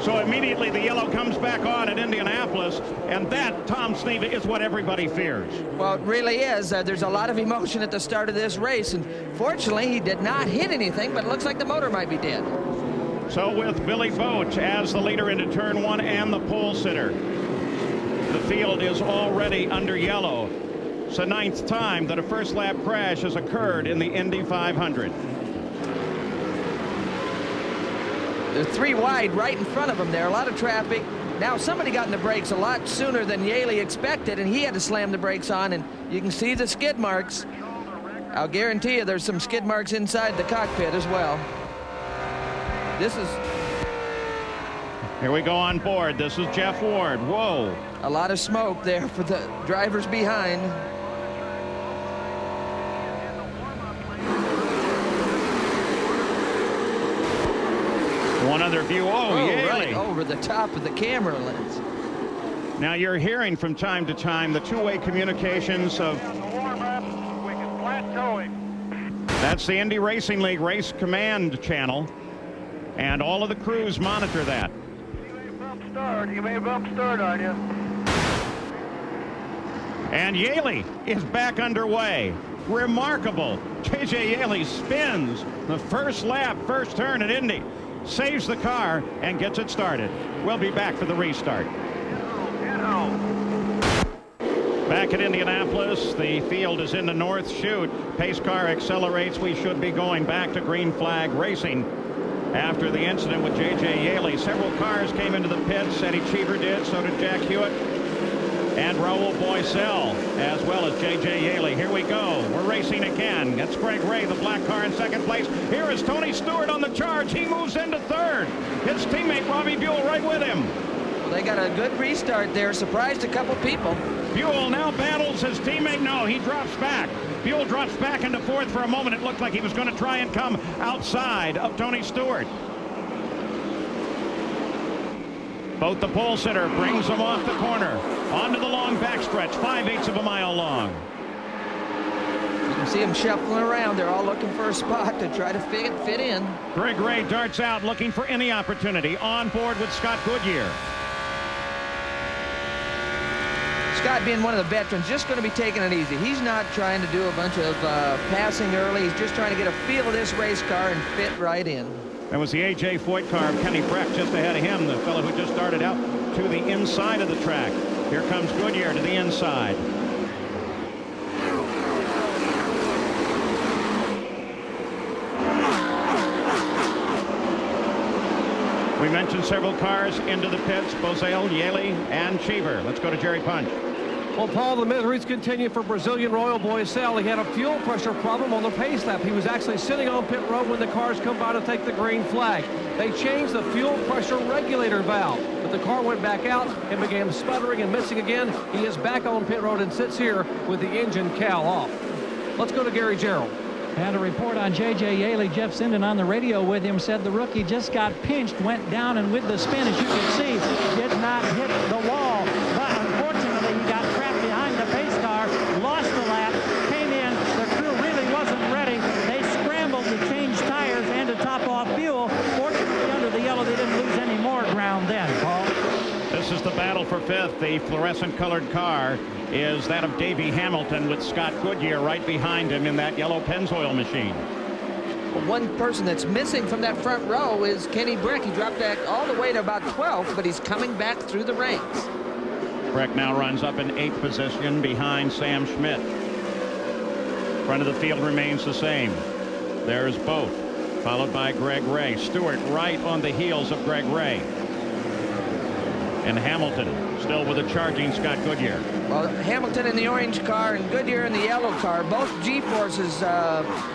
So immediately the yellow comes back on at Indianapolis, and that, Tom Sneve, is what everybody fears. Well, it really is. There's a lot of emotion at the start of this race, and fortunately he did not hit anything, but it looks like the motor might be dead. So with Billy Boat as the leader into turn 1 and the pole sitter, the field is already under yellow. It's the 9th time that a first lap crash has occurred in the Indy 500. They're 3 wide right in front of him there. A lot of traffic. Now somebody got in the brakes a lot sooner than Yaley expected, and he had to slam the brakes on, and you can see the skid marks. I'll guarantee you there's some skid marks inside the cockpit as well. This is... Here we go on board. This is Jeff Ward. Whoa. A lot of smoke there for the drivers behind. One other view. Oh, Yaley. Right over the top of the camera lens. Now you're hearing from time to time the two-way communications of... That's the Indy Racing League Race Command channel, and all of the crews monitor that. You may bump start on you. And Yaley is back underway. Remarkable. J.J. Yaley spins the first lap, first turn at Indy, saves the car, and gets it started. We'll be back for the restart. Back at Indianapolis, the field is in the north chute. Pace car accelerates. We should be going back to green flag racing. After the incident with J.J. Yaley, several cars came into the pits. Eddie Cheever did, so did Jack Hewitt and Raul Boisel, as well as J.J. Yaley. Here we go. We're racing again. That's Greg Ray, the black car, in second place. Here is Tony Stewart on the charge. He moves into third. His teammate Robbie Buell right with him. Well, they got a good restart there. Surprised a couple people. Buell now battles his teammate. No, he drops back. Buell drops back into fourth for a moment. It looked like he was going to try and come outside of Tony Stewart. Both the pole sitter brings him off the corner onto the long backstretch, 5/8 of a mile long. You can see them shuffling around. They're all looking for a spot to try to fit in. Greg Ray darts out looking for any opportunity, on board with Scott Goodyear. Scott, being one of the veterans, just going to be taking it easy. He's not trying to do a bunch of passing early. He's just trying to get a feel of this race car and fit right in. That was the A.J. Foyt car of Kenny Breck just ahead of him, the fellow who just started out to the inside of the track. Here comes Goodyear to the inside. We mentioned several cars into the pits, Boisel, Yaley, and Cheever. Let's go to Jerry Punch. Well, Paul, the miseries continue for Brazilian Royal Boisel. He had a fuel pressure problem on the pace lap. He was actually sitting on pit road when the cars come by to take the green flag. They changed the fuel pressure regulator valve, but the car went back out and began sputtering and missing again. He is back on pit road and sits here with the engine cowl off. Let's go to Gary Gerald. And a report on J.J. Yaley. Jeff Sinden on the radio with him said the rookie just got pinched, went down, and with the spin, as you can see, did not hit the wall. But unfortunately, he got trapped behind the pace car, lost the lap, came in. The crew really wasn't ready. They scrambled to change tires and to top off fuel. Fortunately, under the yellow, they didn't lose any more ground then, Paul. This is the battle for fifth. The fluorescent-colored car is that of Davey Hamilton, with Scott Goodyear right behind him in that yellow Pennzoil machine. Well, one person that's missing from that front row is Kenny Breck. He dropped back all the way to about 12th, but he's coming back through the ranks. Breck now runs up in 8th position behind Sam Schmidt. Front of the field remains the same. There's Boat, followed by Greg Ray. Stewart right on the heels of Greg Ray. And Hamilton still with a charging Scott Goodyear. Well, Hamilton in the orange car and Goodyear in the yellow car, both G-forces,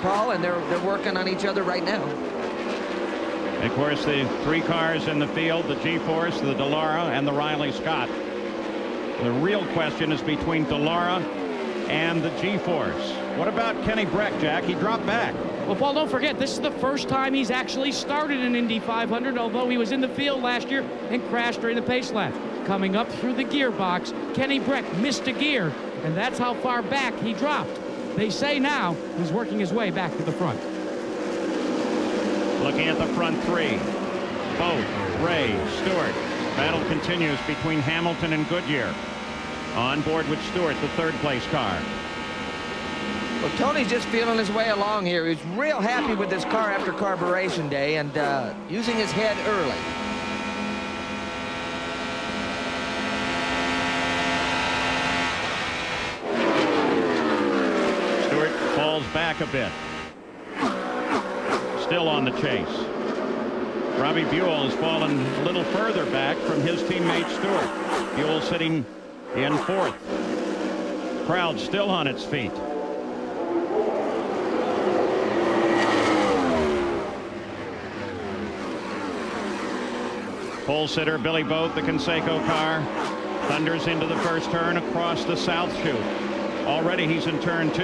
Paul, and they're working on each other right now. And of course, the three cars in the field, the G-force, the Dallara, and the Riley Scott. The real question is between Dallara and the G-force. What about Kenny Breck, Jack? He dropped back. Well, Paul, don't forget, this is the first time he's actually started an Indy 500, although he was in the field last year and crashed during the pace lap. Coming up through the gearbox, Kenny Breck missed a gear, and that's how far back he dropped. They say now he's working his way back to the front. Looking at the front three. Boat, Ray, Stewart. Battle continues between Hamilton and Goodyear. On board with Stewart, the third-place car. Well, Tony's just feeling his way along here. He's real happy with this car after carburation day and using his head early. Stewart falls back a bit. Still on the chase. Robbie Buell has fallen a little further back from his teammate Stewart. Buell sitting in fourth. Crowd still on its feet. Pole sitter Billy Boat, the Conseco car, thunders into the first turn across the south chute. Already he's in turn 2.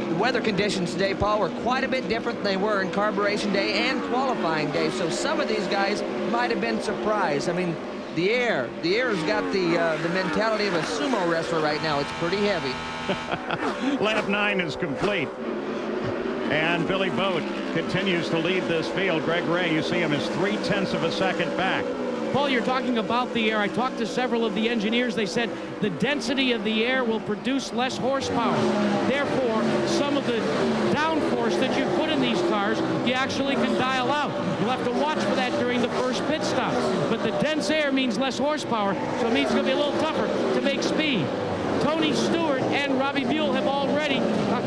The weather conditions today, Paul, were quite a bit different than they were in carburation day and qualifying day, so some of these guys might have been surprised. I mean, the air's got the mentality of a sumo wrestler right now. It's pretty heavy. Lap 9 is complete. And Billy Boat continues to lead this field. Greg Ray, you see him, is 0.3 of a second back. Paul, you're talking about the air. I talked to several of the engineers. They said the density of the air will produce less horsepower. Therefore, some of the downforce that you put in these cars, you actually can dial out. You'll have to watch for that during the first pit stop. But the dense air means less horsepower, so it means it's going to be a little tougher to make speed. Tony Stewart and Robbie Buell have already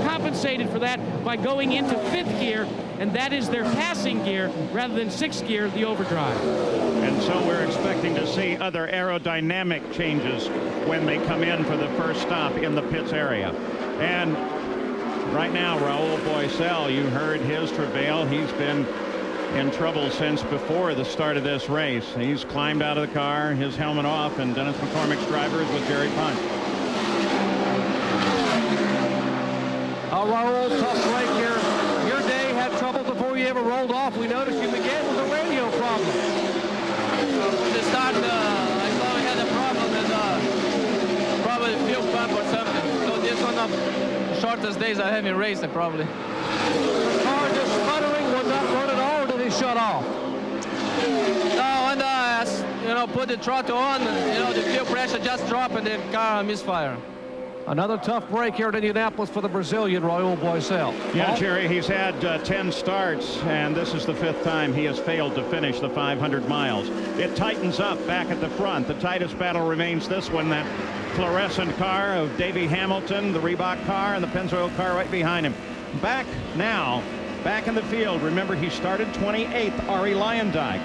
compensated for that by going into 5th gear, and that is their passing gear rather than 6th gear, the overdrive. And so we're expecting to see other aerodynamic changes when they come in for the first stop in the pits area. And right now, Raul Boisel, you heard his travail. He's been in trouble since before the start of this race. He's climbed out of the car, his helmet off, and Dennis McCormick's driver is with Jerry Punch. Raul, tough break here. Your day had trouble before you ever rolled off. We noticed you began with a radio problem. At the start, I thought we had a problem with probably the fuel pump or something. So this one of the shortest days I have in racing, probably. The car just sputtering, would not run at all, or did he shut off? No, and put the throttle on, the fuel pressure just dropped and the car misfire. Another tough break here at Indianapolis for the Brazilian, Raul Boisel. Yeah, Jerry, he's had 10 starts, and this is the 5th time he has failed to finish the 500 miles. It tightens up back at the front. The tightest battle remains this one, that fluorescent car of Davey Hamilton, the Reebok car, and the Pennzoil car right behind him. Back now, back in the field. Remember, he started 28th, Arie Luyendyk.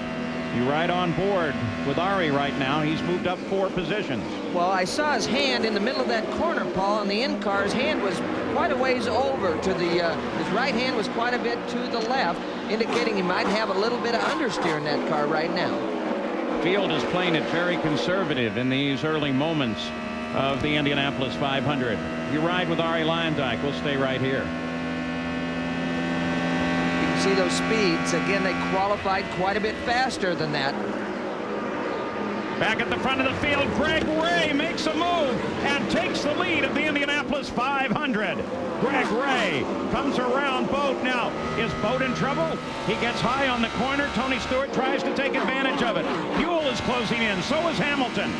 You ride on board with Arie right now. He's moved up 4 positions. Well, I saw his hand in the middle of that corner, Paul, and the in-car. His hand was quite a ways over to the, his right hand was quite a bit to the left, indicating he might have a little bit of understeer in that car right now. Field is playing it very conservative in these early moments of the Indianapolis 500. You ride with Arie Luyendyk. We'll stay right here. See those speeds. Again, they qualified quite a bit faster than that. Back at the front of the field, Greg Ray makes a move and takes the lead of the Indianapolis 500. Greg Ray comes around Boat. Now, is Boat in trouble? He gets high on the corner. Tony Stewart tries to take advantage of it. Buell is closing in. So is Hamilton.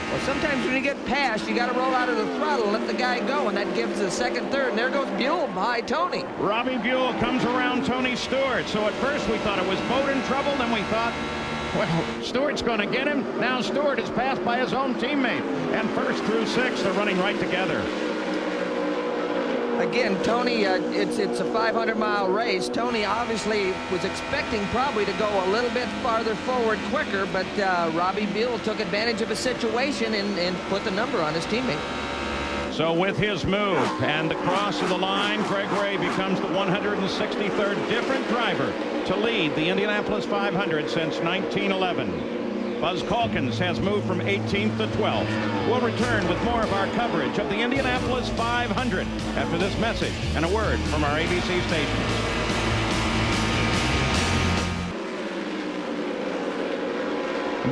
Well, sometimes when you get passed, you got to roll out of the throttle and let the guy go, and that gives the second, third, and there goes Buell behind Tony. Robbie Buell comes around Tony Stewart. So at first we thought it was Boat in trouble, then we thought, well, Stewart's going to get him. Now Stewart is passed by his own teammate. And first through 6, they're running right together. Again, Tony, it's a 500-mile race. Tony obviously was expecting probably to go a little bit farther forward quicker, but Robbie Buell took advantage of a situation and put the number on his teammate. So with his move and the cross of the line, Greg Ray becomes the 163rd different driver to lead the Indianapolis 500 since 1911. Buzz Calkins has moved from 18th to 12th. We'll return with more of our coverage of the Indianapolis 500 after this message and a word from our ABC station.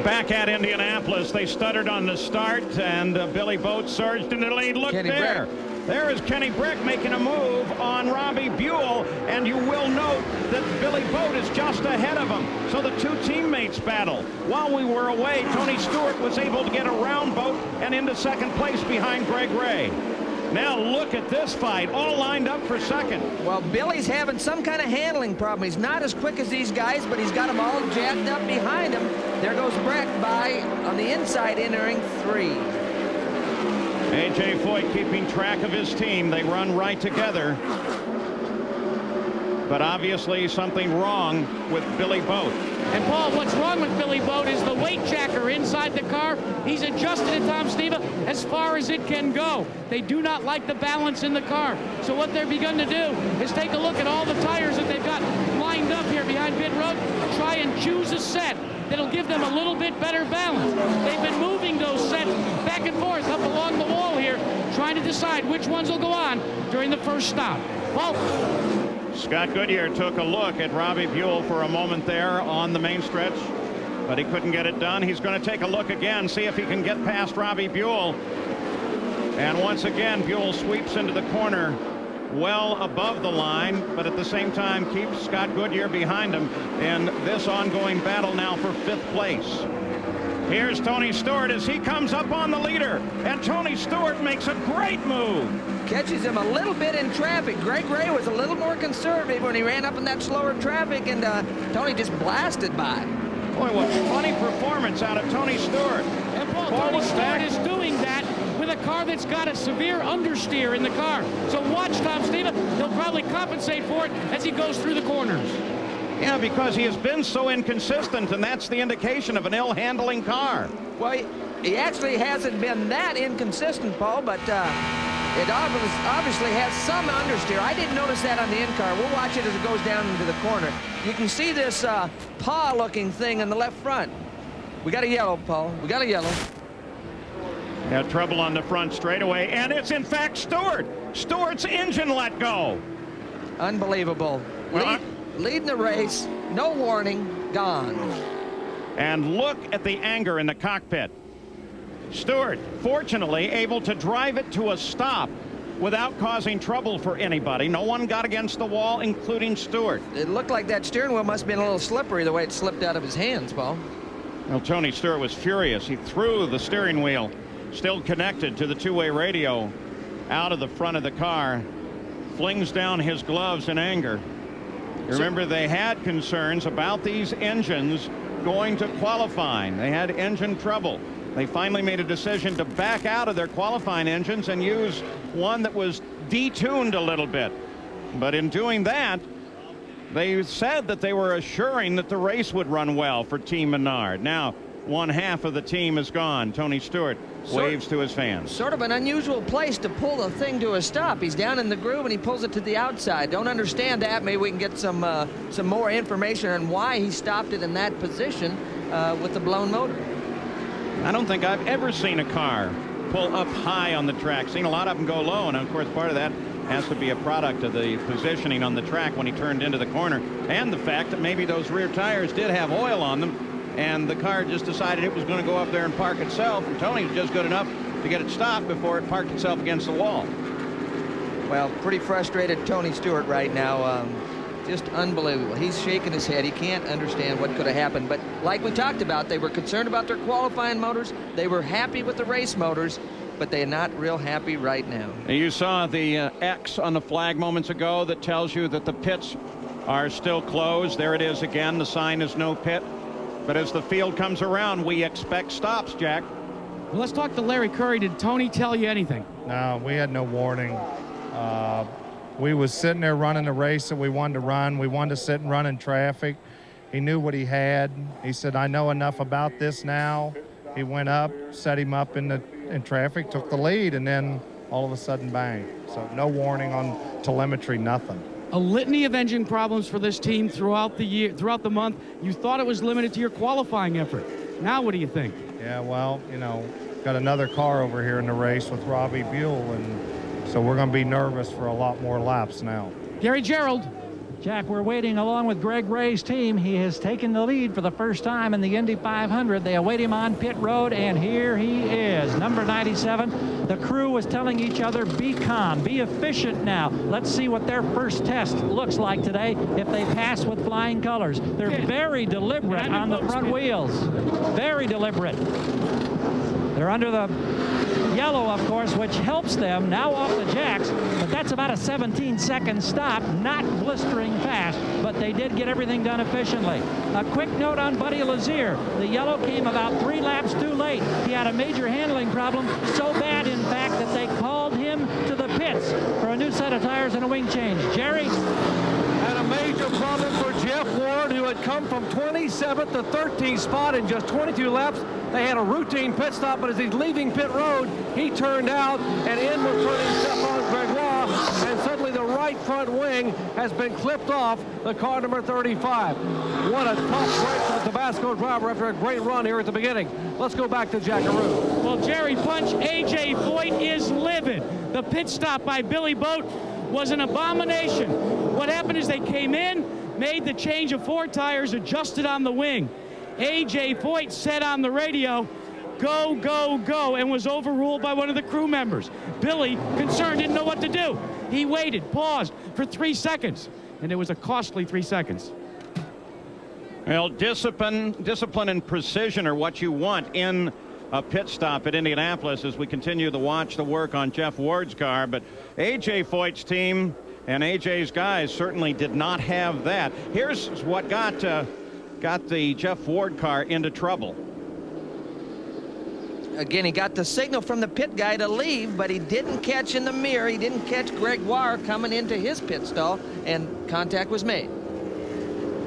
Back at Indianapolis, they stuttered on the start, and Billy Boat surged into the lead. Look Kenny there. There is Kenny Brick making a move on Robbie Buell, and you will note that Billy Boat is just ahead of him. So the two teammates battle. While we were away, Tony Stewart was able to get around Boat and into second place behind Greg Ray. Now look at this fight, all lined up for second. Well, Billy's having some kind of handling problem. He's not as quick as these guys, but he's got them all jacked up behind him. There goes Breck by on the inside, entering 3. A.J. Foyt keeping track of his team. They run right together. But obviously something wrong with Billy Boat. And Paul, what's wrong with Billy Boat is the weight jacker inside the car. He's adjusted it, Tom Steva, as far as it can go. They do not like the balance in the car. So what they've begun to do is take a look at all the tires that they've got lined up here behind pit road, try and choose a set that'll give them a little bit better balance. They've been moving those sets back and forth up along the wall here, trying to decide which ones will go on during the first stop. Paul? Scott Goodyear took a look at Robbie Buell for a moment there on the main stretch, but he couldn't get it done. He's going to take a look again, see if he can get past Robbie Buell. And once again, Buell sweeps into the corner well above the line, but at the same time keeps Scott Goodyear behind him in this ongoing battle now for 5th place. Here's Tony Stewart as he comes up on the leader, and Tony Stewart makes a great move. Catches him a little bit in traffic. Greg Ray was a little more conservative when he ran up in that slower traffic, and Tony just blasted by. Boy, what funny performance out of Tony Stewart. And Paul, Tony Stewart is doing that with a car that's got a severe understeer in the car. So watch Tom Steva. He'll probably compensate for it as he goes through the corners. Yeah, because he has been so inconsistent, and that's the indication of an ill-handling car. Well, he actually hasn't been that inconsistent, Paul, but it obviously has some understeer. I didn't notice that on the in-car. We'll watch it as it goes down into the corner. You can see this paw-looking thing in the left front. We got a yellow, Paul. We got a yellow. Got trouble on the front straightaway, and it's in fact Stewart. Stewart's engine let go. Unbelievable. Well, leading the race, no warning, gone. And look at the anger in the cockpit. Stewart, fortunately, able to drive it to a stop without causing trouble for anybody. No one got against the wall, including Stewart. It looked like that steering wheel must have been a little slippery the way it slipped out of his hands, Paul. Well, Tony Stewart was furious. He threw the steering wheel, still connected to the two-way radio, out of the front of the car, flings down his gloves in anger. Remember, they had concerns about these engines going to qualifying. They had engine trouble. They finally made a decision to back out of their qualifying engines and use one that was detuned a little bit. But in doing that, they said that they were assuring that the race would run well for Team Menard. Now, one half of the team is gone. Tony Stewart waves to his fans. Sort of an unusual place to pull the thing to a stop. He's down in the groove and he pulls it to the outside. Don't understand that. Maybe we can get some more information on why he stopped it in that position with the blown motor. I don't think I've ever seen a car pull up high on the track. Seen a lot of them go low, and of course part of that has to be a product of the positioning on the track when he turned into the corner, and the fact that maybe those rear tires did have oil on them, and the car just decided it was going to go up there and park itself, and Tony was just good enough to get it stopped before it parked itself against the wall. Well, pretty frustrated Tony Stewart right now. Just unbelievable. He's shaking his head. He can't understand what could have happened. But like we talked about, they were concerned about their qualifying motors. They were happy with the race motors, but they're not real happy right now. You saw the X on the flag moments ago that tells you that the pits are still closed. There it is again. The sign is no pit. But as the field comes around, we expect stops, Jack. Well, let's talk to Larry Curry. Did Tony tell you anything? No, we had no warning. We was sitting there running the race that we wanted to run. We wanted to sit and run in traffic. He knew what he had. He said, I know enough about this now. He went up, set him up in traffic, took the lead, and then all of a sudden, bang. So no warning on telemetry, nothing. A litany of engine problems for this team throughout the year, throughout the month. You thought it was limited to your qualifying effort. Now what do you think? Yeah, well, you know, got another car over here in the race with Robbie Buell, and so we're going to be nervous for a lot more laps now. Gary Gerald. Jack, we're waiting along with Greg Ray's team. He has taken the lead for the first time in the Indy 500. They await him on pit road, and here he is, number 97. The crew was telling each other, be calm, be efficient now. Let's see what their first test looks like today if they pass with flying colors. They're very deliberate on the front wheels. Very deliberate. They're under the yellow, of course, which helps them now off the jacks, but that's about a 17-second stop, not blistering fast, but they did get everything done efficiently. A quick note on Buddy Lazier. The yellow came about 3 laps too late. He had a major handling problem, so bad, in fact, that they called him to the pits for a new set of tires and a wing change. Jerry? And a major problem for Jeff Ward, who had come from 27th to 13th spot in just 22 laps. They had a routine pit stop, but as he's leaving pit road, he turned out, and in was turning Stephane Gregoire, and suddenly the right front wing has been clipped off the car number 35. What a tough break for the Tabasco driver after a great run here at the beginning. Let's go back to Jackaroo. Well, Jerry Punch, A.J. Foyt is livid. The pit stop by Billy Boat was an abomination. What happened is they came in, made the change of 4 tires, adjusted on the wing. A.J. Foyt said on the radio, go, go, go, and was overruled by one of the crew members. Billy, concerned, didn't know what to do. He waited, paused for 3 seconds, and it was a costly 3 seconds. Well, discipline and precision are what you want in a pit stop at Indianapolis as we continue to watch the work on Jeff Ward's car. But A.J. Foyt's team and A.J.'s guys certainly did not have that. Here's what got the Jeff Ward car into trouble. Again, he got the signal from the pit guy to leave, but he didn't catch in the mirror. He didn't catch Gregoire coming into his pit stall, and contact was made.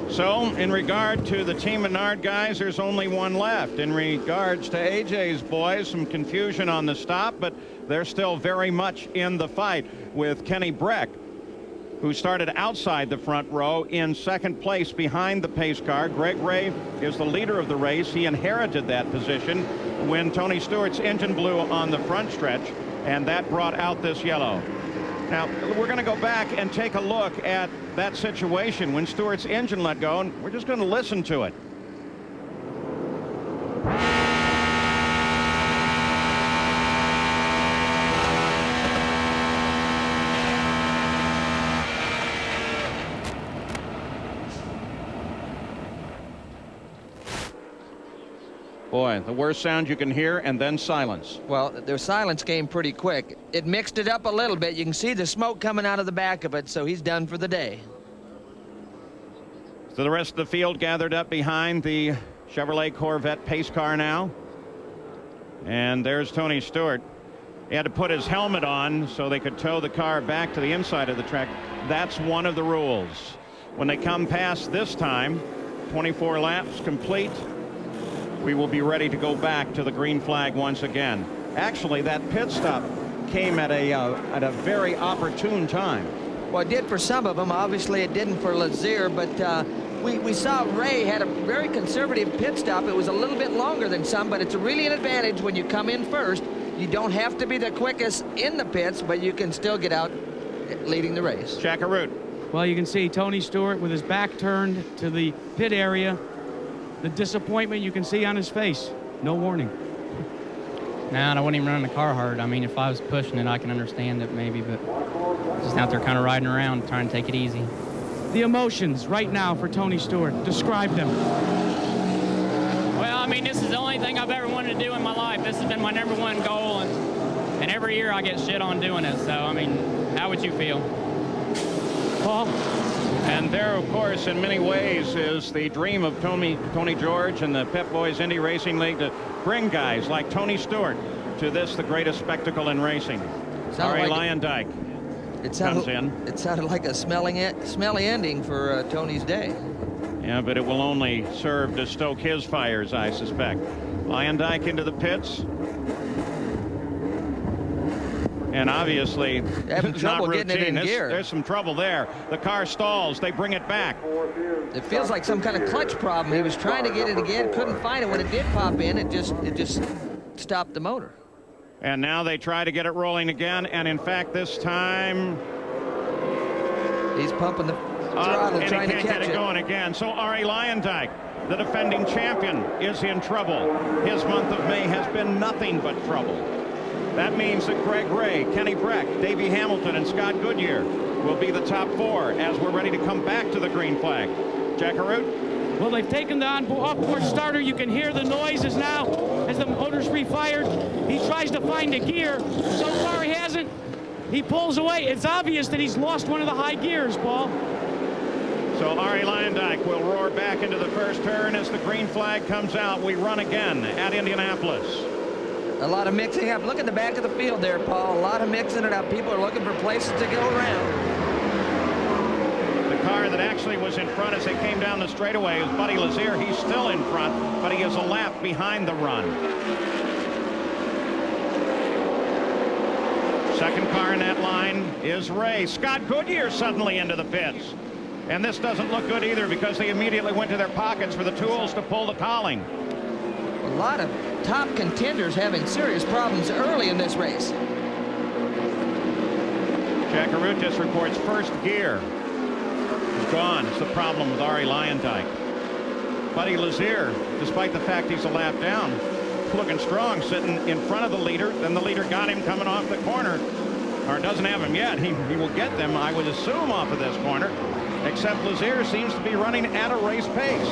So, in regard to the Team Menard guys, there's only one left. In regards to AJ's boys, some confusion on the stop, but they're still very much in the fight with Kenny Breck, who started outside the front row in second place behind the pace car. Greg Ray is the leader of the race. He inherited that position when Tony Stewart's engine blew on the front stretch, and that brought out this yellow. Now, we're going to go back and take a look at that situation when Stewart's engine let go, and we're just going to listen to it. Boy, the worst sound you can hear, and then silence. Well, the silence came pretty quick. It mixed it up a little bit. You can see the smoke coming out of the back of it, so he's done for the day. So the rest of the field gathered up behind the Chevrolet Corvette pace car now. And there's Tony Stewart. He had to put his helmet on so they could tow the car back to the inside of the track. That's one of the rules. When they come past this time, 24 laps complete, we will be ready to go back to the green flag once again. Actually, that pit stop came at a very opportune time. Well, it did for some of them. Obviously, it didn't for Lazier, but we saw Ray had a very conservative pit stop. It was a little bit longer than some, but it's really an advantage when you come in first. You don't have to be the quickest in the pits, but you can still get out leading the race. Jackaroo. Well, you can see Tony Stewart with his back turned to the pit area. The disappointment you can see on his face. No warning. Nah, I wouldn't even run the car hard. I mean, if I was pushing it, I can understand it maybe, but just out there kind of riding around, trying to take it easy. The emotions right now for Tony Stewart. Describe them. Well, I mean, this is the only thing I've ever wanted to do in my life. This has been my #1 goal, and every year I get shit on doing it. So, I mean, how would you feel? Paul? And there, of course, in many ways is the dream of Tony George and the Pep Boys Indy Racing League to bring guys like Tony Stewart to this, the greatest spectacle in racing. Ari Lyondike comes in. It sounded like a smelly ending for Tony's day. Yeah, but it will only serve to stoke his fires, I suspect. Lyondike into the pits. And obviously, it's not routine. Getting it in gear. There's some trouble there. The car stalls. They bring it back. It feels like some kind of clutch problem. He was trying to get it again, couldn't find it. When it did pop in, it just stopped the motor. And now they try to get it rolling again. And in fact, this time, he's pumping the. throttle and trying he to can't catch get it going again. So Arie Luyendyk, the defending champion, is in trouble. His month of May has been nothing but trouble. That means that Greg Ray, Kenny Breck, Davey Hamilton, and Scott Goodyear will be the top 4 as we're ready to come back to the green flag. Jack Arute? Well, they've taken the off-board starter. You can hear the noises now as the motor's refired. He tries to find a gear. So far, he hasn't. He pulls away. It's obvious that he's lost one of the high gears, Paul. So Arie Luyendyk will roar back into the first turn as the green flag comes out. We run again at Indianapolis. A lot of mixing up. Look at the back of the field there, Paul. A lot of mixing it up. People are looking for places to go around. The car that actually was in front as they came down the straightaway is Buddy Lazier. He's still in front, but he is a lap behind the run. Second car in that line is Ray. Scott Goodyear suddenly into the pits. And this doesn't look good either because they immediately went to their pockets for the tools to pull the cowling. A lot of top contenders having serious problems early in this race. Jack Arute just reports first gear is gone. It's the problem with Arie Luyendyk. Buddy Lazier, despite the fact he's a lap down, looking strong, sitting in front of the leader. Then the leader got him coming off the corner, or doesn't have him yet. He will get them, I would assume, off of this corner, except Lazier seems to be running at a race pace.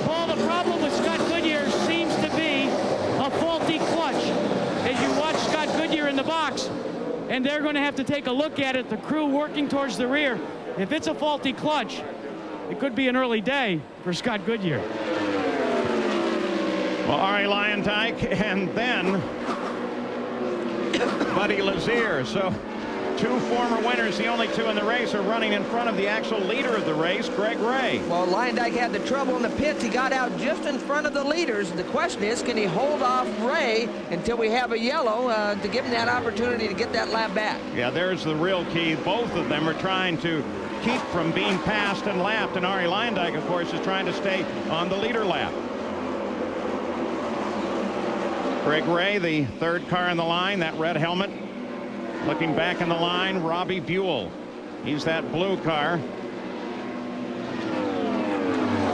Paul, the problem with Scott Goodyear seems to be a faulty clutch. As you watch Scott Goodyear in the box, and they're going to have to take a look at it, the crew working towards the rear. If it's a faulty clutch, it could be an early day for Scott Goodyear. Well, Arie Luyendyk and then Buddy Lazier. So two former winners, the only two in the race, are running in front of the actual leader of the race, Greg Ray. Well, Luyendyk had the trouble in the pits. He got out just in front of the leaders. The question is, can he hold off Ray until we have a yellow to give him that opportunity to get that lap back? Yeah, there's the real key. Both of them are trying to keep from being passed and lapped, and Arie Luyendyk, of course, is trying to stay on the leader lap. Greg Ray, the third car in the line, that red helmet. Looking back in the line, Robbie Buell. He's that blue car.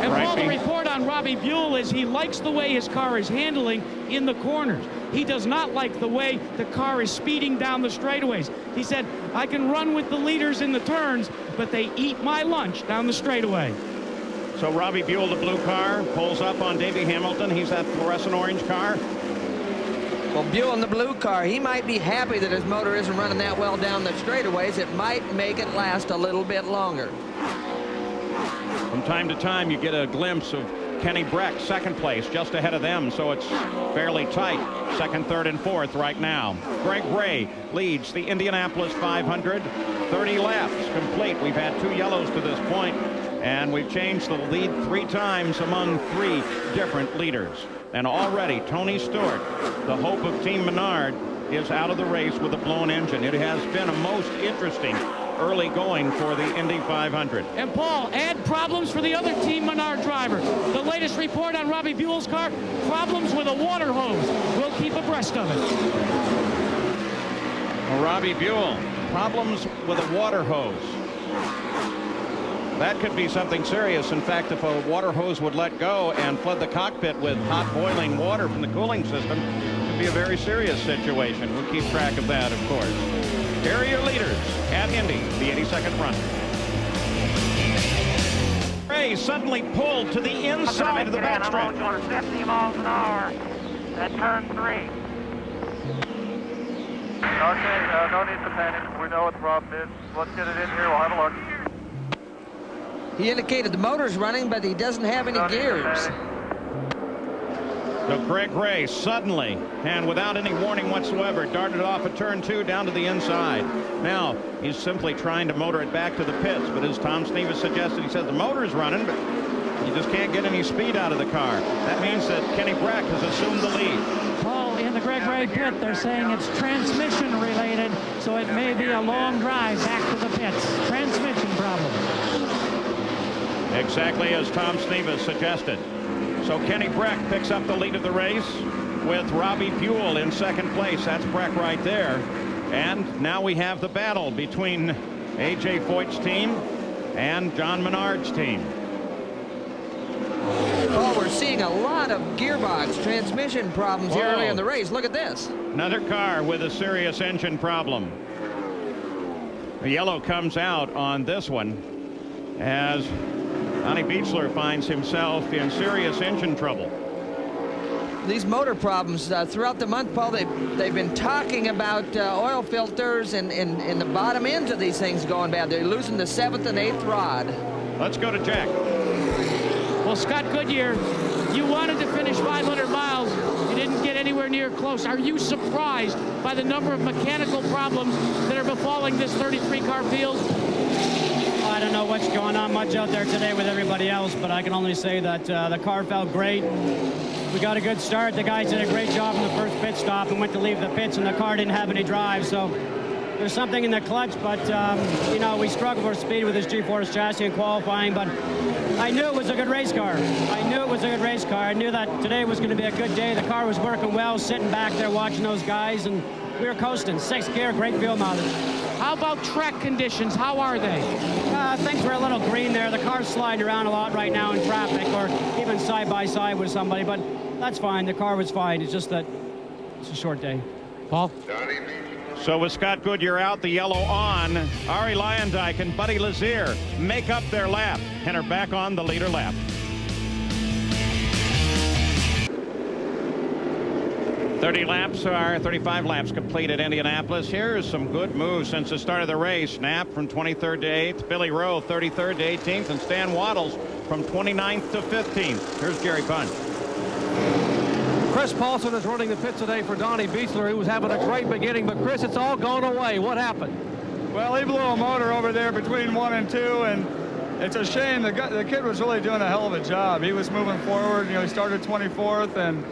And Paul, the report on Robbie Buell is he likes the way his car is handling in the corners. He does not like the way the car is speeding down the straightaways. He said, I can run with the leaders in the turns, but they eat my lunch down the straightaway. So Robbie Buell, the blue car, pulls up on Davey Hamilton. He's that fluorescent orange car. Well, Buell in the blue car, he might be happy that his motor isn't running that well down the straightaways. It might make it last a little bit longer. From time to time, you get a glimpse of Kenny Breck, second place, just ahead of them, so it's fairly tight. Second, third, and fourth right now. Greg Ray leads the Indianapolis 500. 30 laps complete. We've had 2 yellows to this point, and we've changed the lead 3 times among 3 different leaders. And already Tony Stewart, the hope of Team Menard, is out of the race with a blown engine. It has been a most interesting early going for the Indy 500. And Paul, add problems for the other Team Menard driver. The latest report on Robbie Buell's car, problems with a water hose. We'll keep abreast of it. Well, Robbie Buell, problems with a water hose. That could be something serious. In fact, if a water hose would let go and flood the cockpit with hot boiling water from the cooling system, it could be a very serious situation. We'll keep track of that, of course. Here are your leaders at Indy, the 82nd run. Ray suddenly pulled to the inside of the backstretch. I'm going 50 miles an hour at turn 3. Okay, no need to panic. We know what the problem is. Let's get it in here. We'll have a look. He indicated the motor's running, but he doesn't have any gears. So Greg Ray suddenly, and without any warning whatsoever, darted off at turn 2 down to the inside. Now, he's simply trying to motor it back to the pits, but as Tom Snevis suggested, he said the motor is running, but you just can't get any speed out of the car. That means that Kenny Breck has assumed the lead. Paul, in the Greg Ray pit, they're saying it's transmission related, so it may be a long drive back to the pits. Transmission problem. Exactly as Tom Snevis suggested. So Kenny Breck picks up the lead of the race with Robbie Buell in second place. That's Breck right there. And now we have the battle between A.J. Foyt's team and John Menard's team. Oh, we're seeing a lot of gearbox transmission problems here early in the race. Look at this. Another car with a serious engine problem. The yellow comes out on this one as Donnie Beechler finds himself in serious engine trouble. These motor problems throughout the month, Paul, they've been talking about oil filters and the bottom ends of these things going bad. They're losing the 7th and 8th rod. Let's go to Jack. Well, Scott Goodyear, you wanted to finish 500 miles. You didn't get anywhere near close. Are you surprised by the number of mechanical problems that are befalling this 33-car field? I don't know what's going on much out there today with everybody else, but I can only say that the car felt great. We got a good start. The guys did a great job in the first pit stop and went to leave the pits, and the car didn't have any drive. So there's something in the clutch, but, you know, we struggled for speed with this G-Force chassis in qualifying, but I knew it was a good race car. I knew it was a good race car. I knew that today was going to be a good day. The car was working well, sitting back there watching those guys, and we were coasting. 6th gear, great fuel mileage. How about track conditions? How are they? Things were a little green there. The car's sliding around a lot right now in traffic, or even side by side with somebody, but that's fine. The car was fine. It's just that it's a short day. Paul? So with Scott Goodyear out, the yellow on, Ari Luyendyk and Buddy Lazier make up their lap and are back on the leader lap. $35 35 laps complete at Indianapolis. Here's some good moves since the start of the race. Knapp from 23rd to 8th, Billy Rowe 33rd to 18th, and Stan Waddles from 29th to 15th. Here's Gary Punch. Chris Paulson is running the pits today for Donnie Beechler, who was having a great beginning. But, Chris, it's all gone away. What happened? Well, he blew a motor over there between 1 and 2, and it's a shame. The kid was really doing a hell of a job. He was moving forward. You know, he started 24th, and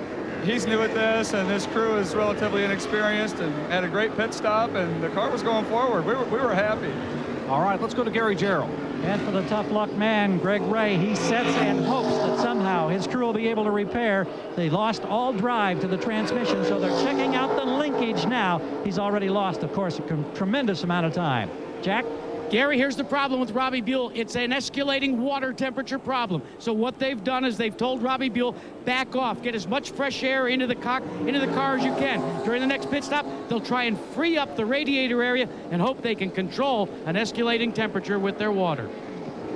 he's new at this, and this crew is relatively inexperienced, and had a great pit stop, and the car was going forward. We were happy. All right, let's go to Gary Jarrell. And for the tough luck man, Greg Ray, he sets and hopes that somehow his crew will be able to repair. They lost all drive to the transmission, so they're checking out the linkage now. He's already lost, of course, a tremendous amount of time. Jack? Gary, here's the problem with Robbie Buell. It's an escalating water temperature problem. So what they've done is they've told Robbie Buell, back off, get as much fresh air into the car as you can. During the next pit stop, they'll try and free up the radiator area and hope they can control an escalating temperature with their water.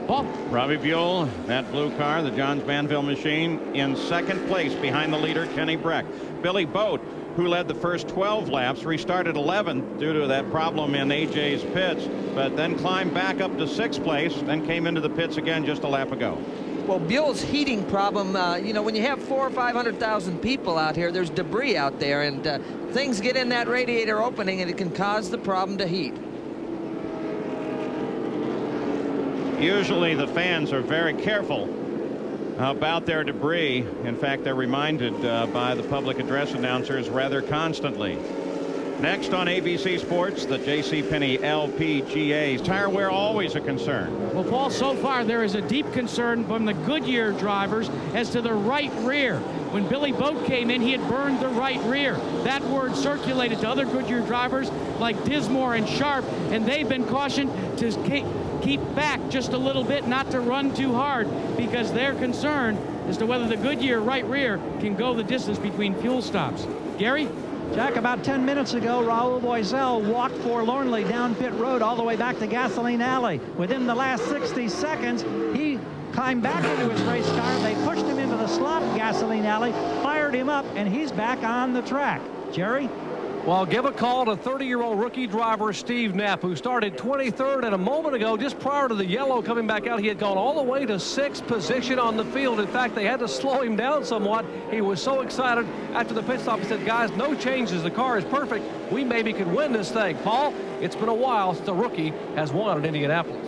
Paul? Robbie Buell, that blue car, the Johns Manville machine, in 2nd place behind the leader, Kenny Breck. Billy Boat, who led the first 12 laps, restarted 11th due to that problem in AJ's pits, but then climbed back up to 6th place, then came into the pits again just a lap ago. Well, Buell's heating problem, you know, when you have 400,000 or 500,000 people out here, there's debris out there, and things get in that radiator opening, and it can cause the problem to heat. Usually the fans are very careful about their debris. In fact, they're reminded by the public address announcers rather constantly. Next on ABC Sports, the JCPenney LPGA. Tire wear always a concern. Well, Paul, so far there is a deep concern from the Goodyear drivers as to the right rear. When Billy Boat came in, he had burned the right rear. That word circulated to other Goodyear drivers like Dismore and Sharp, and they've been cautioned to keep back just a little bit, not to run too hard, because they're concerned as to whether the Goodyear right rear can go the distance between fuel stops. Gary? Jack, about 10 minutes ago, Raul Boesel walked forlornly down pit road all the way back to Gasoline Alley. Within the last 60 seconds, he climbed back into his race car. They pushed him into the slot Gasoline Alley, fired him up, and he's back on the track. Jerry? Well, give a call to 30-year-old rookie driver Steve Knapp, who started 23rd, and a moment ago, just prior to the yellow coming back out, he had gone all the way to 6th position on the field. In fact, they had to slow him down somewhat. He was so excited after the pit stop. He said, guys, no changes. The car is perfect. We maybe could win this thing. Paul, it's been a while since a rookie has won at Indianapolis.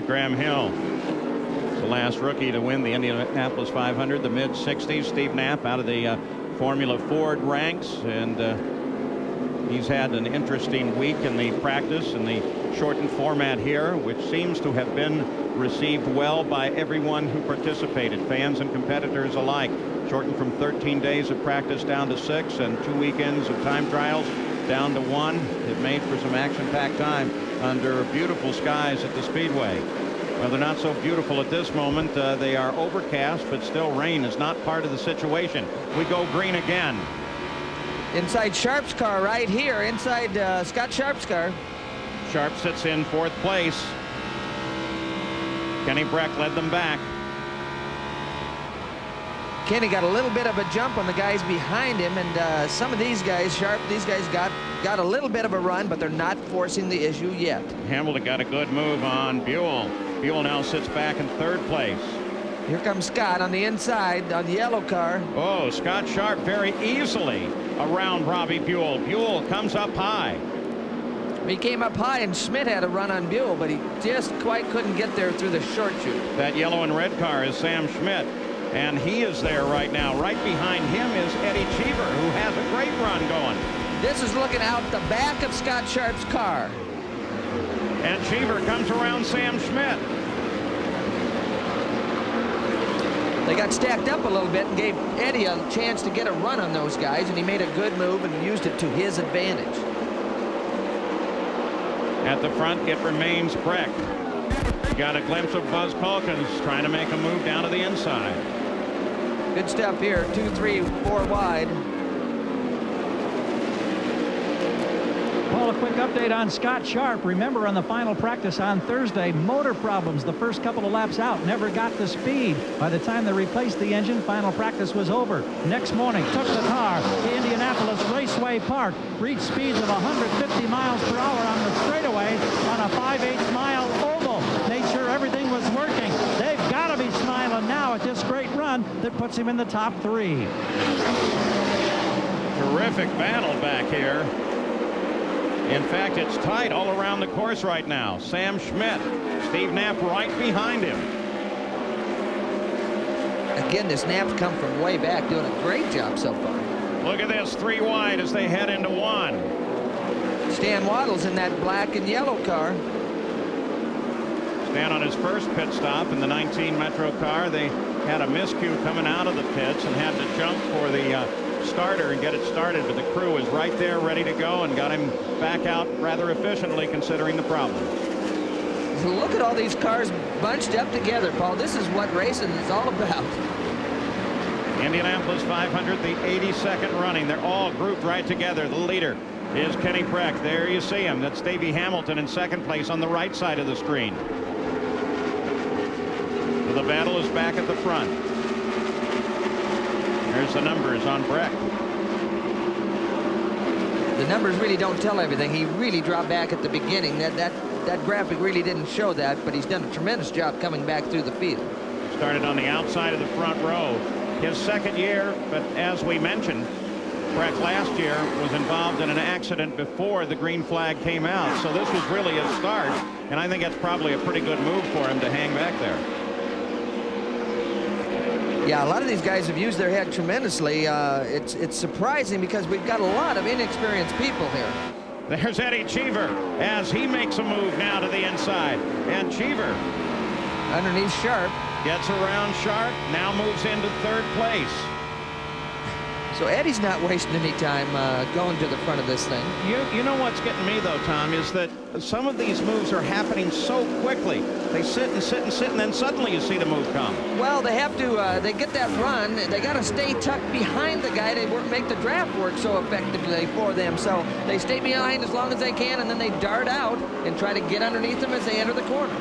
Graham Hill, the last rookie to win the Indianapolis 500, the mid-60s. Steve Knapp out of the Formula Ford ranks, and he's had an interesting week in the practice in the shortened format here, which seems to have been received well by everyone who participated, fans and competitors alike. Shortened from 13 days of practice down to 6, and 2 weekends of time trials down to 1. It made for some action-packed time under beautiful skies at the Speedway. Well, they're not so beautiful at this moment. They are overcast, but still rain is not part of the situation. We go green again. Inside Sharp's car right here, inside Scott Sharp's car. Sharp sits in 4th place. Kenny Breck led them back. Kenny got a little bit of a jump on the guys behind him, and some of these guys, Sharp, these guys got a little bit of a run, but they're not forcing the issue yet. Hamilton got a good move on Buell. Buell now sits back in 3rd place. Here comes Scott on the inside on the yellow car. Oh, Scott Sharp very easily around Robbie Buell. Buell comes up high. He came up high, and Schmidt had a run on Buell, but he just quite couldn't get there through the short chute. That yellow and red car is Sam Schmidt, and he is there right now. Right behind him is Eddie Cheever, who has a great run going. This is looking out the back of Scott Sharp's car. And Cheever comes around Sam Schmidt. They got stacked up a little bit and gave Eddie a chance to get a run on those guys, and he made a good move and used it to his advantage. At the front, it remains Breck. Got a glimpse of Buzz Calkins trying to make a move down to the inside. Good stuff here, 2, 3, 4 wide. Well, a quick update on Scott Sharp. Remember, on the final practice on Thursday, motor problems the first couple of laps out, never got the speed. By the time they replaced the engine, final practice was over. Next morning, took the car to Indianapolis Raceway Park, reached speeds of 150 miles per hour on the straightaway on a 5/8 mile oval. Made sure everything was working. They've got to be smiling now at this great run that puts him in the top 3. Terrific battle back here. In fact, it's tight all around the course right now. Sam Schmidt, Steve Knapp right behind him. Again, this Knapp's come from way back, doing a great job so far. Look at this, 3 wide as they head into 1. Stan Waddle's in that black and yellow car. Stan on his first pit stop in the 19 Metro car. They had a miscue coming out of the pits and had to jump for the starter and get it started, but the crew was right there ready to go and got him back out rather efficiently considering the problem. Look at all these cars bunched up together, Paul. This is what racing is all about. Indianapolis 500, the 82nd running. They're all grouped right together. The leader is Kenny Breck. There you see him. That's Davey Hamilton in 2nd place on the right side of the screen. So the battle is back at the front. Here's the numbers on Breck. The numbers really don't tell everything. He really dropped back at the beginning. That graphic really didn't show that, but he's done a tremendous job coming back through the field. Started on the outside of the front row. His 2nd year, but as we mentioned, Breck last year was involved in an accident before the green flag came out. So this was really his start, and I think that's probably a pretty good move for him to hang back there. Yeah, a lot of these guys have used their head tremendously. It's surprising because we've got a lot of inexperienced people here. There's Eddie Cheever as he makes a move now to the inside. And Cheever underneath Sharp gets around Sharp, now moves into 3rd place. So Eddie's not wasting any time going to the front of this thing. You know what's getting me, though, Tom, is that some of these moves are happening so quickly. They sit and sit and sit, and then suddenly you see the move come. Well, they have to, they get that run. They got to stay tucked behind the guy to make the draft work so effectively for them. So they stay behind as long as they can, and then they dart out and try to get underneath them as they enter the corner.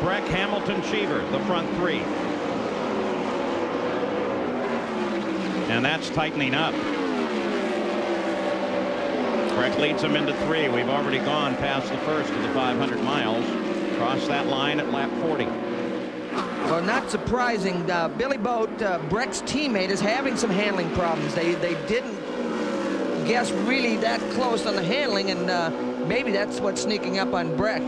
Breck, Hamilton, Cheever, the front 3. And that's tightening up. Breck leads them into 3. We've already gone past the first of the 500 miles. Cross that line at lap 40. Well, not surprising. Billy Boat, Breck's teammate, is having some handling problems. They didn't guess really that close on the handling, and maybe that's what's sneaking up on Breck.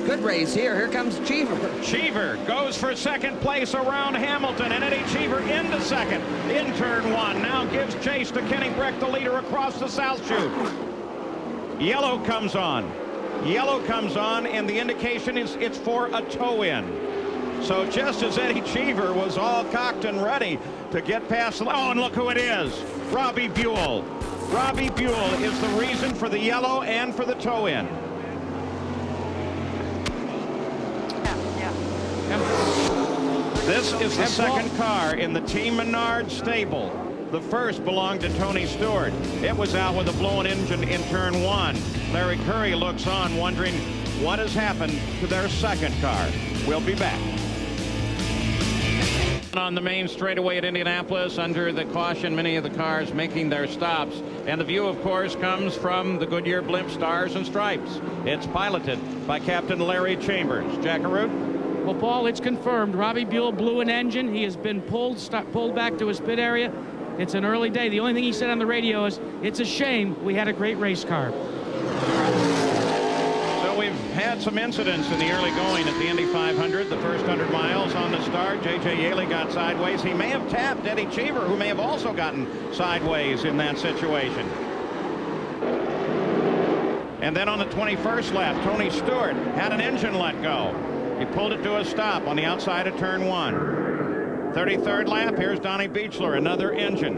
Good race here. Here comes Cheever. Cheever goes for 2nd place around Hamilton, and Eddie Cheever into 2nd in turn 1. Now gives chase to Kenny Breck, the leader, across the South Chute. Yellow comes on. Yellow comes on, and the indication is it's for a toe-in. So just as Eddie Cheever was all cocked and ready to get past, oh, and look who it is, Robbie Buell. Robbie Buell is the reason for the yellow and for the toe-in. This is the second car in the Team Menard stable. The first belonged to Tony Stewart. It was out with a blown engine in turn 1. Larry Curry looks on, wondering what has happened to their second car. We'll be back. On the main straightaway at Indianapolis, under the caution, many of the cars making their stops. And the view, of course, comes from the Goodyear blimp Stars and Stripes. It's piloted by Captain Larry Chambers. Jackaroo? Well, Paul, it's confirmed. Robbie Buell blew an engine. He has been pulled back to his pit area. It's an early day. The only thing he said on the radio is, it's a shame we had a great race car. So we've had some incidents in the early going at the Indy 500. The first 100 miles on the start, J.J. Yaley got sideways. He may have tapped Eddie Cheever, who may have also gotten sideways in that situation. And then on the 21st lap, Tony Stewart had an engine let go. He pulled it to a stop on the outside of turn 1. 33rd lap, here's Donnie Beechler, another engine.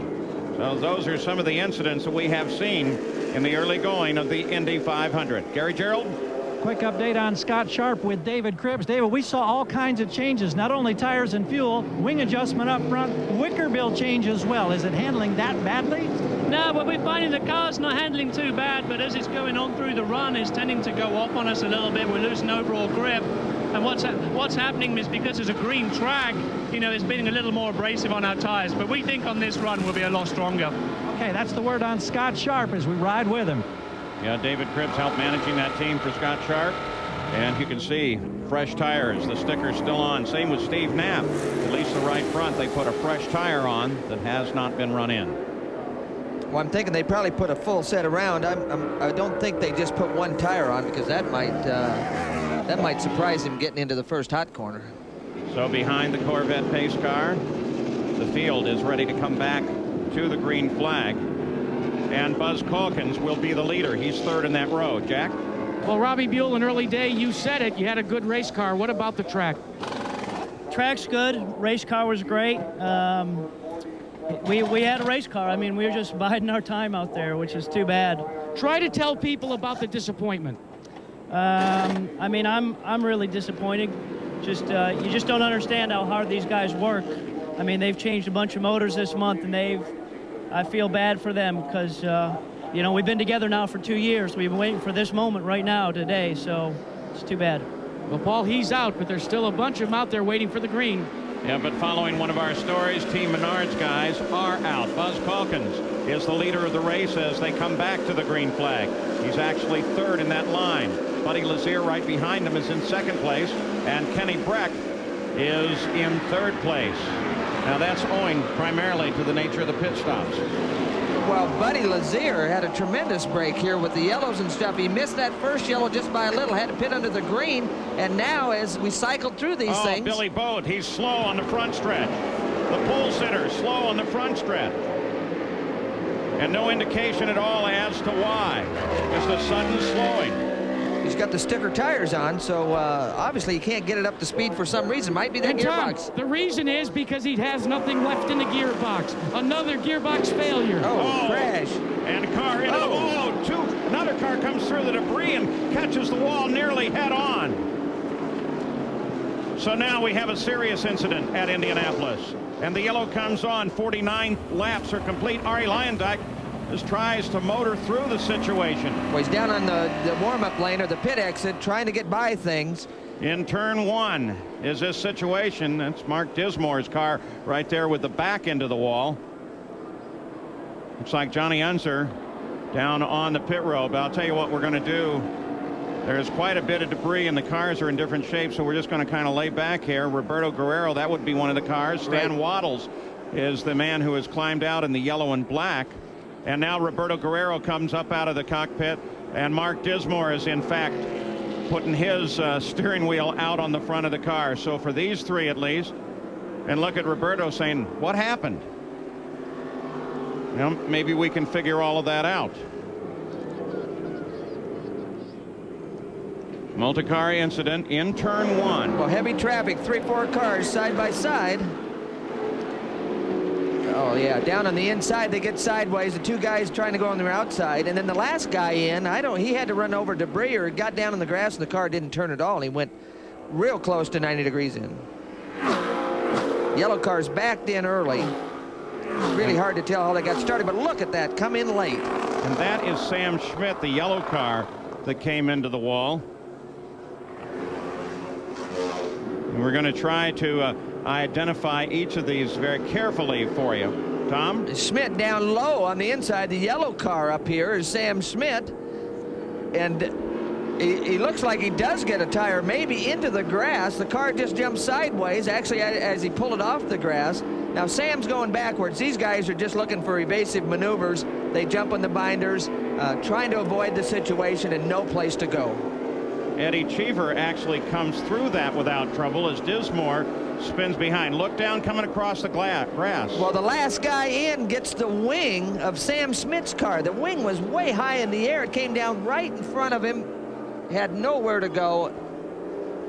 So those are some of the incidents that we have seen in the early going of the Indy 500. Gary Gerald? Quick update on Scott Sharp with David Cribbs. David, we saw all kinds of changes, not only tires and fuel, wing adjustment up front, wicker bill change as well. Is it handling that badly? No, well, we're finding the car's not handling too bad, but as it's going on through the run, it's tending to go off on us a little bit. We're losing overall grip. And what's happening is because there's a green track, you know, it's being a little more abrasive on our tires. But we think on this run we'll be a lot stronger. Okay, that's the word on Scott Sharp as we ride with him. Yeah, David Cribbs helped managing that team for Scott Sharp. And you can see fresh tires, the sticker's still on. Same with Steve Knapp. At least the right front, they put a fresh tire on that has not been run in. Well, I'm thinking they probably put a full set around. I don't think they just put one tire on, because that might surprise him getting into the first hot corner. So behind the Corvette pace car, the field is ready to come back to the green flag. And Buzz Calkins will be the leader. He's third in that row. Jack? Well, Robbie Buell, an early day, you said it. You had a good race car. What about the track? Track's good. Race car was great. We had a race car. I mean, we were just biding our time out there, which is too bad. Try to tell people about the disappointment. I mean, I'm really disappointed. Just you just don't understand how hard these guys work. I mean, they've changed a bunch of motors this month, and I feel bad for them because you know, we've been together now for 2 years. We've been waiting for this moment right now today, so it's too bad. Well, Paul, he's out, but there's still a bunch of them out there waiting for the green. Yeah, but following one of our stories, Team Menard's guys are out. Buzz Calkins is the leader of the race as they come back to the green flag. He's actually third in that line. Buddy Lazier right behind him is in second place, and Kenny Breck is in third place. Now that's owing primarily to the nature of the pit stops. Well, Buddy Lazier had a tremendous break here with the yellows and stuff. He missed that first yellow just by a little, had to pit under the green, and now as we cycled through these things... Billy Boat, he's slow on the front stretch. The pole sitter, slow on the front stretch. And no indication at all as to why. Just a sudden slowing. He's got the sticker tires on, so obviously he can't get it up to speed for some reason. Might be that gearbox. Tom, the reason is because he has nothing left in the gearbox. Another gearbox failure. Oh, crash. And a car into the wall. Another car comes through the debris and catches the wall nearly head on. So now we have a serious incident at Indianapolis. And the yellow comes on. 49 laps are complete. Arie Luyendyk just tries to motor through the situation. Well, he's down on the warm-up lane or the pit exit trying to get by things. In turn 1 is this situation. That's Mark Dismore's car right there with the back into the wall. Looks like Johnny Unser down on the pit road. But I'll tell you what we're going to do. There's quite a bit of debris and the cars are in different shapes, so we're just going to kind of lay back here. Roberto Guerrero, that would be one of the cars. Stan Waddles is the man who has climbed out in the yellow and black. And now Roberto Guerrero comes up out of the cockpit, and Mark Dismore is in fact putting his steering wheel out on the front of the car. So for these three at least, and look at Roberto saying, what happened? Well, maybe we can figure all of that out. Multi-car incident in turn 1. Well, heavy traffic, 3-4 cars side by side. Oh, yeah, down on the inside, they get sideways. The two guys trying to go on their outside. And then the last guy in, he had to run over debris or got down on the grass and the car didn't turn at all. He went real close to 90 degrees in. Yellow car's backed in early. It's really hard to tell how they got started, but look at that, come in late. And that is Sam Schmidt, the yellow car that came into the wall. And we're going to try to identify each of these very carefully for you. Tom? Schmidt down low on the inside. The yellow car up here is Sam Schmidt. And he looks like he does get a tire maybe into the grass. The car just jumped sideways, actually, as he pulled it off the grass. Now, Sam's going backwards. These guys are just looking for evasive maneuvers. They jump on the binders, trying to avoid the situation and no place to go. Eddie Cheever actually comes through that without trouble as Dismore spins behind. Look down, coming across the grass. Well, the last guy in gets the wing of Sam Schmidt's car. The wing was way high in the air. It came down right in front of him, had nowhere to go,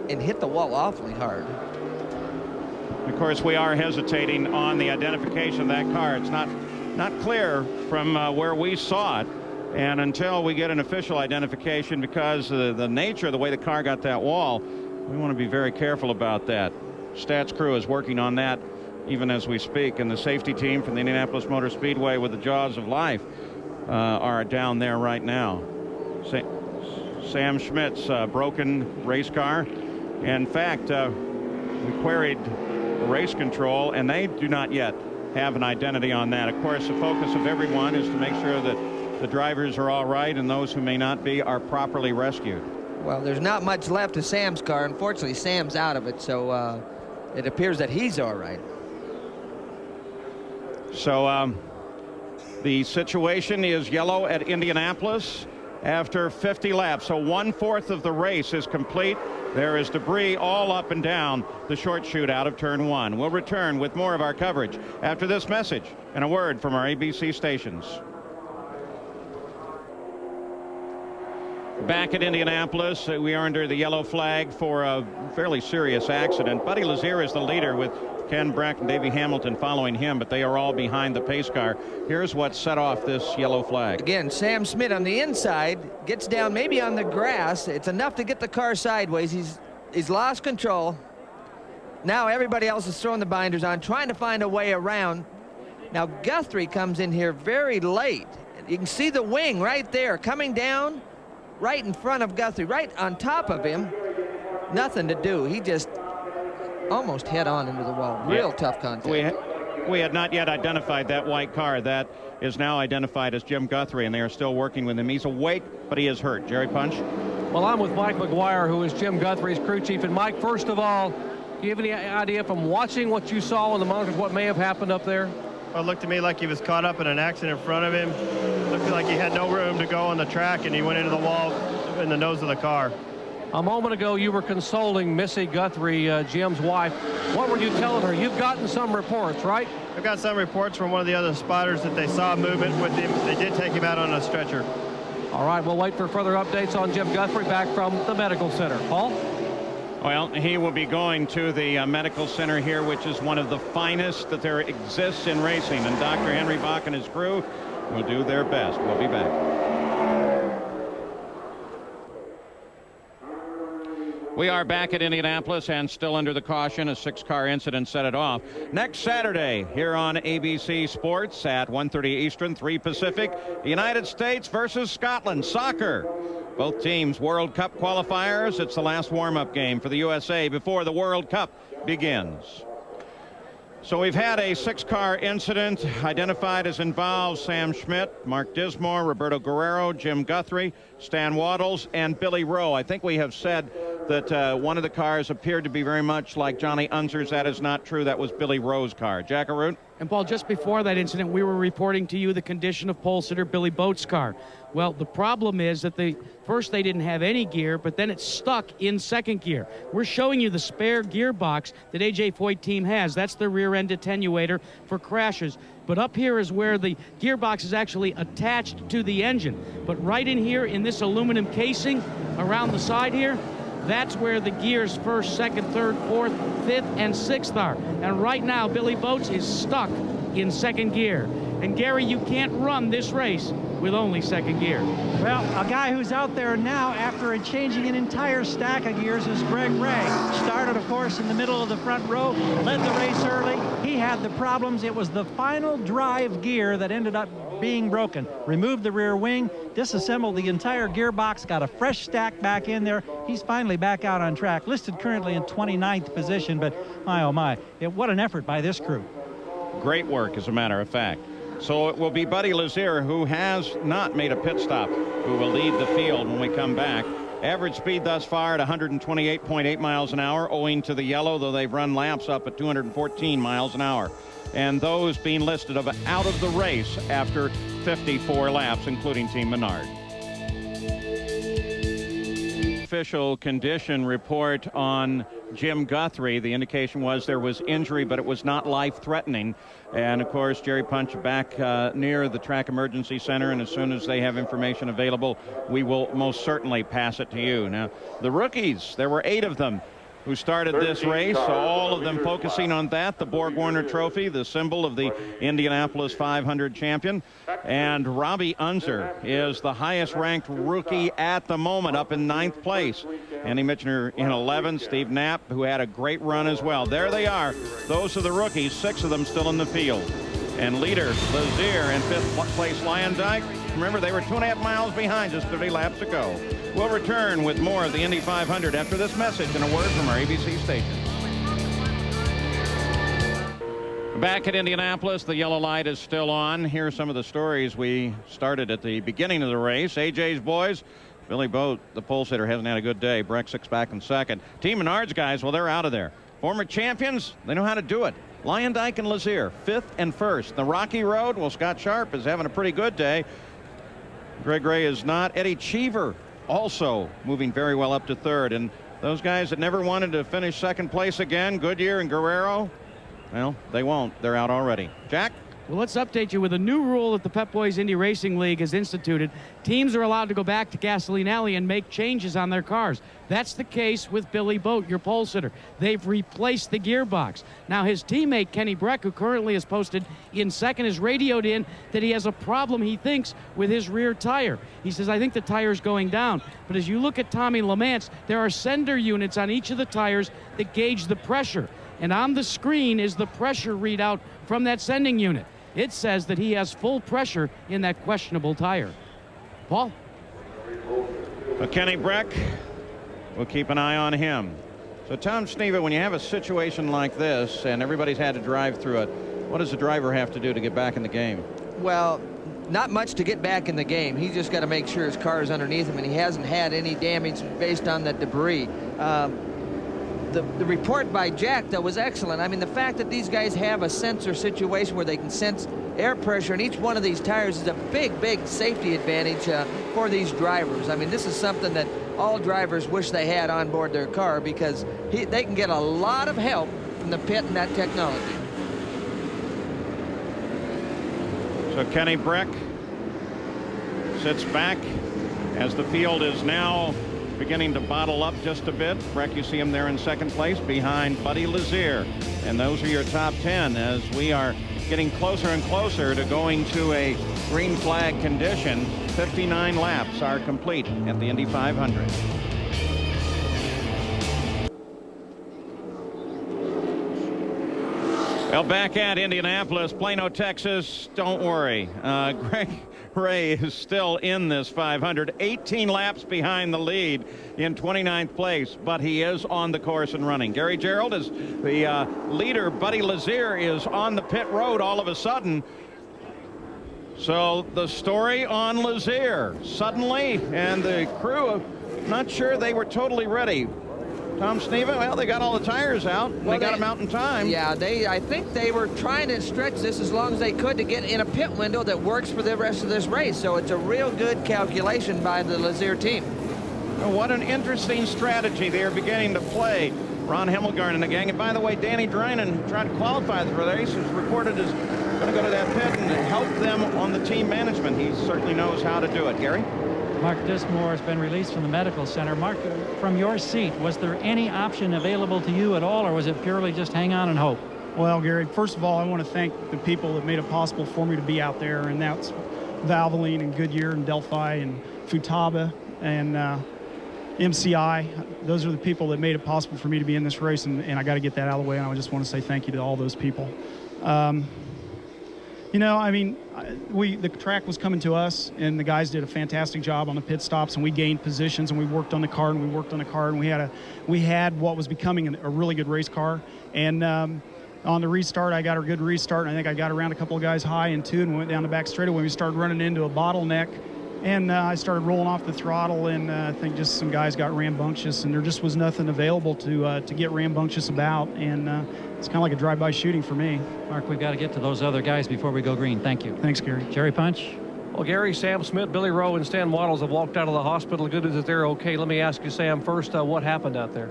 and hit the wall awfully hard. Of course, we are hesitating on the identification of that car. It's not clear from where we saw it. And until we get an official identification, because of the nature of the way the car got that wall, we want to be very careful about that. Stats crew is working on that even as we speak, and the safety team from the Indianapolis Motor Speedway with the jaws of life are down there right now. Sam Schmidt's broken race car. In fact, we queried race control, and they do not yet have an identity on that. Of course, the focus of everyone is to make sure that the drivers are all right, and those who may not be are properly rescued. Well, there's not much left of Sam's car. Unfortunately, Sam's out of it, so it appears that he's all right. So the situation is yellow at Indianapolis after 50 laps. So 1/4 of the race is complete. There is debris all up and down the short chute out of turn 1. We'll return with more of our coverage after this message and a word from our ABC stations. Back at Indianapolis, we are under the yellow flag for a fairly serious accident. Buddy Lazier is the leader with Ken Breck and Davey Hamilton following him, but they are all behind the pace car. Here's what set off this yellow flag. Again, Sam Schmidt on the inside gets down maybe on the grass. It's enough to get the car sideways. He's lost control. Now everybody else is throwing the binders on, trying to find a way around. Now Guthrie comes in here very late. You can see the wing right there coming down right in front of Guthrie, right on top of him. Nothing to do. He just almost head on into the wall. Real tough contact. We had not yet identified that white car. That is now identified as Jim Guthrie, and they are still working with him. He's awake, but he is hurt. Jerry Punch? Well, I'm with Mike McGuire, who is Jim Guthrie's crew chief. And Mike, first of all, do you have any idea from watching what you saw on the monitors what may have happened up there? Well, it looked to me like he was caught up in an accident in front of him. It looked like he had no room to go on the track, and he went into the wall in the nose of the car. A moment ago, you were consoling Missy Guthrie, Jim's wife. What were you telling her? You've gotten some reports, right? I've got some reports from one of the other spotters that they saw movement with him. They did take him out on a stretcher. All right, we'll wait for further updates on Jim Guthrie back from the medical center. Paul? Well, he will be going to the medical center here, which is one of the finest that there exists in racing. And Dr. Henry Bach and his crew will do their best. We'll be back. We are back at Indianapolis and still under the caution. A 6-car incident set it off. Next Saturday here on ABC Sports at 1:30 Eastern, 3 Pacific, United States versus Scotland. Soccer. Both teams World Cup qualifiers. It's the last warm-up game for the USA before the World Cup begins. So we've had a 6-car incident identified as involved Sam Schmidt, Mark Dismore, Roberto Guerrero, Jim Guthrie, Stan Waddles, and Billy Rowe. I think we have said that one of the cars appeared to be very much like Johnny Unser's. That is not true. That was Billy Rowe's car. Jack Arute? And Paul, just before that incident, we were reporting to you the condition of pole sitter Billy Boat's car. Well, the problem is that first they didn't have any gear, but then it's stuck in second gear. We're showing you the spare gearbox that A.J. Foyt team has. That's the rear end attenuator for crashes. But up here is where the gearbox is actually attached to the engine. But right in here in this aluminum casing around the side here, that's where the gears first, second, third, fourth, fifth, and sixth are. And right now, Billy Boats is stuck in second gear. And Gary, you can't run this race with only second gear. Well, a guy who's out there now after changing an entire stack of gears is Greg Ray. Started, of course, in the middle of the front row, led the race early. He had the problems. It was the final drive gear that ended up being broken. Removed the rear wing, disassembled the entire gearbox, got a fresh stack back in there. He's finally back out on track, listed currently in 29th position, but my, oh my, what an effort by this crew. Great work, as a matter of fact. So it will be Buddy Lazier, who has not made a pit stop, who will lead the field when we come back. Average speed thus far at 128.8 miles an hour, owing to the yellow, though they've run laps up at 214 miles an hour. And those being listed out of the race after 54 laps, including Team Menard. Official condition report on Jim Guthrie. The indication was there was injury, but it was not life-threatening. And, of course, Jerry Punch back near the Track Emergency Center, and as soon as they have information available, we will most certainly pass it to you. Now, the rookies, there were 8 of them who started this race, all of them focusing on that, the Borg Warner Trophy, the symbol of the Indianapolis 500 champion. And Robbie Unser is the highest-ranked rookie at the moment, up in 9th place. Andy Mitchner in 11th, Steve Knapp, who had a great run as well. There they are. Those are the rookies, 6 of them still in the field. And leader Lazier in 5th place, Lyondike. Remember, they were 2.5 miles behind just 30 laps to go. We'll return with more of the Indy 500 after this message and a word from our ABC station. Back at Indianapolis, the yellow light is still on. Here are some of the stories we started at the beginning of the race. AJ's boys, Billy Boat, the pole sitter, hasn't had a good day. Brexix back in 2nd. Team Menard's guys, well, they're out of there. Former champions, they know how to do it. Lyondike and Lazier, 5th and 1st. The Rocky Road, well, Scott Sharp is having a pretty good day. Greg Ray is not. Eddie Cheever also moving very well up to 3rd. And those guys that never wanted to finish 2nd place again, Goodyear and Guerrero, well, they won't. They're out already. Jack? Well, let's update you with a new rule that the Pep Boys Indy Racing League has instituted. Teams are allowed to go back to Gasoline Alley and make changes on their cars. That's the case with Billy Boat, your pole sitter. They've replaced the gearbox. Now, his teammate, Kenny Breck, who currently is posted in 2nd, has radioed in that he has a problem, he thinks, with his rear tire. He says, I think the tire's going down. But as you look at Tommy LeMance, there are sender units on each of the tires that gauge the pressure. And on the screen is the pressure readout from that sending unit. It says that he has full pressure in that questionable tire. Paul? Well, Kenny Breck, we'll keep an eye on him. So, Tom Sneva, when you have a situation like this and everybody's had to drive through it, what does the driver have to do to get back in the game? Well, not much to get back in the game. He's just got to make sure his car is underneath him, and he hasn't had any damage based on that debris. The report by Jack, though, was excellent. I mean, the fact that these guys have a sensor situation where they can sense air pressure in each one of these tires is a big, big safety advantage for these drivers. I mean, this is something that all drivers wish they had on board their car, because they can get a lot of help from the pit and that technology. So Kenny Breck sits back as the field is now beginning to bottle up just a bit. Breck, you see him there in 2nd place behind Buddy Lazier. And those are your top 10 as we are getting closer and closer to going to a green flag condition. 59 laps are complete at the Indy 500. Well, back at Indianapolis, Plano, Texas, don't worry. Greg Ray is still in this 500, 18 laps behind the lead in 29th place, but he is on the course and running. Gary Gerald is the leader. Buddy Lazier is on the pit road all of a sudden. So the story on Lazier suddenly, and the crew, not sure they were totally ready. Tom Sneva, well, they got all the tires out. Well, they got them out in time. Yeah, I think they were trying to stretch this as long as they could to get in a pit window that works for the rest of this race. So it's a real good calculation by the Lazier team. Well, what an interesting strategy they are beginning to play. Ron Himmelgarn and the gang. And by the way, Danny Drynan, who tried to qualify for the race, is reported as going to go to that pit and help them on the team management. He certainly knows how to do it. Gary? Mark Dismore has been released from the medical center. Mark, from your seat, was there any option available to you at all, or was it purely just hang on and hope? Well, Gary, first of all, I want to thank the people that made it possible for me to be out there, and that's Valvoline and Goodyear and Delphi and Futaba and MCI. Those are the people that made it possible for me to be in this race, and I got to get that out of the way, and I just want to say thank you to all those people. You know, I mean, the track was coming to us, and the guys did a fantastic job on the pit stops, and we gained positions, and we worked on the car, and we had what was becoming a really good race car. And on the restart, I got a good restart, and I think I got around a couple of guys high in two, and we went down the back straightaway. We started running into a bottleneck, and I started rolling off the throttle, and I think just some guys got rambunctious, and there just was nothing available to get rambunctious about, and it's kind of like a drive-by shooting for me. Mark, we've got to get to those other guys before we go green. Thank you. Thanks, Gary. Jerry Punch. Well, Gary, Sam Smith, Billy Rowe, and Stan Waddles have walked out of the hospital. Good news that they're okay. Let me ask you, Sam, first, what happened out there?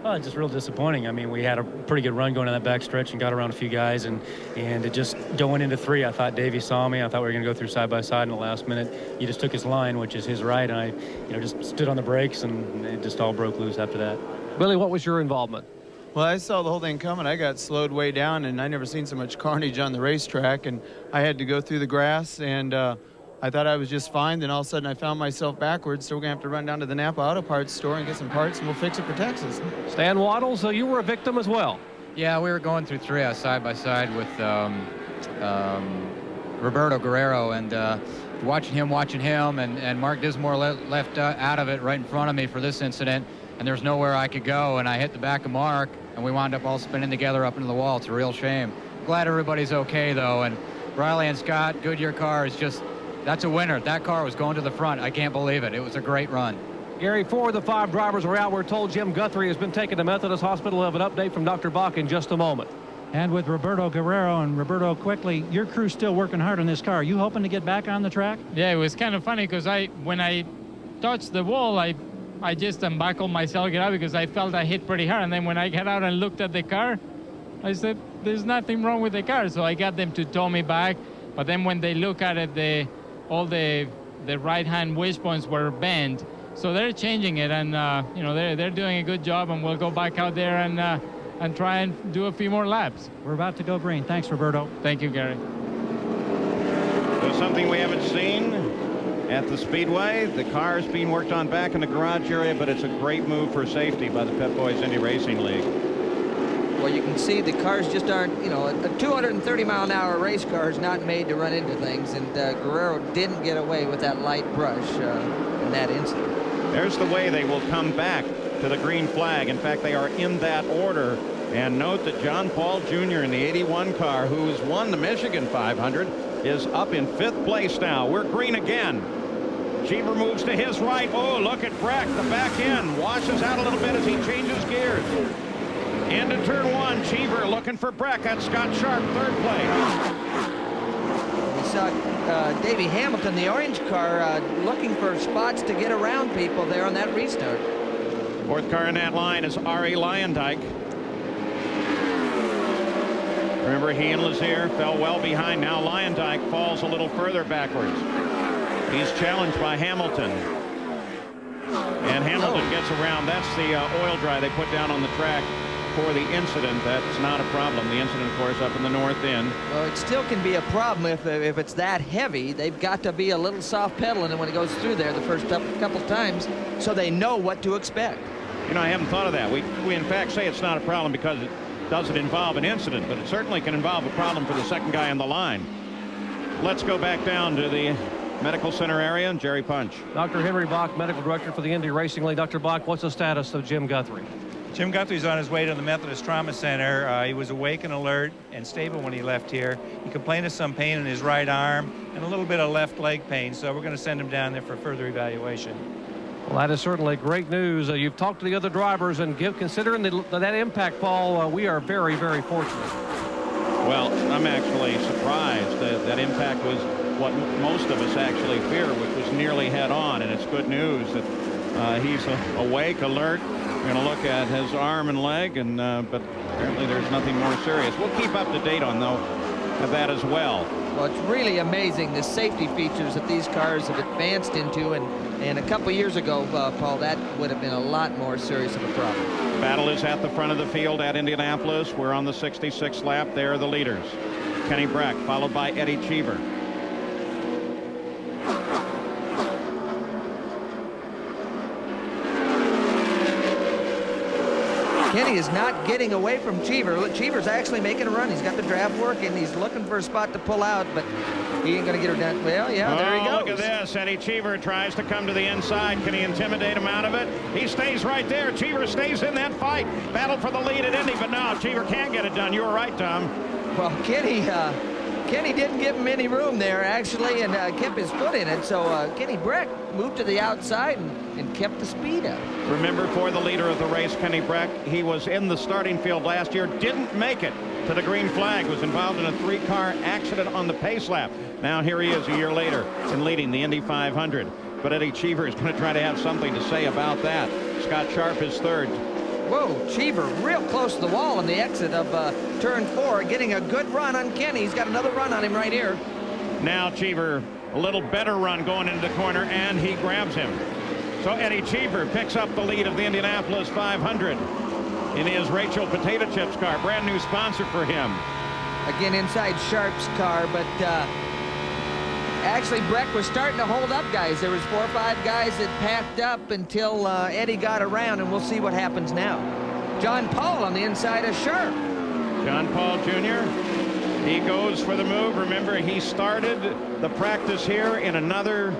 Just real disappointing. I mean, we had a pretty good run going on that back stretch and got around a few guys, and it just going into 3, I thought Davey saw me. I thought we were going to go through side by side in the last minute. He just took his line, which is his right, and I, just stood on the brakes, and it just all broke loose after that. Billy, what was your involvement? Well, I saw the whole thing coming. I got slowed way down, and I never seen so much carnage on the racetrack, and I had to go through the grass, and I thought I was just fine. Then all of a sudden I found myself backwards, so we're going to have to run down to the Napa Auto Parts store and get some parts, and we'll fix it for Texas. Stan Waddles, you were a victim as well. Yeah, we were going through 3 side by side with Roberto Guerrero, and watching him, and Mark Dismore left out of it right in front of me for this incident, and there's nowhere I could go, and I hit the back of Mark, and we wound up all spinning together up into the wall. It's a real shame. Glad everybody's okay, though, and Riley and Scott, Goodyear car is just, that's a winner. That car was going to the front. I can't believe it. It was a great run. Gary, 4 of the 5 drivers are out. We're told Jim Guthrie has been taken to Methodist Hospital. We'll have an update from Dr. Bach in just a moment. And with Roberto Guerrero and Roberto quickly, your crew's still working hard on this car. Are you hoping to get back on the track? Yeah, it was kind of funny because when I touched the wall, I just unbuckled myself, get out, because I felt I hit pretty hard. And then when I got out and looked at the car, I said, there's nothing wrong with the car. So I got them to tow me back. But then when they look at it, all the right-hand wishbones were bent. So they're changing it, and they're doing a good job, and we'll go back out there and try and do a few more laps. We're about to go green. Thanks, Roberto. Thank you, Gary. So something we haven't seen at the Speedway. The car's being worked on back in the garage area, but it's a great move for safety by the Pep Boys Indy Racing League. Well, you can see the cars just aren't, a 230-mile-an-hour race car is not made to run into things, and Guerrero didn't get away with that light brush in that incident. There's the way they will come back to the green flag. In fact, they are in that order. And note that John Paul Jr. in the 81 car, who's won the Michigan 500, is up in 5th place now. We're green again. Cheever moves to his right. Oh, look at Breck. The back end washes out a little bit as he changes gears. Into turn 1, Cheever looking for Breck. That's Scott Sharp, 3rd place. We saw Davey Hamilton, the orange car, looking for spots to get around people there on that restart. 4th car in that line is Ari Lyondike. Remember, he and Lazier fell well behind. Now Lyondike falls a little further backwards. He's challenged by Hamilton. And Hamilton gets around. That's the oil dry they put down on the track for the incident. That's not a problem. The incident, of course, up in the north end. Well, it still can be a problem if it's that heavy. They've got to be a little soft pedaling when it goes through there the first couple times, so they know what to expect. I haven't thought of that. We in fact say it's not a problem because it doesn't involve an incident, but it certainly can involve a problem for the second guy on the line. Let's go back down to the medical center area and Jerry Punch. Dr. Henry Bach, medical director for the Indy Racing League. Dr. Bach, what's the status of Jim Guthrie? Jim Guthrie's on his way to the Methodist Trauma Center. He was awake and alert and stable when he left here. He complained of some pain in his right arm and a little bit of left leg pain, so we're going to send him down there for further evaluation. Well, that is certainly great news. You've talked to the other drivers, and considering that impact, Paul, we are very, very fortunate. Well, I'm actually surprised that impact was what most of us actually fear, which was nearly head-on, and it's good news that he's awake, alert. We're going to look at his arm and leg, but apparently there's nothing more serious. We'll keep up to date on that as well. Well, it's really amazing the safety features that these cars have advanced into, and a couple years ago, Paul, that would have been a lot more serious of a problem. Battle is at the front of the field at Indianapolis. We're on the 66th lap. There are the leaders. Kenny Breck, followed by Eddie Cheever. Kenny is not getting away from Cheever. Look, Cheever's actually making a run. He's got the draft working. He's looking for a spot to pull out, but he ain't going to get her done. Well, yeah, there he goes. Look at this. Eddie Cheever tries to come to the inside. Can he intimidate him out of it? He stays right there. Cheever stays in that fight. Battle for the lead at Indy, but no, Cheever can't get it done. You were right, Tom. Well, Kenny didn't give him any room there, actually, and kept his foot in it. So Kenny Breck moved to the outside and kept the speed up. Remember, for the leader of the race, Kenny Breck, he was in the starting field last year, didn't make it to the green flag, was involved in a 3-car accident on the pace lap. Now here he is a year later and leading the Indy 500. But Eddie Cheever is going to try to have something to say about that. Scott Sharp is third. Whoa, Cheever real close to the wall on the exit of turn 4, getting a good run on Kenny. He's got another run on him right here. Now Cheever, a little better run going into the corner, and he grabs him. So Eddie Cheever picks up the lead of the Indianapolis 500 in his Rachel Potato Chips car, brand new sponsor for him. Again, inside Sharp's car, but actually Breck was starting to hold up guys. There was 4 or 5 guys that packed up until Eddie got around, and we'll see what happens now. John Paul on the inside of Sharp. John Paul Jr., he goes for the move. Remember, he started the practice here in another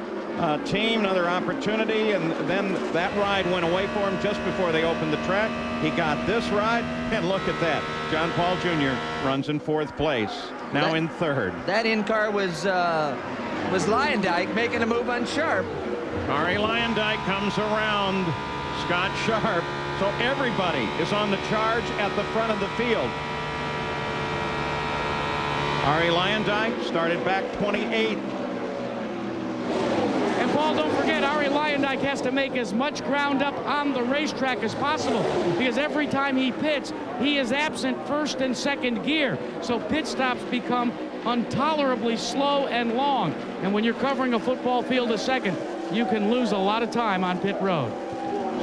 team, another opportunity, and then that ride went away for him just before they opened the track. He got this ride, and look at that. John Paul Jr. runs in 4th place, now in 3rd. That in-car was Lyondike making a move on Sharp. Ari Lyondike comes around Scott Sharp, so everybody is on the charge at the front of the field. Ari Lyondike started back 28. And Paul, don't forget, Ari Lyondike has to make as much ground up on the racetrack as possible, because every time he pits, he is absent 1st and 2nd gear. So pit stops become intolerably slow and long. And when you're covering a football field a second, you can lose a lot of time on pit road.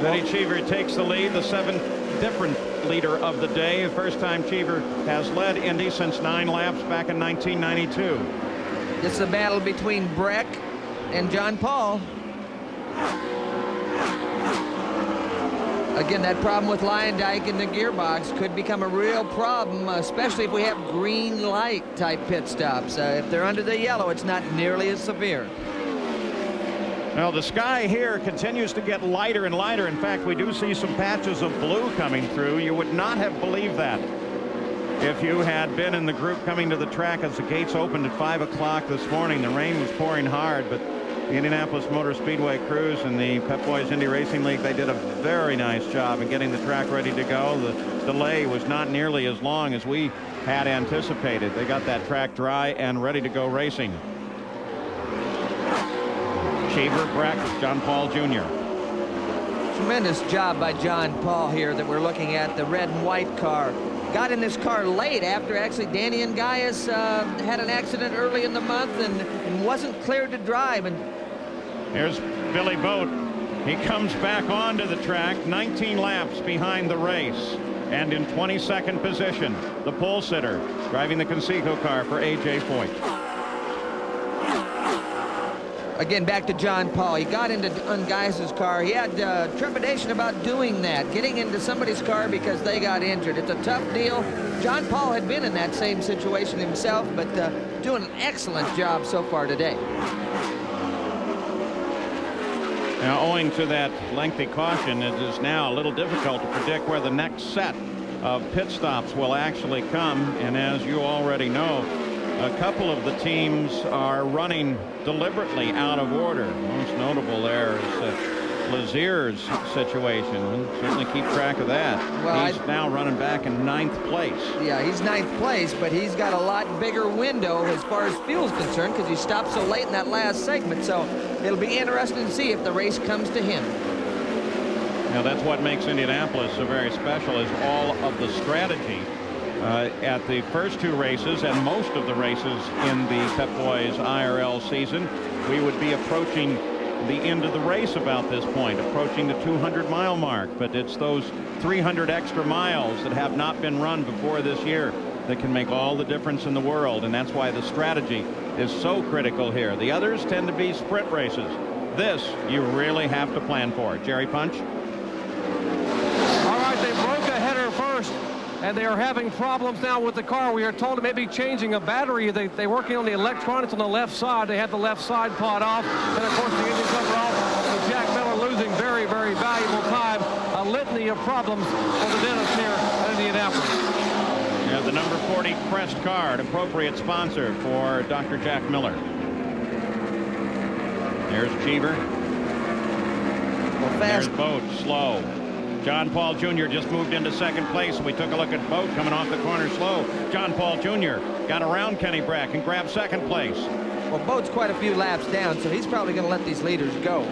Eddie Cheever takes the lead, the 7th different leader of the day. The first time Cheever has led Indy since 9 laps back in 1992. This is a battle between Breck and John Paul. Again, that problem with Lyondike in the gearbox could become a real problem, especially if we have green light type pit stops. If they're under the yellow, it's not nearly as severe. Well, the sky here continues to get lighter and lighter. In fact, we do see some patches of blue coming through. You would not have believed that if you had been in the group coming to the track as the gates opened at 5 o'clock this morning. The rain was pouring hard, but the Indianapolis Motor Speedway crews and the Pep Boys Indy Racing League, they did a very nice job in getting the track ready to go. The delay was not nearly as long as we had anticipated. They got that track dry and ready to go racing. Cheever, Breck, John Paul Jr. Tremendous job by John Paul here that we're looking at, the red and white car. Got in this car late after actually Danny and Gaius had an accident early in the month and wasn't cleared to drive. And here's Billy Boat. He comes back onto the track 19 laps behind the race and in 22nd position. The pole sitter driving the Conseco car for A.J. Foyt. Again, back to John Paul. He got into Gaius' car. He had trepidation about doing that, getting into somebody's car because they got injured. It's a tough deal. John Paul had been in that same situation himself, but doing an excellent job so far today. Now, owing to that lengthy caution, it is now a little difficult to predict where the next set of pit stops will actually come. And as you already know, a couple of the teams are running deliberately out of order. Most notable there is Lazier's situation. We'll certainly keep track of that. Well, he's now running back in 9th place. Yeah, he's 9th place, but he's got a lot bigger window as far as fuel's concerned because he stopped so late in that last segment. So it'll be interesting to see if the race comes to him. Now, that's what makes Indianapolis so very special, is all of the strategy at the first 2 races and most of the races in the Pep Boys IRL season. We would be approaching the end of the race about this point, approaching the 200-mile mark, but it's those 300 extra miles that have not been run before this year that can make all the difference in the world, and that's why the strategy is so critical here. The others tend to be sprint races. This you really have to plan for. Jerry Punch. All right, they broke a header and they are having problems now with the car. We are told it may be changing a battery. They're working on the electronics on the left side. They had the left side pod off, and of course the engine's overall. So Jack Miller losing very, very valuable time. A litany of problems for the dentist here in Indianapolis. Yeah, the number 40 crest card, appropriate sponsor for Dr. Jack Miller. There's Cheever. There's Boat, slow. John Paul Jr. just moved into second place. We took a look at Boat coming off the corner slow. John Paul Jr. got around Kenny Brack and grabbed second place. Well, Boat's quite a few laps down, so he's probably going to let these leaders go.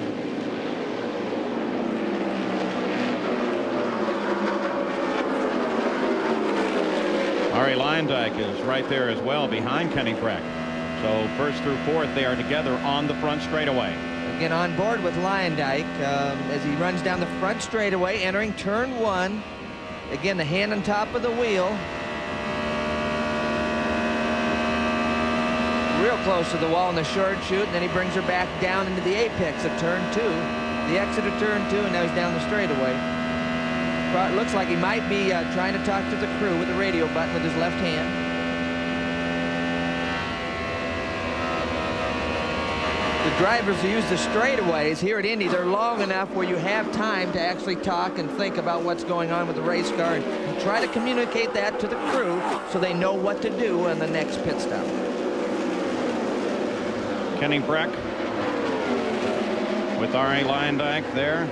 Ari Leyendijk is right there as well behind Kenny Brack. So first through fourth, they are together on the front straightaway. Again, on board with Leyendijk as he runs down the front straightaway, entering turn 1. Again, the hand on top of the wheel. Real close to the wall in the short chute, and then he brings her back down into the apex of turn 2. The exit of turn 2, and now he's down the straightaway. It looks like he might be trying to talk to the crew with the radio button with his left hand. The drivers who use the straightaways here at Indy, they're long enough where you have time to actually talk and think about what's going on with the race car and try to communicate that to the crew so they know what to do on the next pit stop. Kenny Brack with Ari Leyendijk there.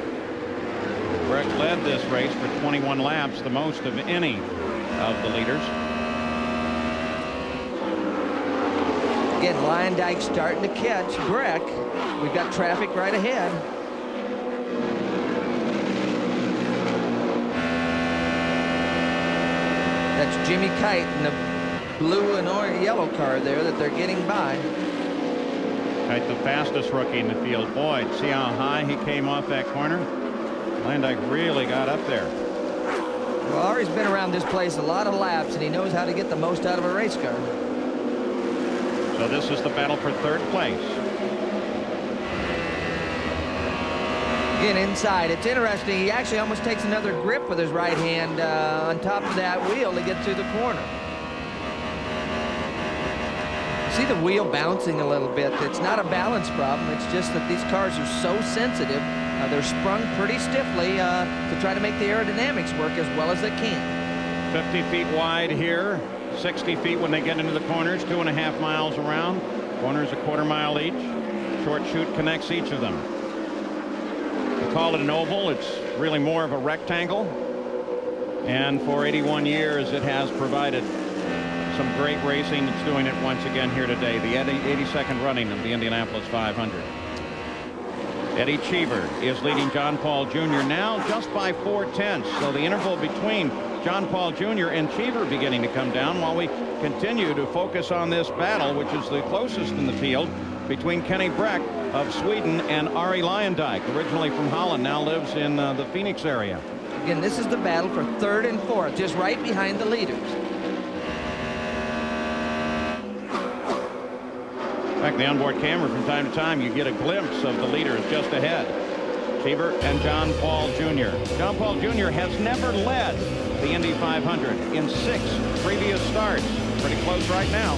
Brack led this race for 21 laps, the most of any of the leaders. Again, Leyendijk starting to catch Brack. We've got traffic right ahead. That's Jimmy Kite in the blue and orange yellow car there that they're getting by. Kite, the fastest rookie in the field. Boy, see how high he came off that corner? Leyendijk really got up there. Well, Ari's been around this place a lot of laps, and he knows how to get the most out of a race car. So this is the battle for third place. Again, inside. It's interesting. He actually almost takes another grip with his right hand on top of that wheel to get through the corner. See the wheel bouncing a little bit. It's not a balance problem. It's just that these cars are so sensitive. They're sprung pretty stiffly to try to make the aerodynamics work as well as they can. 50 feet wide here. 60 feet when they get into the corners, 2.5 miles around. Corners a quarter mile each. Short chute connects each of them. We call it an oval. It's really more of a rectangle. And for 81 years, it has provided some great racing. It's doing it once again here today. The 82nd running of the Indianapolis 500. Eddie Cheever is leading John Paul Jr. now just by 0.4. So the interval between John Paul Jr. and Cheever beginning to come down while we continue to focus on this battle, which is the closest in the field between Kenny Brack of Sweden and Ari Leyendijk, originally from Holland, now lives in the Phoenix area. Again, this is the battle for third and fourth, just right behind the leaders. In fact, the onboard camera from time to time, you get a glimpse of the leaders just ahead. Cheever and John Paul Jr. John Paul Jr. has never led the Indy 500 in 6 previous starts. Pretty close right now.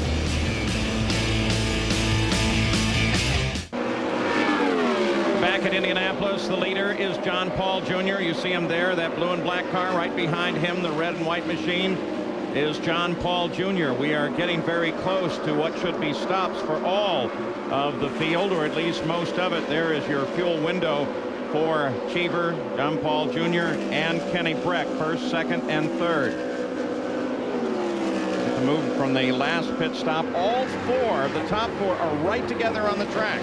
Back at Indianapolis, the leader is John Paul Jr. You see him there, that blue and black car right behind him, the red and white machine is John Paul Jr. We are getting very close to what should be stops for all of the field, or at least most of it. There is your fuel window for Cheever, John Paul Jr., and Kenny Brack, first, second, and third. To move from the last pit stop, all 4 of the top 4 are right together on the track.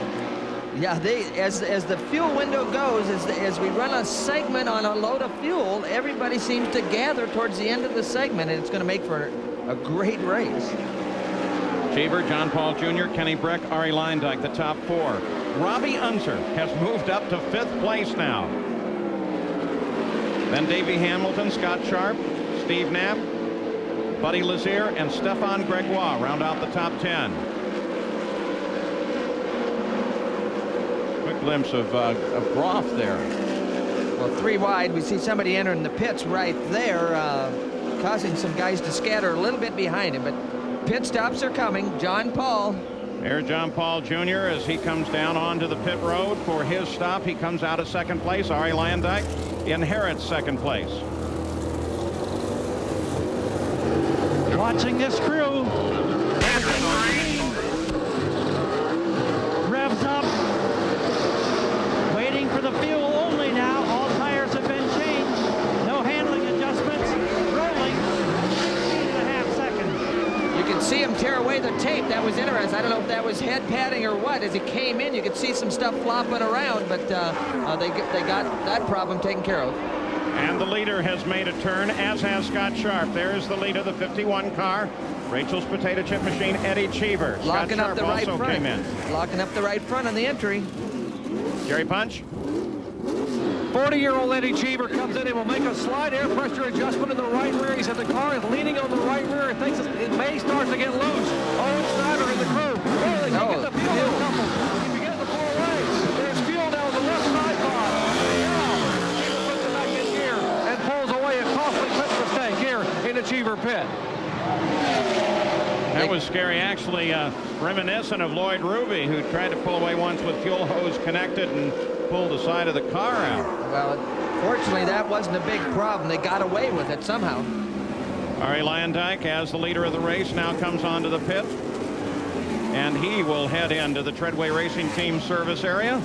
Yeah, as the fuel window goes, as we run a segment on a load of fuel, everybody seems to gather towards the end of the segment, and it's going to make for a great race. Cheever, John Paul Jr., Kenny Brack, Ari Leyendijk, the top 4. Robbie Unser has moved up to 5th place now. Then Davey Hamilton, Scott Sharp, Steve Knapp, Buddy Lazier, and Stefan Gregoire round out the top 10. Quick glimpse of Groff there. Well, 3 wide. We see somebody entering the pits right there. causing some guys to scatter a little bit behind him. But pit stops are coming. John Paul. There's John Paul Jr. as he comes down onto the pit road for his stop. He comes out of second place. Arie Luyendyk inherits second place. Watching this crew. Revs up. Waiting for the fuel only now. All tires have been changed. No handling adjustments. Rolling. 8.5 seconds. You can see him tear away the tape. That was interesting. I don't know if that was head padding or what. As he came in, you could see some stuff flopping around, but they got that problem taken care of. And the leader has made a turn, as has Scott Sharp. There's the leader, the 51 car. Rachel's potato chip machine, Eddie Cheever. Locking Scott up the Sharp right also front. came in. Locking up the right front on the entry. Jerry Punch. 40-year-old Eddie Cheever comes in and will make a slight air pressure adjustment in the right rear. He said the car is leaning on the right rear. It thinks it may start to get loose. Owen Snyder in the crew. Oh, they can't get the fuel couple. He begins to pull away. There's fuel down the left side pod. Now, Cheever puts it back in gear and pulls away a costly pit mistake here in the Cheever pit. That was scary, actually reminiscent of Lloyd Ruby, who tried to pull away once with fuel hose connected and pulled the side of the car out. Well, fortunately, that wasn't a big problem. They got away with it somehow. Arie Luyendyk, as the leader of the race, now comes onto the pit. And he will head into the Treadway Racing Team service area.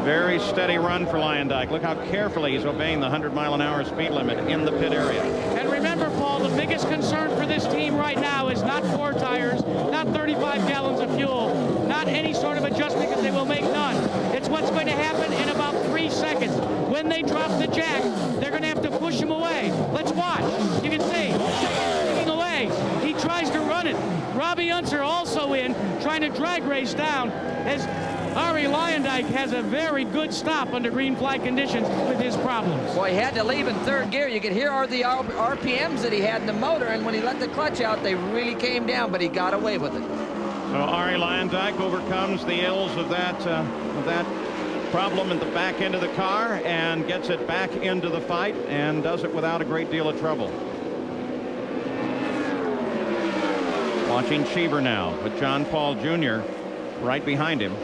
Very steady run for Luyendyk. Look how carefully he's obeying the 100-mile-an-hour speed limit in the pit area. And remember, Paul, the biggest concern for this team right now is not 4 tires, not 35 gallons of fuel, not any sort of adjustment, because they will make none. It's what's going to happen in about 3 seconds. When they drop the jack, they're going to have to push him away. Let's watch. You can see, taking away. He tries to run it. Robbie Unser also in, trying to drag race down as Arie Luyendyk has a very good stop under green flag conditions with his problems. Boy, he had to leave in third gear. You could hear the RPMs that he had in the motor, and when he let the clutch out, they really came down, but he got away with it. So Arie Luyendyk overcomes the ills of that problem at the back end of the car and gets it back into the fight and does it without a great deal of trouble. Watching Cheever now with John Paul Jr. right behind him.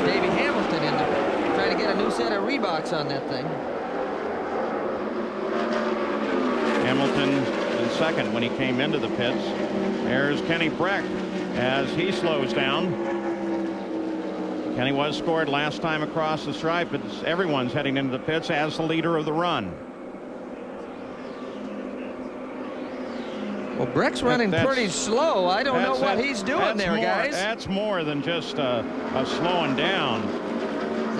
Davey Hamilton in there, trying to get a new set of Reeboks on that thing. Hamilton in second when he came into the pits. There's Kenny Breck as he slows down. Kenny was scored last time across the stripe, but everyone's heading into the pits as the leader of the run. Well, Breck's running pretty slow. I don't know what he's doing there, guys. That's more than just a slowing down.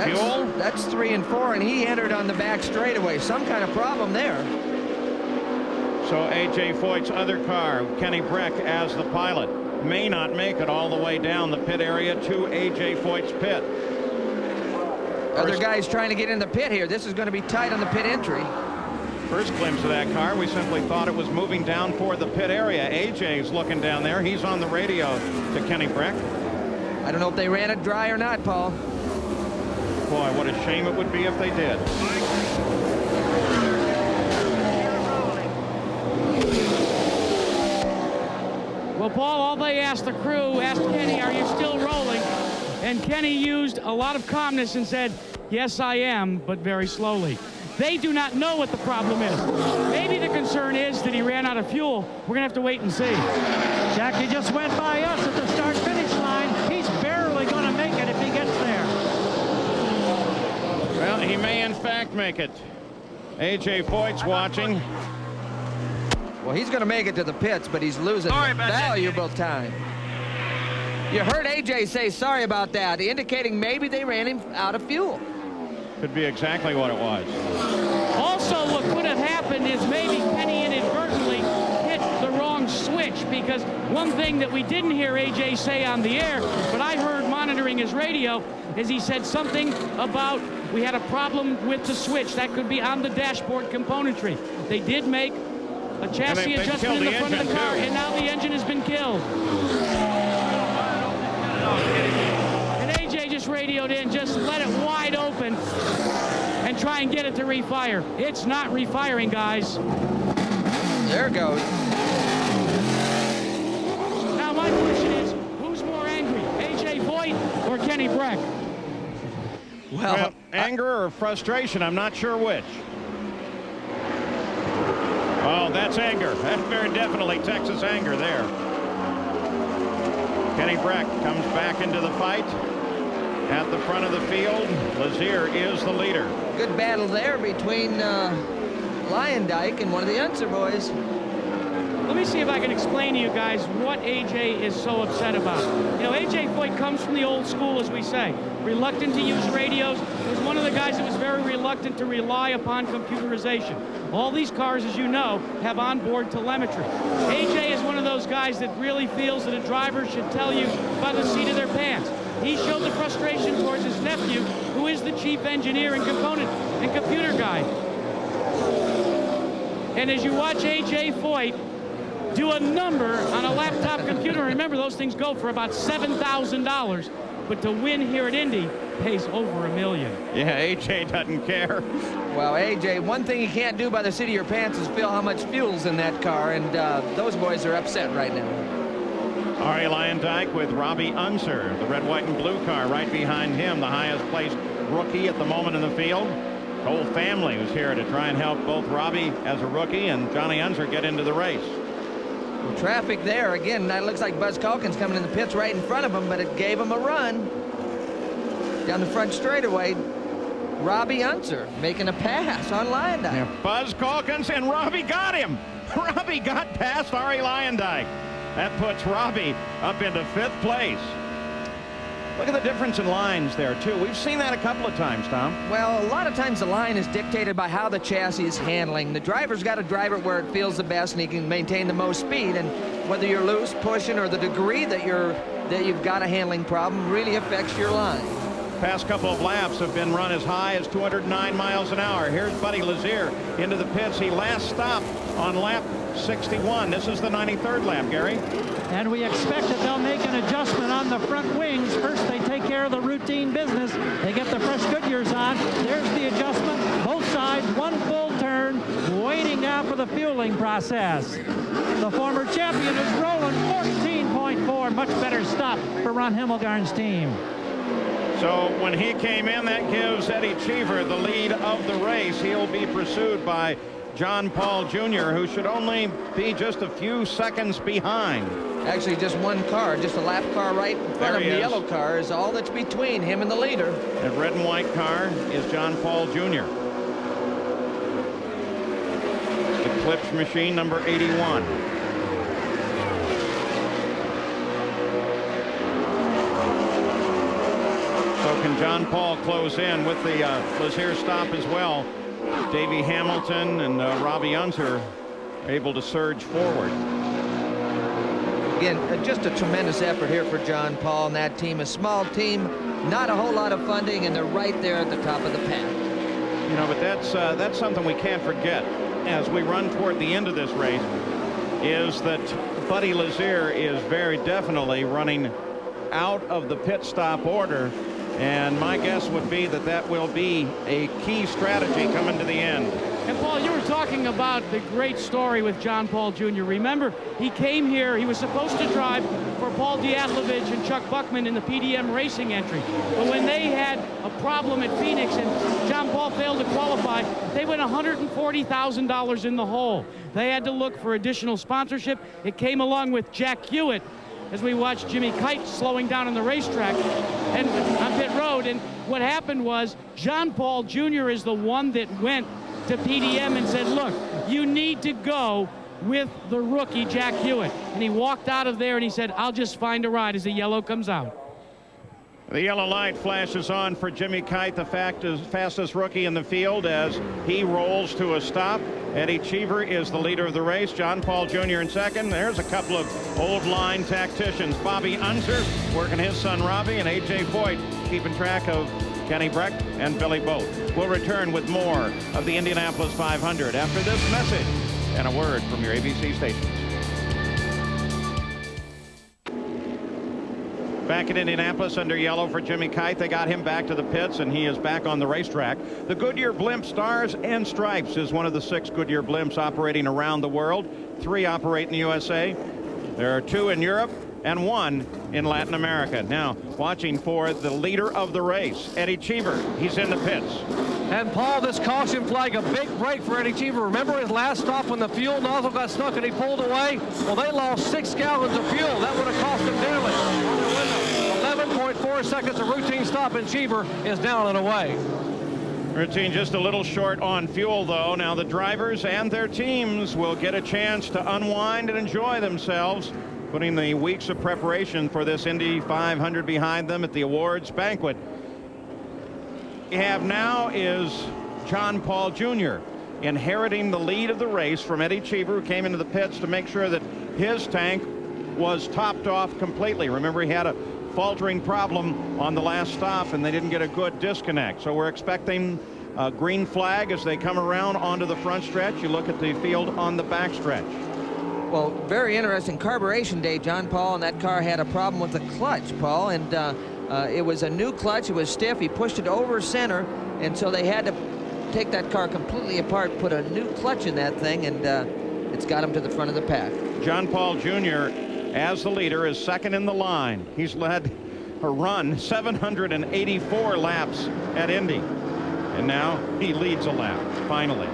Fuel? That's 3 and 4, and he entered on the back straightaway. Some kind of problem there. So A.J. Foyt's other car, Kenny Breck as the pilot, may not make it all the way down the pit area to A.J. Foyt's pit. Other guys trying to get in the pit here. This is going to be tight on the pit entry. First glimpse of that car, we simply thought it was moving down for the pit area. AJ's looking down there. He's on the radio to Kenny Breck. I don't know if they ran it dry or not, Paul. Boy, what a shame it would be if they did. Well, Paul, all they asked the crew, asked Kenny, are you still rolling? And Kenny used a lot of calmness and said, yes, I am, but very slowly. They do not know what the problem is. Maybe the concern is that he ran out of fuel. We're going to have to wait and see. Jackie just went by us at the start-finish line. He's barely going to make it if he gets there. Well, he may in fact make it. A.J. Foyt's watching. Well, he's going to make it to the pits, but he's losing valuable time. You heard A.J. say sorry about that, indicating maybe they ran him out of fuel. Could be exactly what it was. Also, what could have happened is maybe Kenny inadvertently hit the wrong switch, because one thing that we didn't hear A.J. say on the air, but I heard monitoring his radio, is he said something about we had a problem with the switch. That could be on the dashboard componentry. They did make a chassis adjustment in the front of the car, and now the engine has been killed. And AJ just radioed in, just let it wide open and try and get it to refire. It's not refiring, guys. There it goes. Now my question is, who's more angry, A.J. Voigt or Kenny Breck? Well, anger or frustration, I'm not sure which. Oh, that's anger. That's very definitely Texas anger there. Kenny Breck comes back into the fight at the front of the field. Lazier is the leader. Good battle there between Lyondike and one of the Unser boys. Let me see if I can explain to you guys what AJ is so upset about. You know, AJ Voigt comes from the old school, as we say. Reluctant to use radios. He was one of the guys that was very reluctant to rely upon computerization. All these cars, as you know, have onboard telemetry. AJ is one of those guys that really feels that a driver should tell you by the seat of their pants. He showed the frustration towards his nephew, who is the chief engineer and component and computer guy. And as you watch AJ Voigt do a number on a laptop computer, remember those things go for about $7,000, but to win here at Indy pays over $1 million. Yeah, AJ doesn't care. Well, AJ, one thing you can't do by the seat of your pants is feel how much fuel's in that car, and those boys are upset right now. Ari Lyondike with Robbie Unser, the red, white, and blue car right behind him, the highest placed rookie at the moment in the field. The whole family was here to try and help both Robbie as a rookie and Johnny Unser get into the race. Traffic there again. That looks like Buzz Calkins coming in the pits right in front of him, but it gave him a run down the front straightaway. Robbie Unser making a pass on Lyondike. Yeah, Buzz Calkins, and Robbie got him. Robbie got past Ari Lyondike. That puts Robbie up into 5th place. Look at the difference in lines there, too. We've seen that a couple of times, Tom. Well, a lot of times the line is dictated by how the chassis is handling. The driver's got to drive it where it feels the best and he can maintain the most speed. And whether you're loose, pushing, or the degree that you've got a handling problem really affects your line. Past couple of laps have been run as high as 209 miles an hour. Here's Buddy Lazier into the pits. He last stopped on lap 61. This is the 93rd lap, Gary. And we expect that they'll make an adjustment on the front wings. First, they take care of the routine business. They get the fresh Goodyears on. There's the adjustment. Both sides, one full turn, waiting now for the fueling process. The former champion is rolling 14.4. Much better stop for Ron Himmelgarn's team. So when he came in, that gives Eddie Cheever the lead of the race. He'll be pursued by John Paul Jr., who should only be just a few seconds behind. Actually, just one car, just a lap car right in front of him. The yellow car is all that's between him and the leader. The red and white car is John Paul Jr. The Clips machine, number 81. So can John Paul close in with the Lazier stop as well? Davey Hamilton and Robbie Unser able to surge forward. Again, just a tremendous effort here for John Paul and that team. A small team, not a whole lot of funding, and they're right there at the top of the pack. You know, but that's something we can't forget as we run toward the end of this race, is that Buddy Lazier is very definitely running out of the pit stop order. And my guess would be that that will be a key strategy coming to the end. And Paul, you were talking about the great story with John Paul Jr. Remember, he came here, he was supposed to drive for Paul Diatlovich and Chuck Buckman in the PDM racing entry. But when they had a problem at Phoenix and John Paul failed to qualify, they went $140,000 in the hole. They had to look for additional sponsorship. It came along with Jack Hewitt, as we watched Jimmy Kite slowing down on the racetrack and on pit road. And what happened was John Paul Jr. is the one that went to PDM and said, look, you need to go with the rookie Jack Hewitt. And he walked out of there and he said, I'll just find a ride as the yellow comes out. The yellow light flashes on for Jimmy Kite, the fastest rookie in the field, as he rolls to a stop. Eddie Cheever is the leader of the race. John Paul Jr. in second. There's a couple of old line tacticians. Bobby Unser working his son Robbie, and A.J. Voigt keeping track of Kenny Breck and Billy Boat. We'll return with more of the Indianapolis 500 after this message and a word from your ABC station. Back in Indianapolis under yellow for Jimmy Kite. They got him back to the pits, and he is back on the racetrack. The Goodyear blimp Stars and Stripes is one of the 6 Goodyear blimps operating around the world. 3 operate in the USA. There are 2 in Europe and 1 in Latin America. Now, watching for the leader of the race, Eddie Cheever. He's in the pits. And Paul, this caution flag, a big break for Eddie Cheever. Remember his last stop when the fuel nozzle got stuck and he pulled away? Well, they lost 6 gallons of fuel. That would have cost them dearly. 11.4 seconds of routine stop, and Cheever is down and away. Routine just a little short on fuel, though. Now the drivers and their teams will get a chance to unwind and enjoy themselves, putting the weeks of preparation for this Indy 500 behind them at the awards banquet. We have now is John Paul Jr. inheriting the lead of the race from Eddie Cheever, who came into the pits to make sure that his tank was topped off completely. Remember, he had a faltering problem on the last stop, and they didn't get a good disconnect. So we're expecting a green flag as they come around onto the front stretch. You look at the field on the back stretch. Well, very interesting carburation day, John Paul, and that car had a problem with the clutch, Paul, and it was a new clutch. It was stiff. He pushed it over center, and so they had to take that car completely apart, put a new clutch in that thing, and it's got him to the front of the pack. John Paul Jr., as the leader, is second in the line. He's led a run 784 laps at Indy, and now he leads a lap, finally.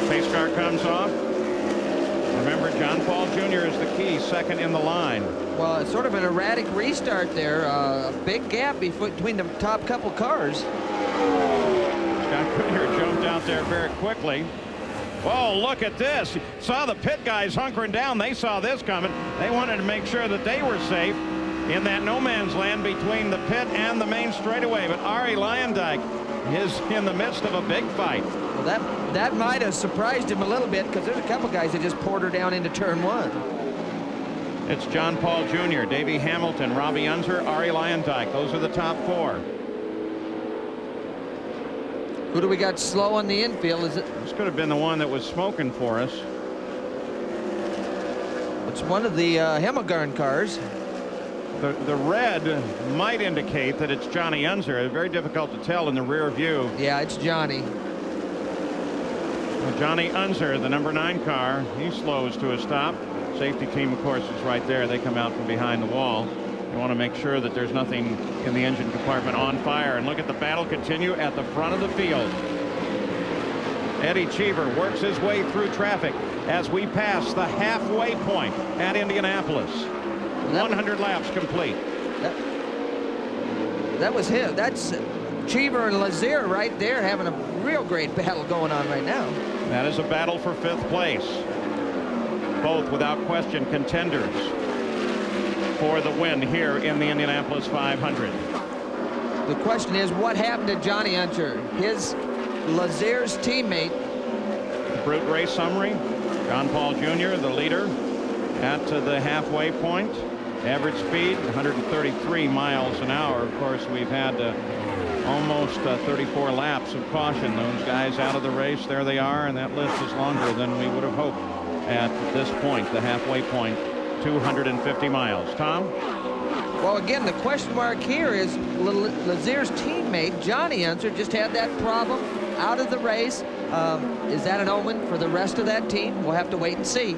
Pace car comes off. Remember, John Paul Jr. is the key, second in the line. Well, it's sort of an erratic restart there. A big gap between the top couple cars. Scott Goodyear jumped out there very quickly. Whoa, look at this. Saw the pit guys hunkering down. They saw this coming. They wanted to make sure that they were safe in that no man's land between the pit and the main straightaway. But Arie Luyendyk is in the midst of a big fight. Well, that might have surprised him a little bit, because there's a couple guys that just poured her down into turn 1. It's John Paul Jr., Davey Hamilton, Robbie Unser, Arie Luyendyk. Those are the top 4. Who do we got slow on the infield? Is it? This could have been the one that was smoking for us. It's one of the Hemagarn cars. The red might indicate that it's Johnny Unser. It's very difficult to tell in the rear view. Yeah, it's Johnny. Well, Johnny Unser, the number 9 car, he slows to a stop. Safety team, of course, is right there. They come out from behind the wall. They want to make sure that there's nothing in the engine compartment on fire. And look at the battle continue at the front of the field. Eddie Cheever works his way through traffic as we pass the halfway point at Indianapolis. 100 laps complete. That was him. That's Cheever and Lazier right there having a real great battle going on right now. That is a battle for 5th place. Both, without question, contenders for the win here in the Indianapolis 500. The question is, what happened to Johnny Unser, his Lazier's teammate? Brute race summary. John Paul Jr., the leader, at the halfway point. Average speed 133 miles an hour. Of course, we've had almost 34 laps of caution. Those guys out of the race, there they are, and that list is longer than we would have hoped at this point, the halfway point, 250 miles. Tom? Well, again, the question mark here is Lazier's teammate, Johnny Unser, just had that problem out of the race. Is that an omen for the rest of that team? We'll have to wait and see.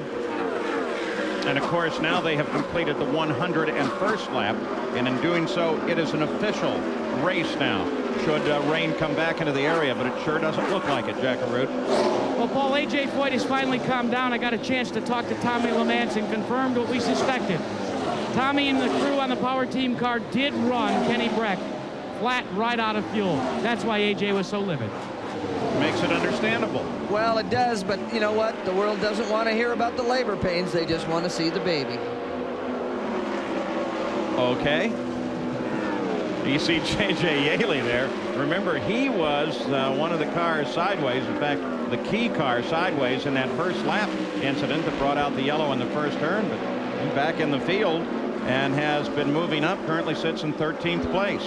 And of course, now they have completed the 101st lap, and in doing so, it is an official race now. Should rain come back into the area, but it sure doesn't look like it, Jackaroo. Well, Paul, A.J. Foyt has finally calmed down. I got a chance to talk to Tommy LeMans and confirmed what we suspected. Tommy and the crew on the power team car did run Kenny Breck flat right out of fuel. That's why A.J. was so livid. Makes it understandable. Well, it does, but you know what? The world doesn't want to hear about the labor pains. They just want to see the baby. Okay. You see J.J. Yaley there. Remember, he was one of the cars sideways. In fact, the key car sideways in that first lap incident that brought out the yellow in the first turn. But he's back in the field and has been moving up. Currently sits in 13th place.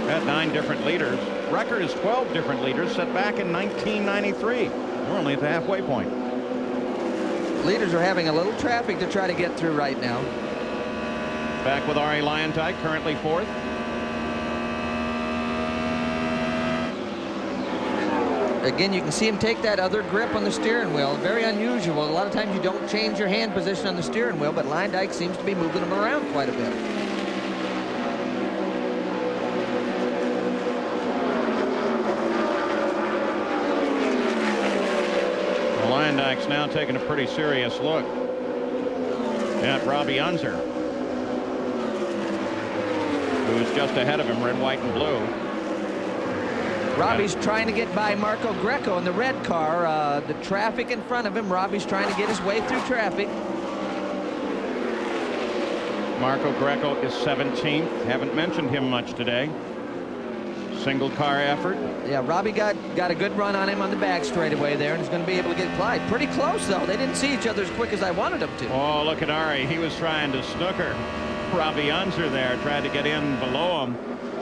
Got 9 different leaders. Record is 12 different leaders set back in 1993. We're only at the halfway point. Leaders are having a little traffic to try to get through right now. Back with Ari Lyondike, currently 4th. Again, you can see him take that other grip on the steering wheel. Very unusual. A lot of times you don't change your hand position on the steering wheel, but Lyondike seems to be moving him around quite a bit. Lyondike's now taking a pretty serious look at Robbie Unser, who's just ahead of him, red, white, and blue. Robbie's trying to get by Marco Greco in the red car. The traffic in front of him. Robbie's trying to get his way through traffic. Marco Greco is 17th. Haven't mentioned him much today. Single car effort. Yeah, Robbie got a good run on him on the back straightaway there, and is going to be able to get Clyde. Pretty close, though. They didn't see each other as quick as I wanted them to. Oh, look at Ari. He was trying to snooker Robbie Unser there, tried to get in below him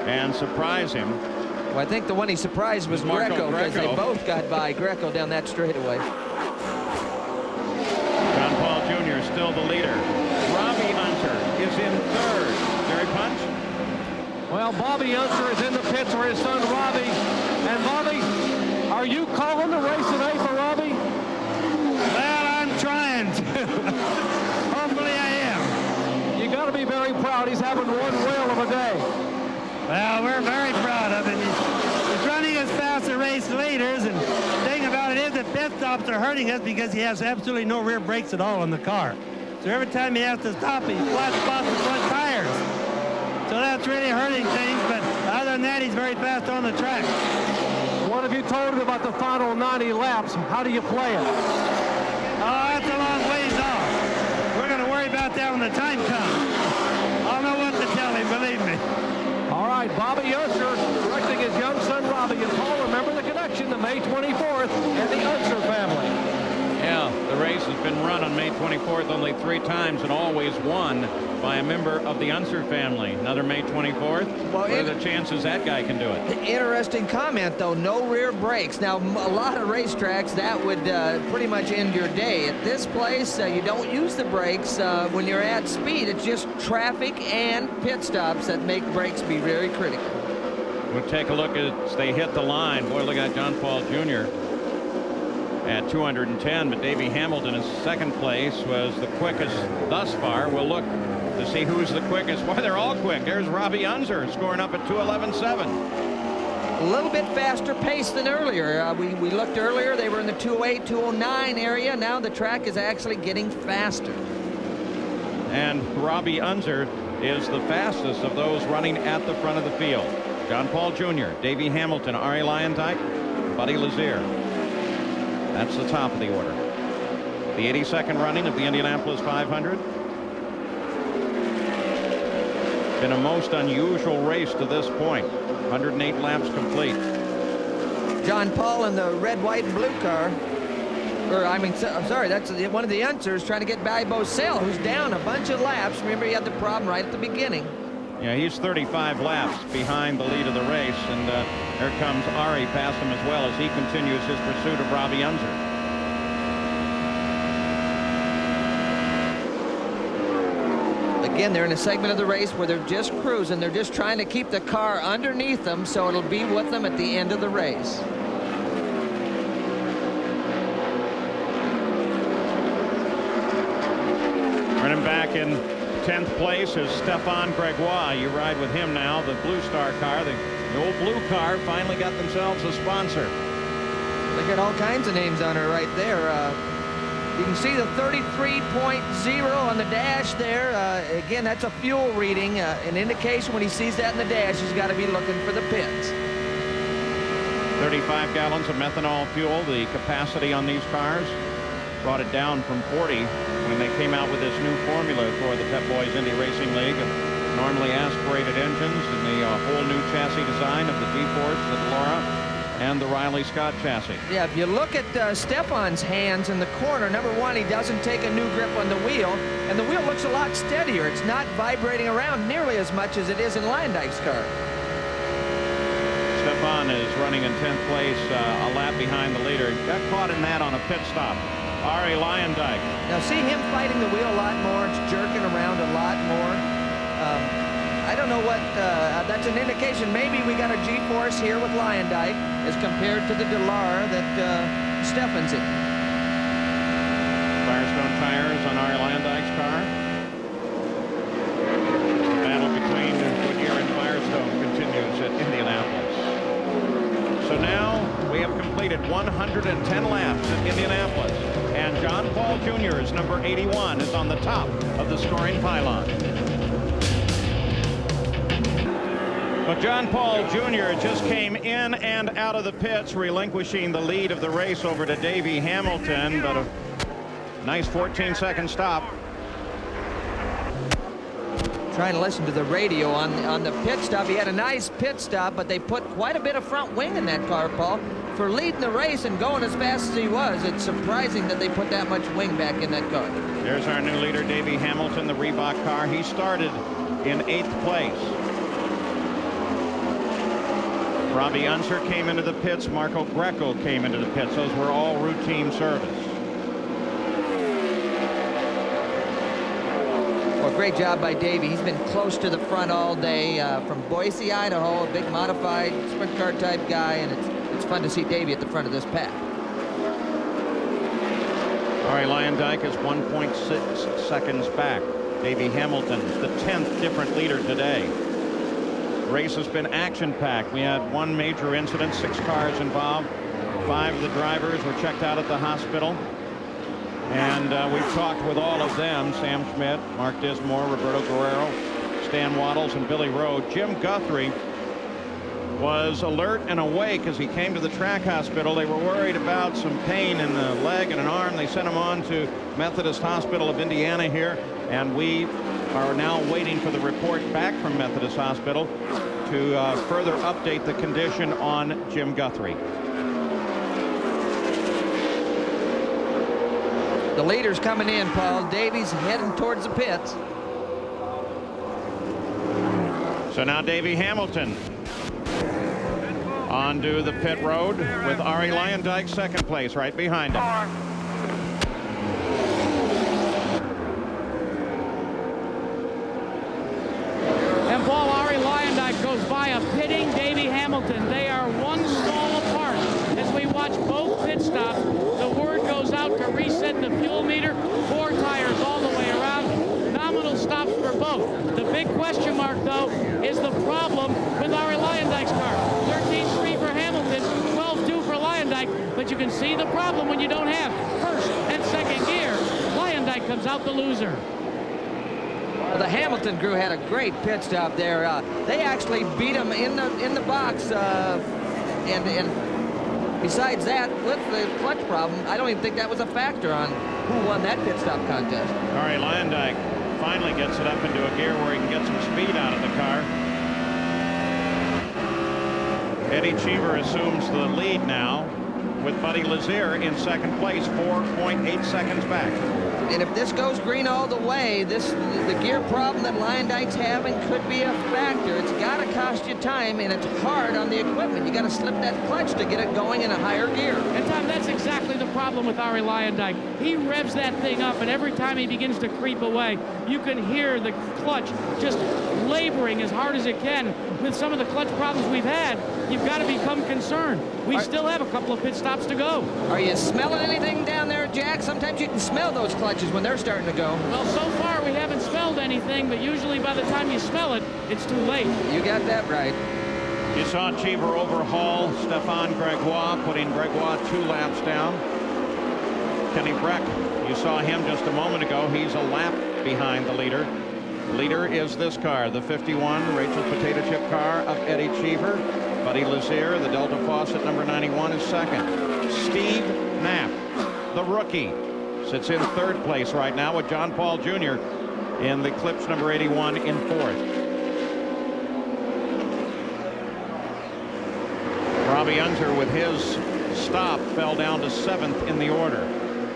and surprise him. Well, I think the one he surprised was Greco, because they both got by Greco down that straightaway. John Paul Jr. still the leader. Robbie Unser is in 3rd. Jerry Punch? Well, Bobby Unser is in the pits for his son Robbie. And Bobby, are you calling the race today for Robbie? Well, I'm trying to. Hopefully I am. You got to be very proud. He's having one whale of a day. Well, we're very proud of him. He's running as fast as race leaders, and the thing about it is that pit stops are hurting us because he has absolutely no rear brakes at all in the car. So every time he has to stop, he flat spots the front tires. So that's really hurting things, but other than that, he's very fast on the track. What have you told him about the final 90 laps? How do you play it? Oh, that's a long ways off. We're going to worry about that when the time comes. I'll know what to tell him, believe me. All right, Bobby Unser directing his young son Robbie. And Paul, remember the connection to May 24th and the Unser family. Yeah, the race has been run on May 24th only 3 times and always won by a member of the Unser family. Another May 24th. Well, what are the chances that guy can do it? Interesting comment, though. No rear brakes. Now, a lot of racetracks, that would pretty much end your day. At this place, you don't use the brakes when you're at speed. It's just traffic and pit stops that make brakes be very critical. We'll take a look as they hit the line. Boy, look at John Paul Jr. at 210, but Davey Hamilton in 2nd place was the quickest thus far. We'll look to see who's the quickest. Boy, they're all quick. There's Robbie Unser scoring up at 2:11.7. A little bit faster pace than earlier. We looked earlier, they were in the 2:08, 2:09 area. Now the track is actually getting faster. And Robbie Unser is the fastest of those running at the front of the field. John Paul Jr., Davey Hamilton, Ari Lyondike, Buddy Lazier. That's the top of the order. The 82nd running of the Indianapolis 500. Been a most unusual race to this point. 108 laps complete. John Paul in the red, white, and blue car. I'm sorry, that's one of the Unsers trying to get by Bosell, who's down a bunch of laps. Remember, he had the problem right at the beginning. Yeah, he's 35 laps behind the lead of the race, and here comes Ari past him as well as he continues his pursuit of Robbie Unser. Again, they're in a segment of the race where they're just cruising. They're just trying to keep the car underneath them so it'll be with them at the end of the race. Running back in 10th place is Stefan Gregoire. You ride with him now, the Blue Star car. The old blue car finally got themselves a sponsor. They got all kinds of names on her right there. You can see the 33.0 on the dash there. Again, that's a fuel reading, an indication when he sees that in the dash, he's got to be looking for the pits. 35 gallons of methanol fuel, the capacity on these cars. Brought it down from 40 when they came out with this new formula for the Pep Boys Indy Racing League. Normally aspirated engines and the whole new chassis design of the G-Force, the Delora, and the Riley Scott chassis. Yeah, if you look at Stefan's hands in the corner, number one, he doesn't take a new grip on the wheel, and the wheel looks a lot steadier. It's not vibrating around nearly as much as it is in Lyondike's car. Stefan is running in 10th place, a lap behind the leader. Got caught in that on a pit stop. Ari Lyondike. Now see him fighting the wheel a lot more. It's jerking around a lot more. I don't know what, that's an indication. Maybe we got a G-force here with Lyondike as compared to the Delar that Steffen's in. Firestone tires on Ari Lyondike's car. The battle between Goodyear and Firestone continues at Indianapolis. So now we have completed 110 laps at Indianapolis, and John Paul Jr.'s number 81 is on the top of the scoring pylon. But John Paul Jr. just came in and out of the pits, relinquishing the lead of the race over to Davey Hamilton, but a nice 14-second stop. Trying to listen to the radio on the pit stop. He had a nice pit stop, but they put quite a bit of front wing in that car, Paul. For leading the race and going as fast as he was, it's surprising that they put that much wing back in that car. There's our new leader, Davey Hamilton, the Reebok car. He started in 8th place. Robbie Unser came into the pits. Marco Greco came into the pits. Those were all routine service. Well, great job by Davey. He's been close to the front all day from Boise, Idaho, a big modified sprint car type guy, and it's fun to see Davey at the front of this pack. Ari Lyondike is 1.6 seconds back. Davey Hamilton, the 10th different leader today. Race has been action-packed. We had one major incident, 6 cars involved. 5 of the drivers were checked out at the hospital. And we've talked with all of them, Sam Schmidt, Mark Dismore, Roberto Guerrero, Stan Waddles, and Billy Rowe. Jim Guthrie was alert and awake as he came to the track hospital. They were worried about some pain in the leg and an arm. They sent him on to Methodist Hospital of Indiana here, and we are now waiting for the report back from Methodist Hospital to further update the condition on Jim Guthrie. The leader's coming in, Paul. Davey's heading towards the pits. So now Davey Hamilton onto the pit road with Ari Lyondike second place right behind him. And Paul, Ari Lyondike goes by a pitting Davey Hamilton. They are one stall apart. As we watch both pit stops, the word goes out to reset the fuel meter. 4 tires all the way around. Nominal stops for both. The big question mark, though, is the problem with Ari Lyondike's car. 13.3 for Hamilton, 12.2 for Lyondike. But you can see the problem when you don't have first and second gear. Lyondike comes out the loser. Well, the Hamilton crew had a great pit stop there. They actually beat him in the box, and besides that, with the clutch problem, I don't even think that was a factor on who won that pit stop contest. Ari Lyondike finally gets it up into a gear where he can get some speed out of the car. Eddie Cheever assumes the lead now with Buddy Lazier in second place, 4.8 seconds back. And if this goes green all the way, the gear problem that Lyondike's having could be a factor. It's got to cost you time, and it's hard on the equipment. You got to slip that clutch to get it going in a higher gear. And Tom, that's exactly the problem with Ari Lyondike. He revs that thing up, and every time he begins to creep away, you can hear the clutch just laboring as hard as it can. With some of the clutch problems we've had, you've got to become concerned. We still have a couple of pit stops to go. Are you smelling anything down there, Jack? Sometimes you can smell those clutches when they're starting to go. Well, so far we haven't smelled anything, but usually by the time you smell it, it's too late. You got that right. You saw Cheever overhaul Stefan Gregoire, putting Gregoire 2 laps down. Kenny Breck, you saw him just a moment ago. He's a lap behind the leader. Leader is this car, the 51 Rachel Potato Chip car of Eddie Cheever. Buddy Lazier, the Delta Fawcett number 91, is second. Steve Knapp, the rookie, sits in third place right now with John Paul Jr. in the Clips number 81 in fourth. Robbie Unser with his stop fell down to 7th in the order.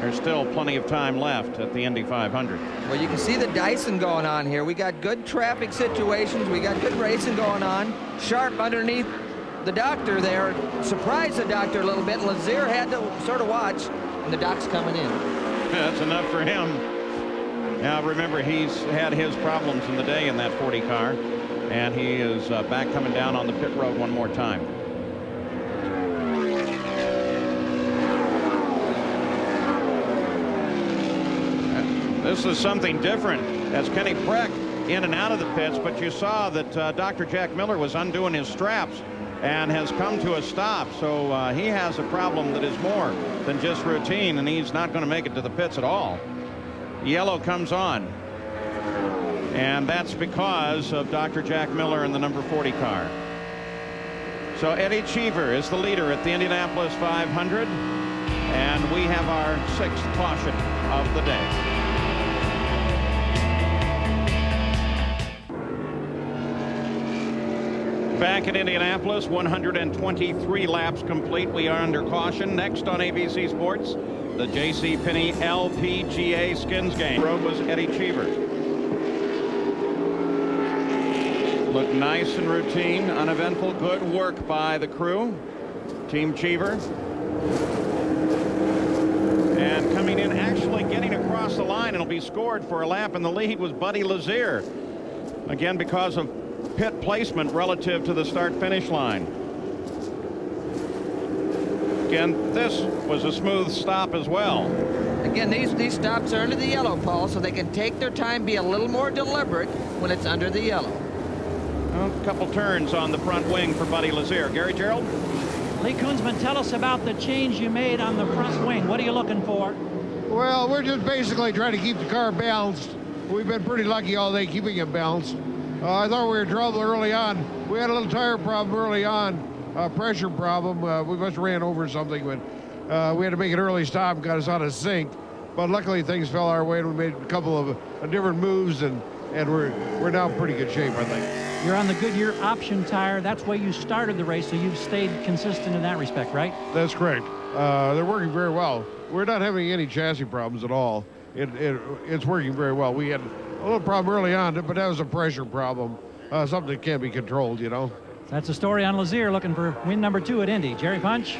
There's still plenty of time left at the Indy 500. Well, you can see the Dyson going on here. We got good traffic situations. We got good racing going on. Sharp underneath the doctor there. Surprised the doctor a little bit. Lazier had to sort of watch. and the doc's coming in. That's enough for him. Now remember, he's had his problems in the day in that 40 car, and he is back coming down on the pit road one more time. This is something different as Kenny Breck in and out of the pits, but you saw that Dr. Jack Miller was undoing his straps and has come to a stop. So he has a problem that is more than just routine, and he's not going to make it to the pits at all. Yellow comes on, and that's because of Dr. Jack Miller in the number 40 car. So Eddie Cheever is the leader at the Indianapolis 500, and we have our 6th caution of the day. Back at Indianapolis, 123 laps complete. We are under caution. Next on ABC Sports, the J.C. Penney LPGA Skins game. Road was Eddie Cheever. Looked nice and routine, uneventful. Good work by the crew, Team Cheever. And coming in, actually getting across the line, and will be scored for a lap in the lead, was Buddy Lazier. Again, because of pit placement relative to the start-finish line. Again, this was a smooth stop as well. Again, these stops are under the yellow, Paul, so they can take their time, be a little more deliberate when it's under the yellow. Well, a couple turns on the front wing for Buddy Lazier. Gary Gerald? Lee Kunzman, tell us about the change you made on the front wing. What are you looking for? Well, we're just basically trying to keep the car balanced. We've been pretty lucky all day keeping it balanced. I thought we were in trouble early on. We had a little tire problem early on, pressure problem. We must have ran over something, but we had to make an early stop and got us out of sync. But luckily things fell our way and we made a couple of different moves, and we're now in pretty good shape, I think. You're on the Goodyear option tire. That's where you started the race, so you've stayed consistent in that respect, right? That's correct. They're working very well. We're not having any chassis problems at all. It's working very well. We had a little problem early on, but that was a pressure problem, something that can't be controlled, you know. That's the story on Lazier looking for win number 2 at Indy. Jerry Punch?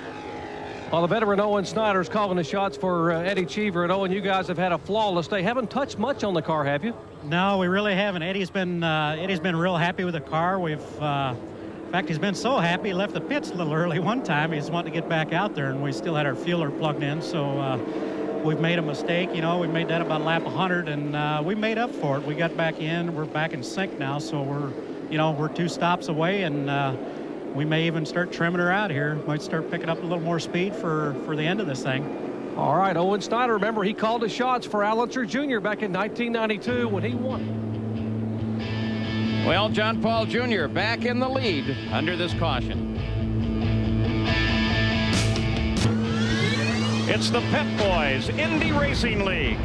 Well, the veteran Owen Snyder's calling the shots for Eddie Cheever. And Owen, you guys have had a flawless day. Haven't touched much on the car, have you? No, we really haven't. Eddie's been real happy with the car. In fact, he's been so happy he left the pits a little early one time. He's wanting to get back out there, and we still had our fueler plugged in, so we've made a mistake. You know, we made that about lap 100, and we made up for it. We got back in. We're back in sync now, so we're 2 stops away, and we may even start trimming her out here. Might start picking up a little more speed for the end of this thing. All right, Owen Snyder, remember he called the shots for Al Unser Jr. back in 1992 when he won. Well, John Paul Jr. back in the lead under this caution. It's the Pet Boys Indy Racing League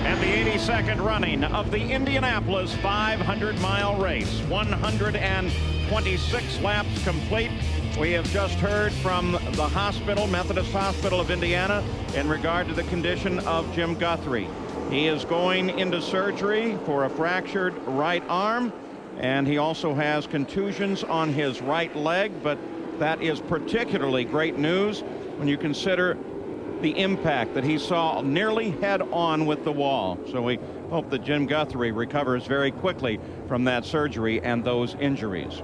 and the 82nd running of the Indianapolis 500-mile race. 126 laps complete. We have just heard from the hospital, Methodist Hospital of Indiana, in regard to the condition of Jim Guthrie. He is going into surgery for a fractured right arm, and he also has contusions on his right leg, but that is particularly great news when you consider the impact that he saw nearly head-on with the wall. So we hope that Jim Guthrie recovers very quickly from that surgery and those injuries.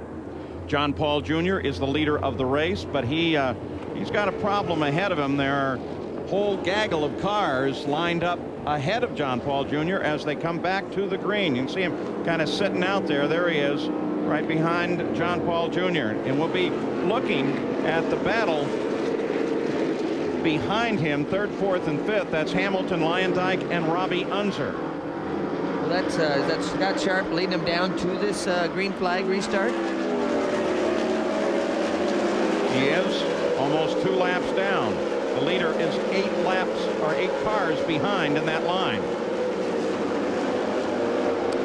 John Paul Jr. is the leader of the race, but he's got a problem ahead of him. There are a whole gaggle of cars lined up ahead of John Paul Jr. as they come back to the green. You can see him kind of sitting out there. There he is, right behind John Paul Jr. And we'll be looking at the battle behind him, 3rd, 4th, and 5th. That's Hamilton, Lyondike, and Robbie Unser. Well, that's Scott Sharp leading him down to this green flag restart. He is almost 2 laps down. The leader is 8 cars behind in that line.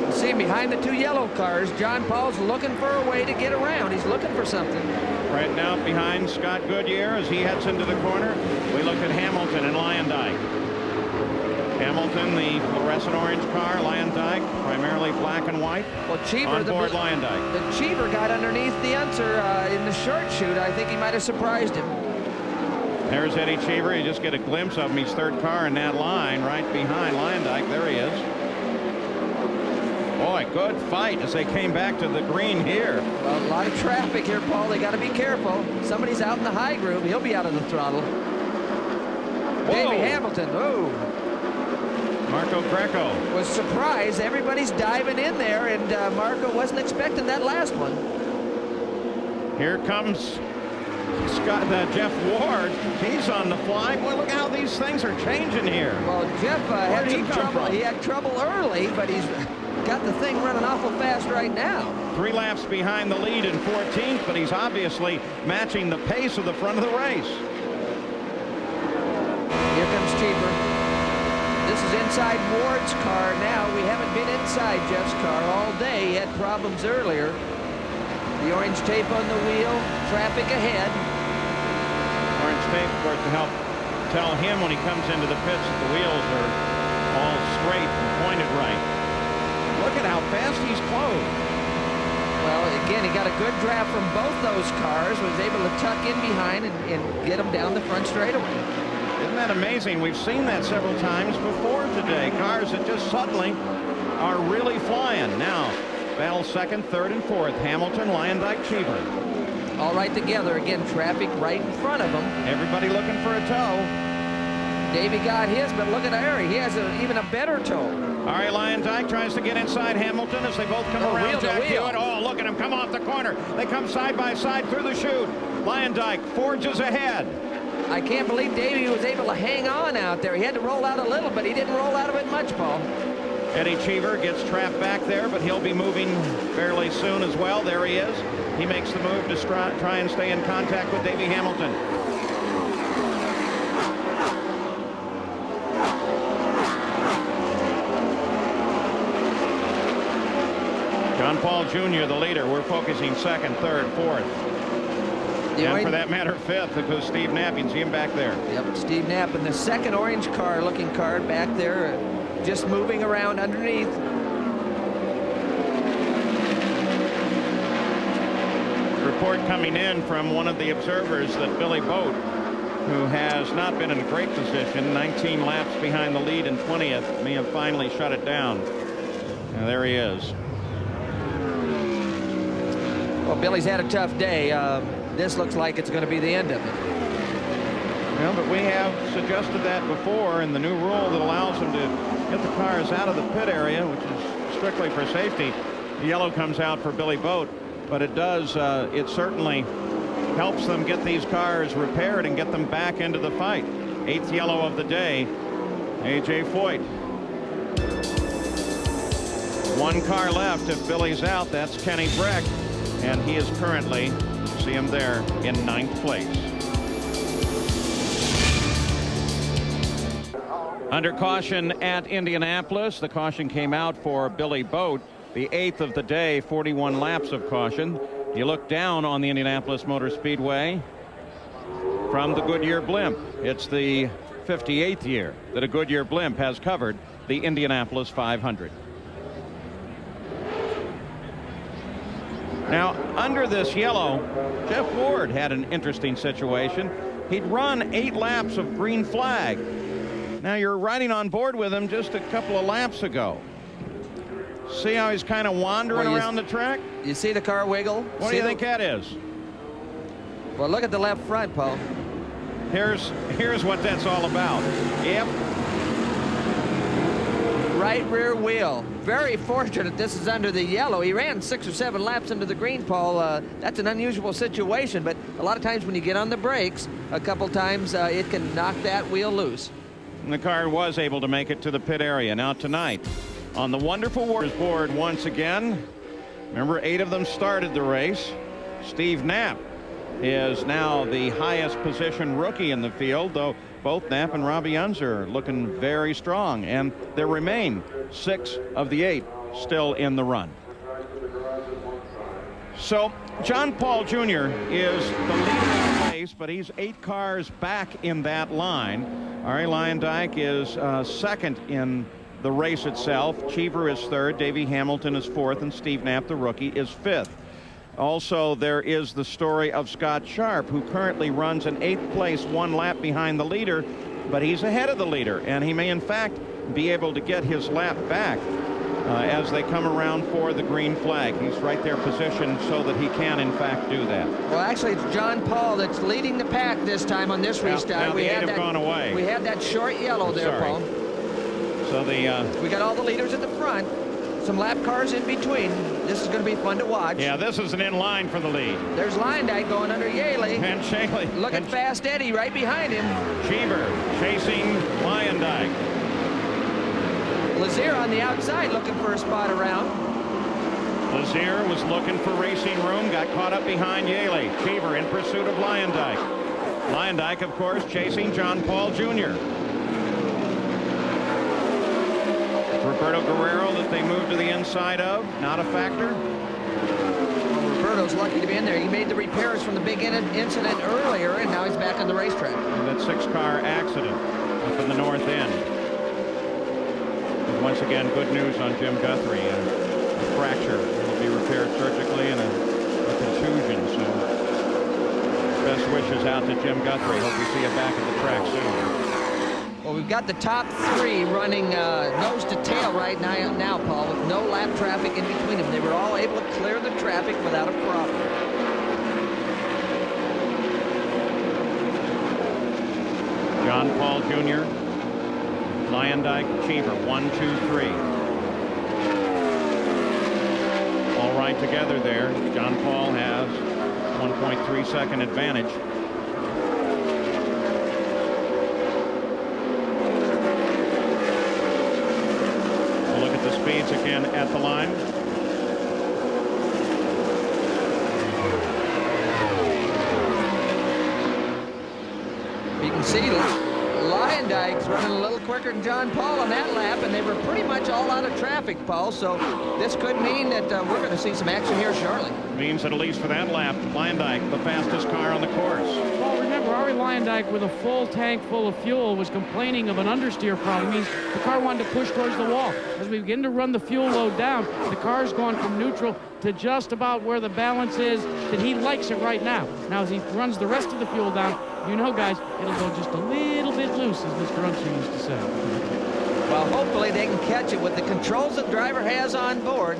You see him behind the 2 yellow cars. John Paul's looking for a way to get around. He's looking for something. Right now behind Scott Goodyear as he heads into the corner, we look at Hamilton and Lyondike. Hamilton, the fluorescent orange car, Lyondike, primarily black and white. Well, Cheever, on board Lyondike. The Cheever got underneath the Unser in the short chute. I think he might have surprised him. There's Eddie Cheever. You just get a glimpse of him. He's third car in that line right behind Lyondike. There he is. Boy, good fight as they came back to the green here. Well, a lot of traffic here, Paul. They got to be careful. Somebody's out in the high groove. He'll be out of the throttle. Davey Hamilton. Oh. Marco Greco was surprised. Everybody's diving in there, and Marco wasn't expecting that last one. Here comes Jeff Ward. He's on the fly. Boy, look how these things are changing here. Well, Jeff had some trouble. He had trouble early, but he's got the thing running awful fast right now. 3 laps behind the lead in 14th, but he's obviously matching the pace of the front of the race. Here comes Cheever. This is inside Ward's car now. We haven't been inside Jeff's car all day. He had problems earlier. The orange tape on the wheel, traffic ahead. Orange tape, of course, to help tell him when he comes into the pits that the wheels are all straight and pointed right. Look at how fast he's closed. Well, again, he got a good draft from both those cars, was able to tuck in behind and get them down the front straightaway. Isn't that amazing? We've seen that several times before today. Cars that just suddenly are really flying. Now, battle second, third, and fourth. Hamilton, Lyondike, Cheever. All right together. Again, traffic right in front of them. Everybody looking for a tow. Davey got his, but look at Harry. He has even a better tow. Ari Lyondike tries to get inside Hamilton as they both come around Jack Hewitt. Oh, look at him come off the corner. They come side by side through the chute. Lyondike forges ahead. I can't believe Davey was able to hang on out there. He had to roll out a little, but he didn't roll out of it much, Paul. Eddie Cheever gets trapped back there, but he'll be moving fairly soon as well. There he is. He makes the move to try and stay in contact with Davey Hamilton. John Paul Jr., the leader. We're focusing second, third, fourth. And for that matter, fifth, because Steve Knapp, you can see him back there. Yep, Steve Knapp in the second orange car, looking car back there, just moving around underneath. Report coming in from one of the observers that Billy Boat, who has not been in a great position, 19 laps behind the lead in 20th, may have finally shut it down. And there he is. Well, Billy's had a tough day. This looks like it's going to be the end of it. Well, but we have suggested that before, and the new rule that allows them to get the cars out of the pit area, which is strictly for safety. The yellow comes out for Billy Boat, but it does, it certainly helps them get these cars repaired and get them back into the fight. 8th yellow of the day, A.J. Foyt. 1 car left. If Billy's out, that's Kenny Breck, and he is currently, see him there, in 9th place. Under caution at Indianapolis, the caution came out for Billy Boat, the 8th of the day, 41 laps of caution. You look down on the Indianapolis Motor Speedway from the Goodyear blimp. It's the 58th year that a Goodyear blimp has covered the Indianapolis 500. Now, under this yellow, Jeff Ward had an interesting situation. He'd run 8 laps of green flag. Now, you're riding on board with him just a couple of laps ago. See how he's kind of wandering around the track? You see the car wiggle? What do you think that is? Well, look at the left front, Paul. Here's what that's all about. Yep. Right rear wheel. Very fortunate this is under the yellow. He ran 6 or 7 laps into the green, Paul. That's an unusual situation, but a lot of times when you get on the brakes, a couple times it can knock that wheel loose. And the car was able to make it to the pit area. Now tonight, on the wonderful Warriors board once again, remember 8 of them started the race. Steve Knapp is now the highest position rookie in the field, though both Knapp and Robbie Unser are looking very strong, and there remain 6 of the 8 still in the run. So John Paul Jr. is the leader of the race, but he's 8 cars back in that line. Ari Lyondike is second in the race itself. Cheever is third, Davey Hamilton is fourth, and Steve Knapp, the rookie, is fifth. Also, there is the story of Scott Sharp, who currently runs in 8th place, 1 lap behind the leader, but he's ahead of the leader, and he may in fact be able to get his lap back as they come around for the green flag. He's right there positioned so that he can in fact do that. Well, actually, it's John Paul that's leading the pack this time on this restart. Now the 8 have gone away. We had that short yellow there, Sorry. Paul. So we got all the leaders at the front, some lap cars in between. This is going to be fun to watch. Yeah, this is an in line for the lead. There's Lyndike going under Yaley. And Yaley. Look at Fast Eddie right behind him. Cheever chasing Lyndike. Lazier on the outside looking for a spot around. Lazier was looking for racing room, got caught up behind Yaley. Cheever in pursuit of Lyndike. Lyndike, of course, chasing John Paul Jr. Roberto Guerrero that they moved to the inside of, not a factor. Well, Roberto's lucky to be in there. He made the repairs from the big incident earlier, and now he's back on the racetrack. And that 6-car accident up in the north end. And once again, good news on Jim Guthrie. A fracture will be repaired surgically and a contusion. So best wishes out to Jim Guthrie. Hope we see you back at the track soon. Well, we've got the top 3 running nose to tail right now, Paul, with no lap traffic in between them. They were all able to clear the traffic without a problem. John Paul Jr., Lyndike, Cheever, 1, 2, 3. All right together there. John Paul has 1.3 second advantage. Speeds again at the line. You can see Lyndike's running a little quicker than John Paul on that lap, and they were pretty much all out of traffic, Paul. So this could mean that we're going to see some action here shortly. Means that at least for that lap, Lyndike, the fastest car on the course. Well, remember, Ari Lyndike with a full tank full of fuel was complaining of an understeer problem. Means the car wanted to push towards the wall. As we begin to run the fuel load down, the car's gone from neutral to just about where the balance is that he likes it right now. Now, as he runs the rest of the fuel down, you know, guys, it'll go just a little bit loose, as Mr. Unser used to say. Well, hopefully they can catch it with the controls the driver has on board.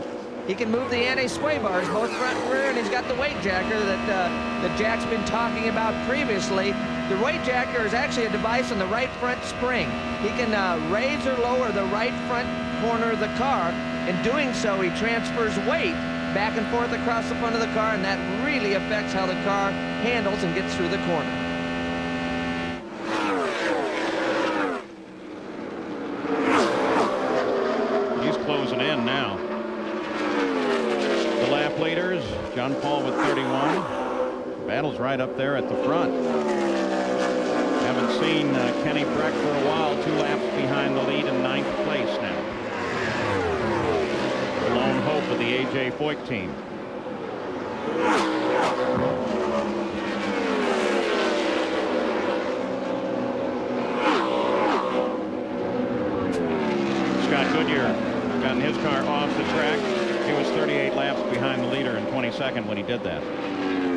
He can move the anti-sway bars both front and rear, and he's got the weight jacker that Jack's been talking about previously. The weight jacker is actually a device on the right front spring. He can raise or lower the right front corner of the car. In doing so, he transfers weight back and forth across the front of the car, and that really affects how the car handles and gets through the corner. He's closing in now. The lap leaders, John Paul with 31. Battle's right up there at the front. Haven't seen Kenny Breck for a while, 2 laps behind the lead in 9th place now. The lone hope of the A.J. Foyt team. Scott Goodyear gotten his car off the track. He was 38 laps behind the leader in 22nd when he did that.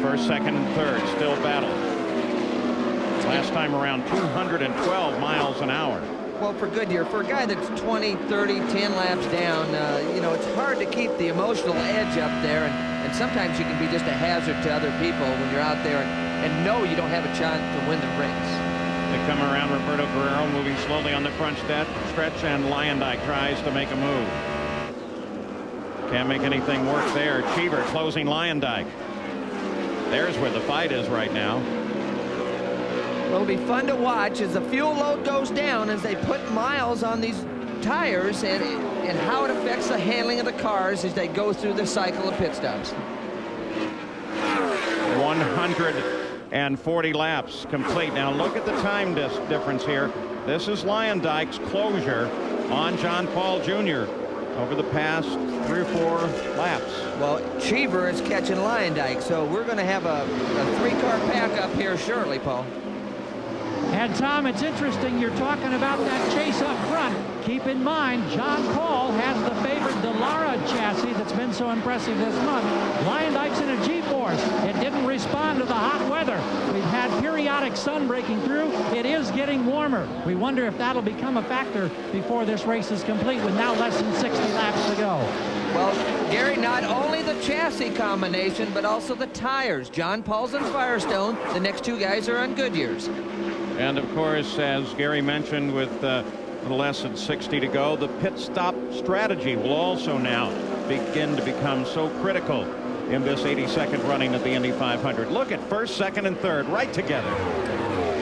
First, second, and third still battle. Last time around 212 miles an hour. Well, for Goodyear, for a guy that's 20, 30, 10 laps down, you know, it's hard to keep the emotional edge up there, and sometimes you can be just a hazard to other people when you're out there and know you don't have a chance to win the race. They come around Roberto Guerrero, moving slowly on the front stretch, and Lyndike tries to make a move. Can't make anything work there. Cheever closing Lyndike. There's where the fight is right now. Well, it'll be fun to watch as the fuel load goes down as they put miles on these tires and how it affects the handling of the cars as they go through the cycle of pit stops. 140 laps complete. Now look at the time difference here. This is Lyndike's closure on John Paul Jr. over the past 3 or 4 laps. Well, Cheever is catching Lyndike, so we're going to have a 3-car pack up here shortly, Paul. And Tom, it's interesting you're talking about that chase up front. Keep in mind, John Paul has the favored Dallara chassis that's been so impressive this month. Lyondike's in a G-Force. It didn't respond to the hot weather. We've had periodic sun breaking through. It is getting warmer. We wonder if that'll become a factor before this race is complete with now less than 60 laps to go. Well, Gary, not only the chassis combination, but also the tires. John Paul's on Firestone. The next two guys are on Goodyears. And of course, as Gary mentioned, with a little less than 60 to go, the pit stop strategy will also now begin to become so critical in this 82nd running of the Indy 500. Look at first, second, and third right together.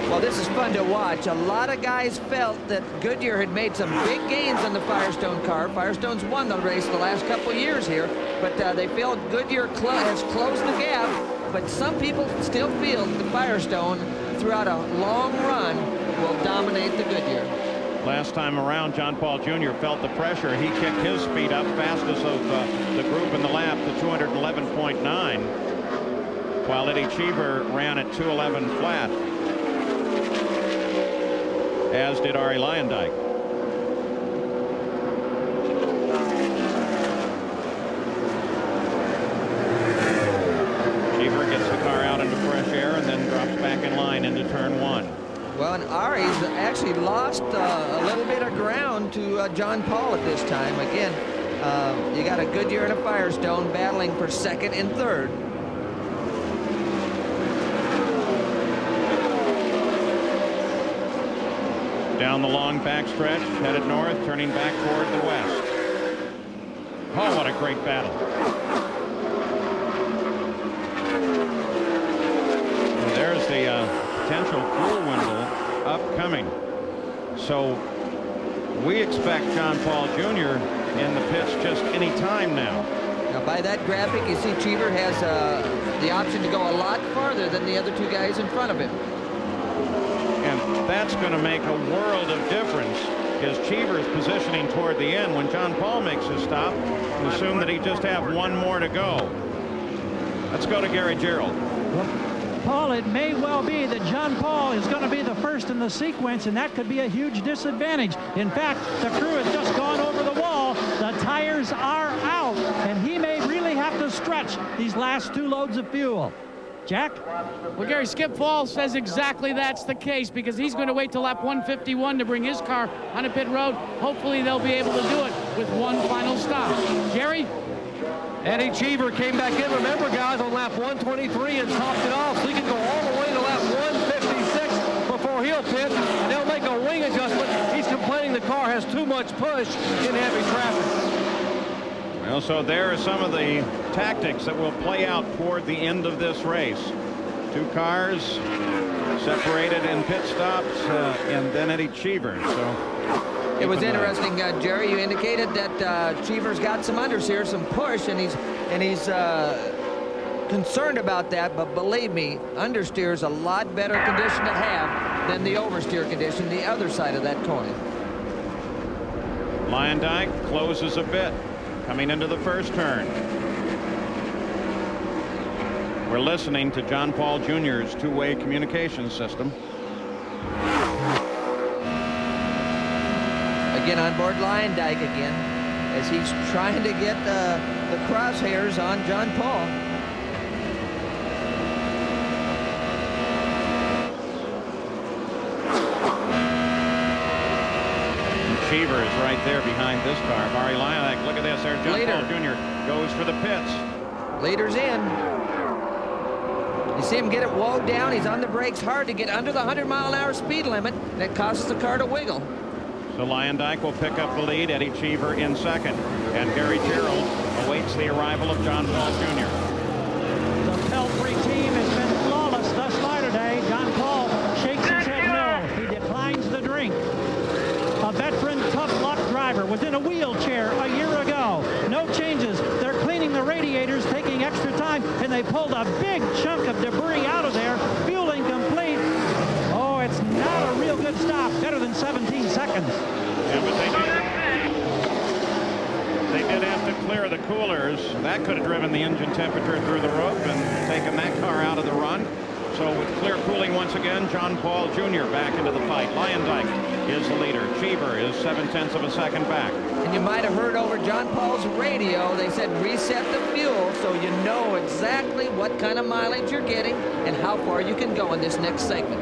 Well, this is fun to watch. A lot of guys felt that Goodyear had made some big gains on the Firestone car. Firestone's won the race the last couple years here, but they feel Goodyear has closed the gap. But some people still feel that the Firestone, throughout a long run, will dominate the Goodyear. Last time around, John Paul Jr. felt the pressure. He kicked his speed up, fastest of the group in the lap, to 211.9, while Eddie Cheever ran at 211 flat, as did Arie Luyendyk. Cheever gets the car out into fresh air and then drops back in line into turn one. Well, and Arie's actually lost a little bit of ground to John Paul at this time. Again, you got a Goodyear and a Firestone battling for second and third. Down the long backstretch, headed north, turning back toward the west. Oh, what a great battle. And there's the potential fuel window upcoming. So we expect John Paul Jr. in the pits just any time now. Now, by that graphic, you see Cheever has the option to go a lot farther than the other two guys in front of him. And that's going to make a world of difference, because Cheever's positioning toward the end. When John Paul makes his stop, assume that he just have one more to go. Let's go to Gary Gerald. Paul, it may well be that John Paul is going to be the first in the sequence, and that could be a huge disadvantage. In fact, the crew has just gone over the wall. The tires are out, and he may really have to stretch these last two loads of fuel. Jack? Well, Gary, Skip Fall says exactly that's the case, because he's going to wait till lap 151 to bring his car on a pit road. Hopefully they'll be able to do it with one final stop. Jerry? Eddie Cheever came back in, remember, guys, on lap 123 and topped it off, so he can go all the way to lap 156 before he'll pit, and they'll make a wing adjustment. He's complaining the car has too much push in heavy traffic. Well, so there are some of the tactics that will play out toward the end of this race. Two cars separated in pit stops, and then Eddie Cheever. So it was interesting, Jerry. You indicated that Cheever's got some understeer, some push, and he's concerned about that. But believe me, understeer is a lot better condition to have than the oversteer condition, the other side of that coin. Luyendyk closes a bit, coming into the first turn. We're listening to John Paul Jr.'s two-way communication system. Again on board Luyendyk again, as he's trying to get the crosshairs on John Paul. Cheever is right there behind this car. Arie Luyendyk, look at this. There, John Paul Jr. goes for the pits. Leader's in. You see him get it wowed down. He's on the brakes hard to get under the 100-mile-an-hour speed limit. That causes the car to wiggle. So Luyendyk will pick up the lead. Eddie Cheever in second. And Gary Gerald awaits the arrival of John Paul Jr. The Pelfrey team has been flawless thus far today. John Paul shakes his head no. He declines the drink. A veteran tough luck driver was in a wheelchair a year ago. No changes. They're cleaning the radiators, taking extra time, and they pulled a big chunk of debris out of there. Fueling complete. Oh, it's not a real good stop. Better than 17 seconds. Yeah, but they did have to clear the coolers. That could have driven the engine temperature through the roof and taken that car out of the run. So with clear cooling once again, John Paul Jr. back into the fight. Lyondike is the leader. Cheever is 0.7 of a second back. And you might have heard over John Paul's radio, they said reset the fuel so you know exactly what kind of mileage you're getting and how far you can go in this next segment.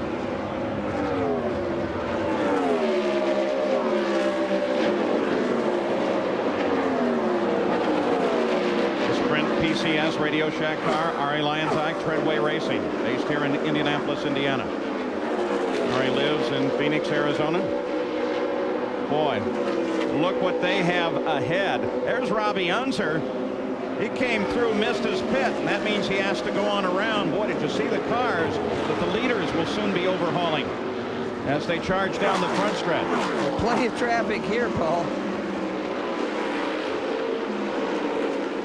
PCS Radio Shack car, Ari Lyondike, Treadway Racing, based here in Indianapolis, Indiana. Ari lives in Phoenix, Arizona. Boy, look what they have ahead. There's Robbie Unser. He came through, missed his pit, and that means he has to go on around. Boy, did you see the cars that the leaders will soon be overhauling as they charge down the front stretch. Plenty of traffic here, Paul.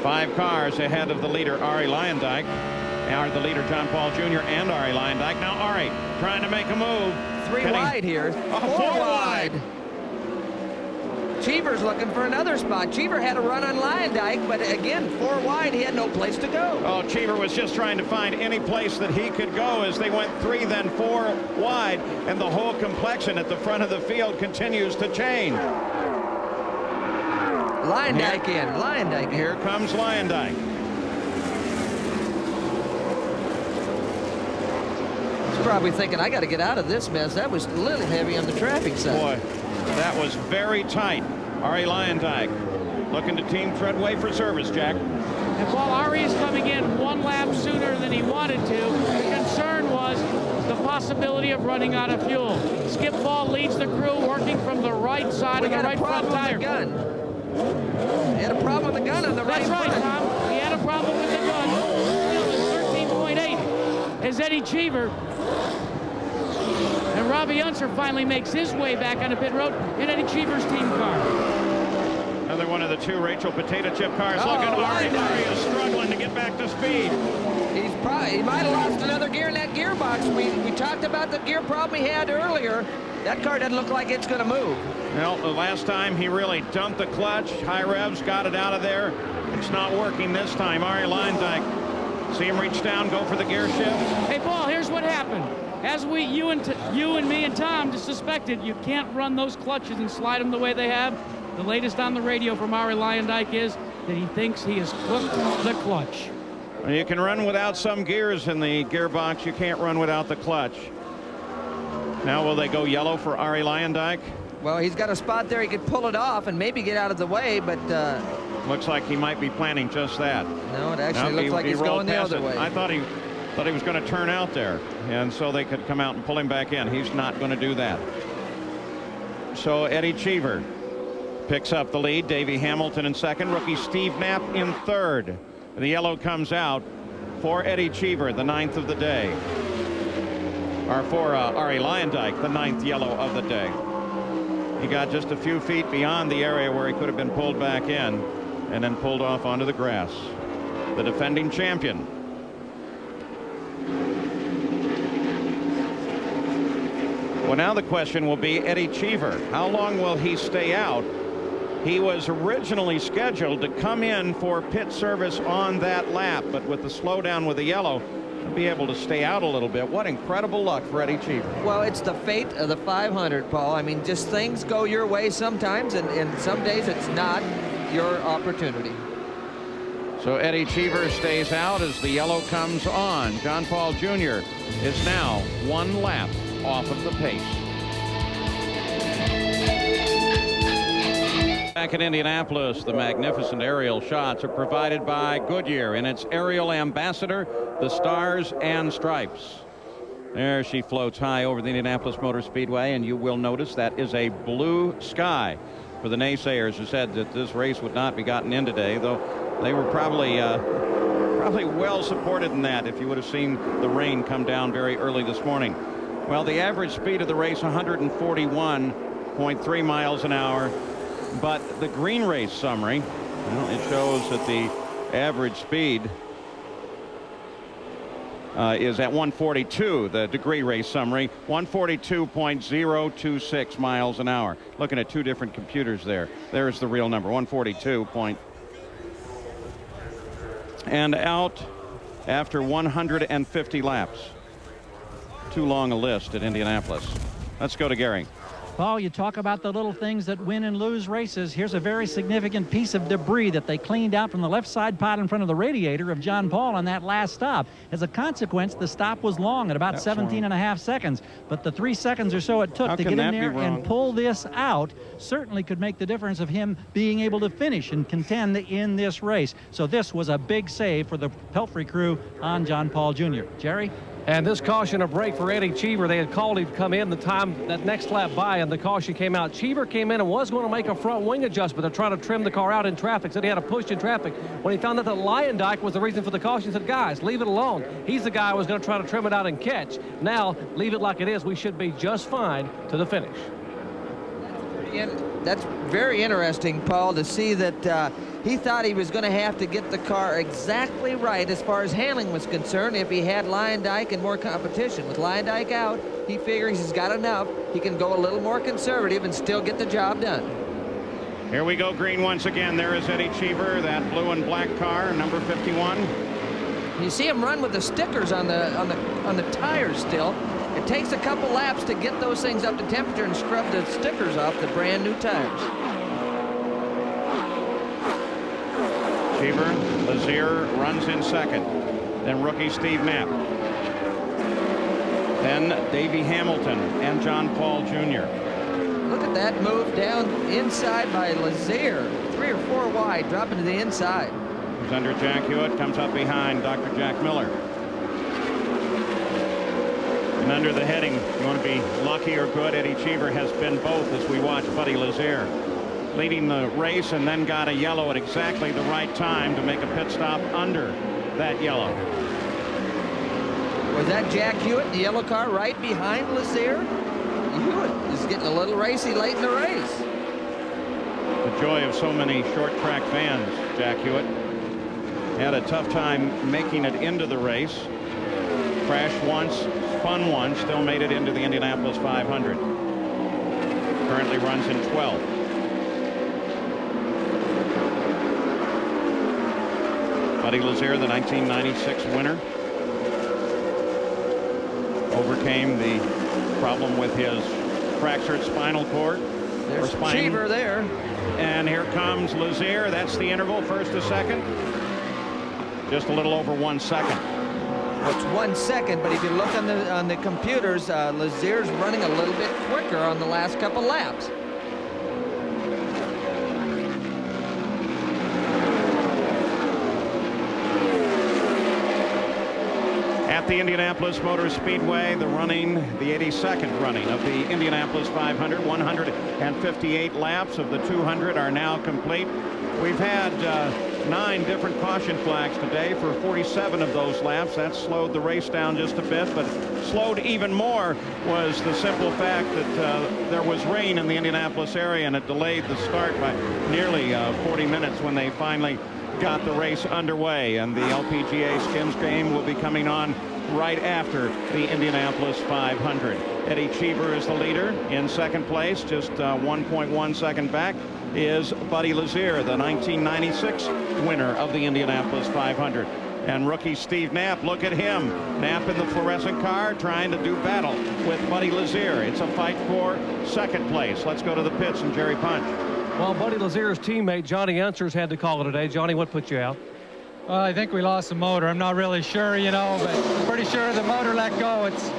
5 cars ahead of the leader, Ari Lyondike. Now the leader, John Paul Jr. and Ari Lyondike. Now Ari trying to make a move. 3 wide here. 4 wide. Cheever's looking for another spot. Cheever had a run on Lyondike, but again, 4 wide, he had no place to go. Oh, Cheever was just trying to find any place that he could go as they went 3, then 4 wide, and the whole complexion at the front of the field continues to change. Lyondike in. Lyondike in. Here comes Lyondike. He's probably thinking, I got to get out of this mess. That was a little heavy on the traffic side. Boy, that was very tight. Ari Lyondike looking to team Treadway for service, Jack. And while Ari is coming in 1 lap sooner than he wanted to, the concern was the possibility of running out of fuel. Skip Ball leads the crew working from the right side of the right front tire. He had a problem with the gun on the right front. That's right, Tom. He had a problem with the gun. Still is 13.8 is Eddie Cheever. And Robbie Unser finally makes his way back on the pit road in Eddie Cheever's team car. Another one of the 2 Rachel potato chip cars. Look at Ari. Ari is struggling to get back to speed. He might have lost another gear in that gearbox. We talked about the gear problem he had earlier. That car doesn't look like it's going to move. Well, the last time he really dumped the clutch. High revs, got it out of there. It's not working this time. Ari Lyondike. See him reach down, go for the gear shift. Hey, Paul, here's what happened. As you and me and Tom just suspected, you can't run those clutches and slide them the way they have. The latest on the radio from Ari Lyondike is that he thinks he has cooked the clutch. Well, you can run without some gears in the gearbox. You can't run without the clutch. Now will they go yellow for Ari Lyondike? Well, he's got a spot there he could pull it off and maybe get out of the way, but looks like he might be planning just that. No, it actually looks like he's going the other way. I thought he was going to turn out there, and so they could come out and pull him back in. He's not going to do that. So Eddie Cheever picks up the lead. Davey Hamilton in second. Rookie Steve Knapp in third. The yellow comes out for Eddie Cheever, the 9th of the day. Or for Ari Lyondike, the 9th yellow of the day. He got just a few feet beyond the area where he could have been pulled back in and then pulled off onto the grass. The defending champion. Well, now the question will be Eddie Cheever. How long will he stay out? He was originally scheduled to come in for pit service on that lap, but with the slowdown with the yellow, he'll be able to stay out a little bit. What incredible luck for Eddie Cheever. Well, it's the fate of the 500, Paul. I mean, just things go your way sometimes, and some days it's not your opportunity. So Eddie Cheever stays out as the yellow comes on. John Paul Jr. is now 1 lap off of the pace. Back in Indianapolis, the magnificent aerial shots are provided by Goodyear and its aerial ambassador, the Stars and Stripes. There she floats high over the Indianapolis Motor Speedway, and you will notice that is a blue sky for the naysayers who said that this race would not be gotten in today, though they were probably well supported in that if you would have seen the rain come down very early this morning. Well, the average speed of the race, 141.3 miles an hour. But the green race summary, well, it shows that the average speed is at 142. The degree race summary, 142.026 miles an hour. Looking at 2 different computers there. There's the real number, 142. And out after 150 laps. too long a list at Indianapolis. Let's go to Gary. Paul, you talk about the little things that win and lose races. Here's a very significant piece of debris that they cleaned out from the left side pot in front of the radiator of John Paul on that last stop. As a consequence, the stop was long at about 17.5 seconds. But the 3 seconds or so it took to get in there and pull this out certainly could make the difference of him being able to finish and contend in this race. So this was a big save for the Pelfrey crew on John Paul Jr. Jerry? And this caution a break for Eddie Cheever. They had called him to come in the time that next lap by, and the caution came out. Cheever came in and was going to make a front wing adjustment to try to trim the car out in traffic. Said he had a push in traffic. When he found out that Lyondike was the reason for the caution, he said, guys, leave it alone. He's the guy who was going to try to trim it out and catch. Now, leave it like it is. We should be just fine to the finish. That's very interesting, Paul, to see that he thought he was going to have to get the car exactly right as far as handling was concerned if he had Lyondike and more competition. With Lyondike out, he figures he's got enough. He can go a little more conservative and still get the job done. Here we go, green once again. There is Eddie Cheever, that blue and black car, number 51. You see him run with the stickers on the tires still. It takes a couple laps to get those things up to temperature and scrub the stickers off the brand new tires. Cheever, Lazier runs in second. Then rookie Steve Knapp. Then Davey Hamilton and John Paul Jr. Look at that move down inside by Lazier. 3 or 4 wide, dropping to the inside. Who's under Jack Hewitt, comes up behind Dr. Jack Miller. And under the heading, you want to be lucky or good, Eddie Cheever has been both as we watch Buddy Lazier leading the race and then got a yellow at exactly the right time to make a pit stop under that yellow. Was that Jack Hewitt in the yellow car right behind Lazier? Hewitt is getting a little racy late in the race. The joy of so many short track fans, Jack Hewitt. Had a tough time making it into the race. Crashed once, spun once, still made it into the Indianapolis 500. Currently runs in 12th. Buddy Lazier, the 1996 winner, overcame the problem with his fractured spinal cord. There's Cheever there. And here comes Lazier. That's the interval, first to second. Just a little over 1 second. Well, it's 1 second, but if you look on the computers, Lazier's running a little bit quicker on the last couple laps. At the Indianapolis Motor Speedway, the 82nd running of the Indianapolis 500. 158 laps of the 200 are now complete. We've had 9 different caution flags today for 47 of those laps. That slowed the race down just a bit, but slowed even more was the simple fact that there was rain in the Indianapolis area, and it delayed the start by nearly 40 minutes when they finally got the race underway. And the LPGA Skims game will be coming on right after the Indianapolis 500. Eddie Cheever is the leader. In second place, just 1.1 second back, is Buddy Lazier, the 1996 winner of the Indianapolis 500. And rookie Steve Knapp, look at him. Knapp in the fluorescent car trying to do battle with Buddy Lazier. It's a fight for second place. Let's go to the pits and Jerry Punch. Well, Buddy Lazier's teammate Johnny Unsers had to call it today. Johnny, what put you out? Well, I think we lost the motor. I'm not really sure, you know, but I'm pretty sure the motor let go. It's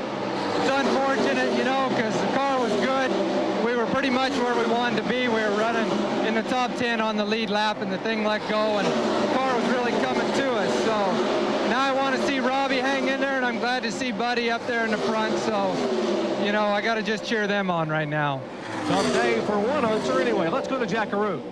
unfortunate, you know, because the car was good. We were pretty much where we wanted to be. We were running in the top 10 on the lead lap, and the thing let go, and the car was really coming to us. So now I want to see Robbie hang in there, and I'm glad to see Buddy up there in the front. So, you know, I got to just cheer them on right now. Tough day for one answer anyway. Let's go to Jackaroo.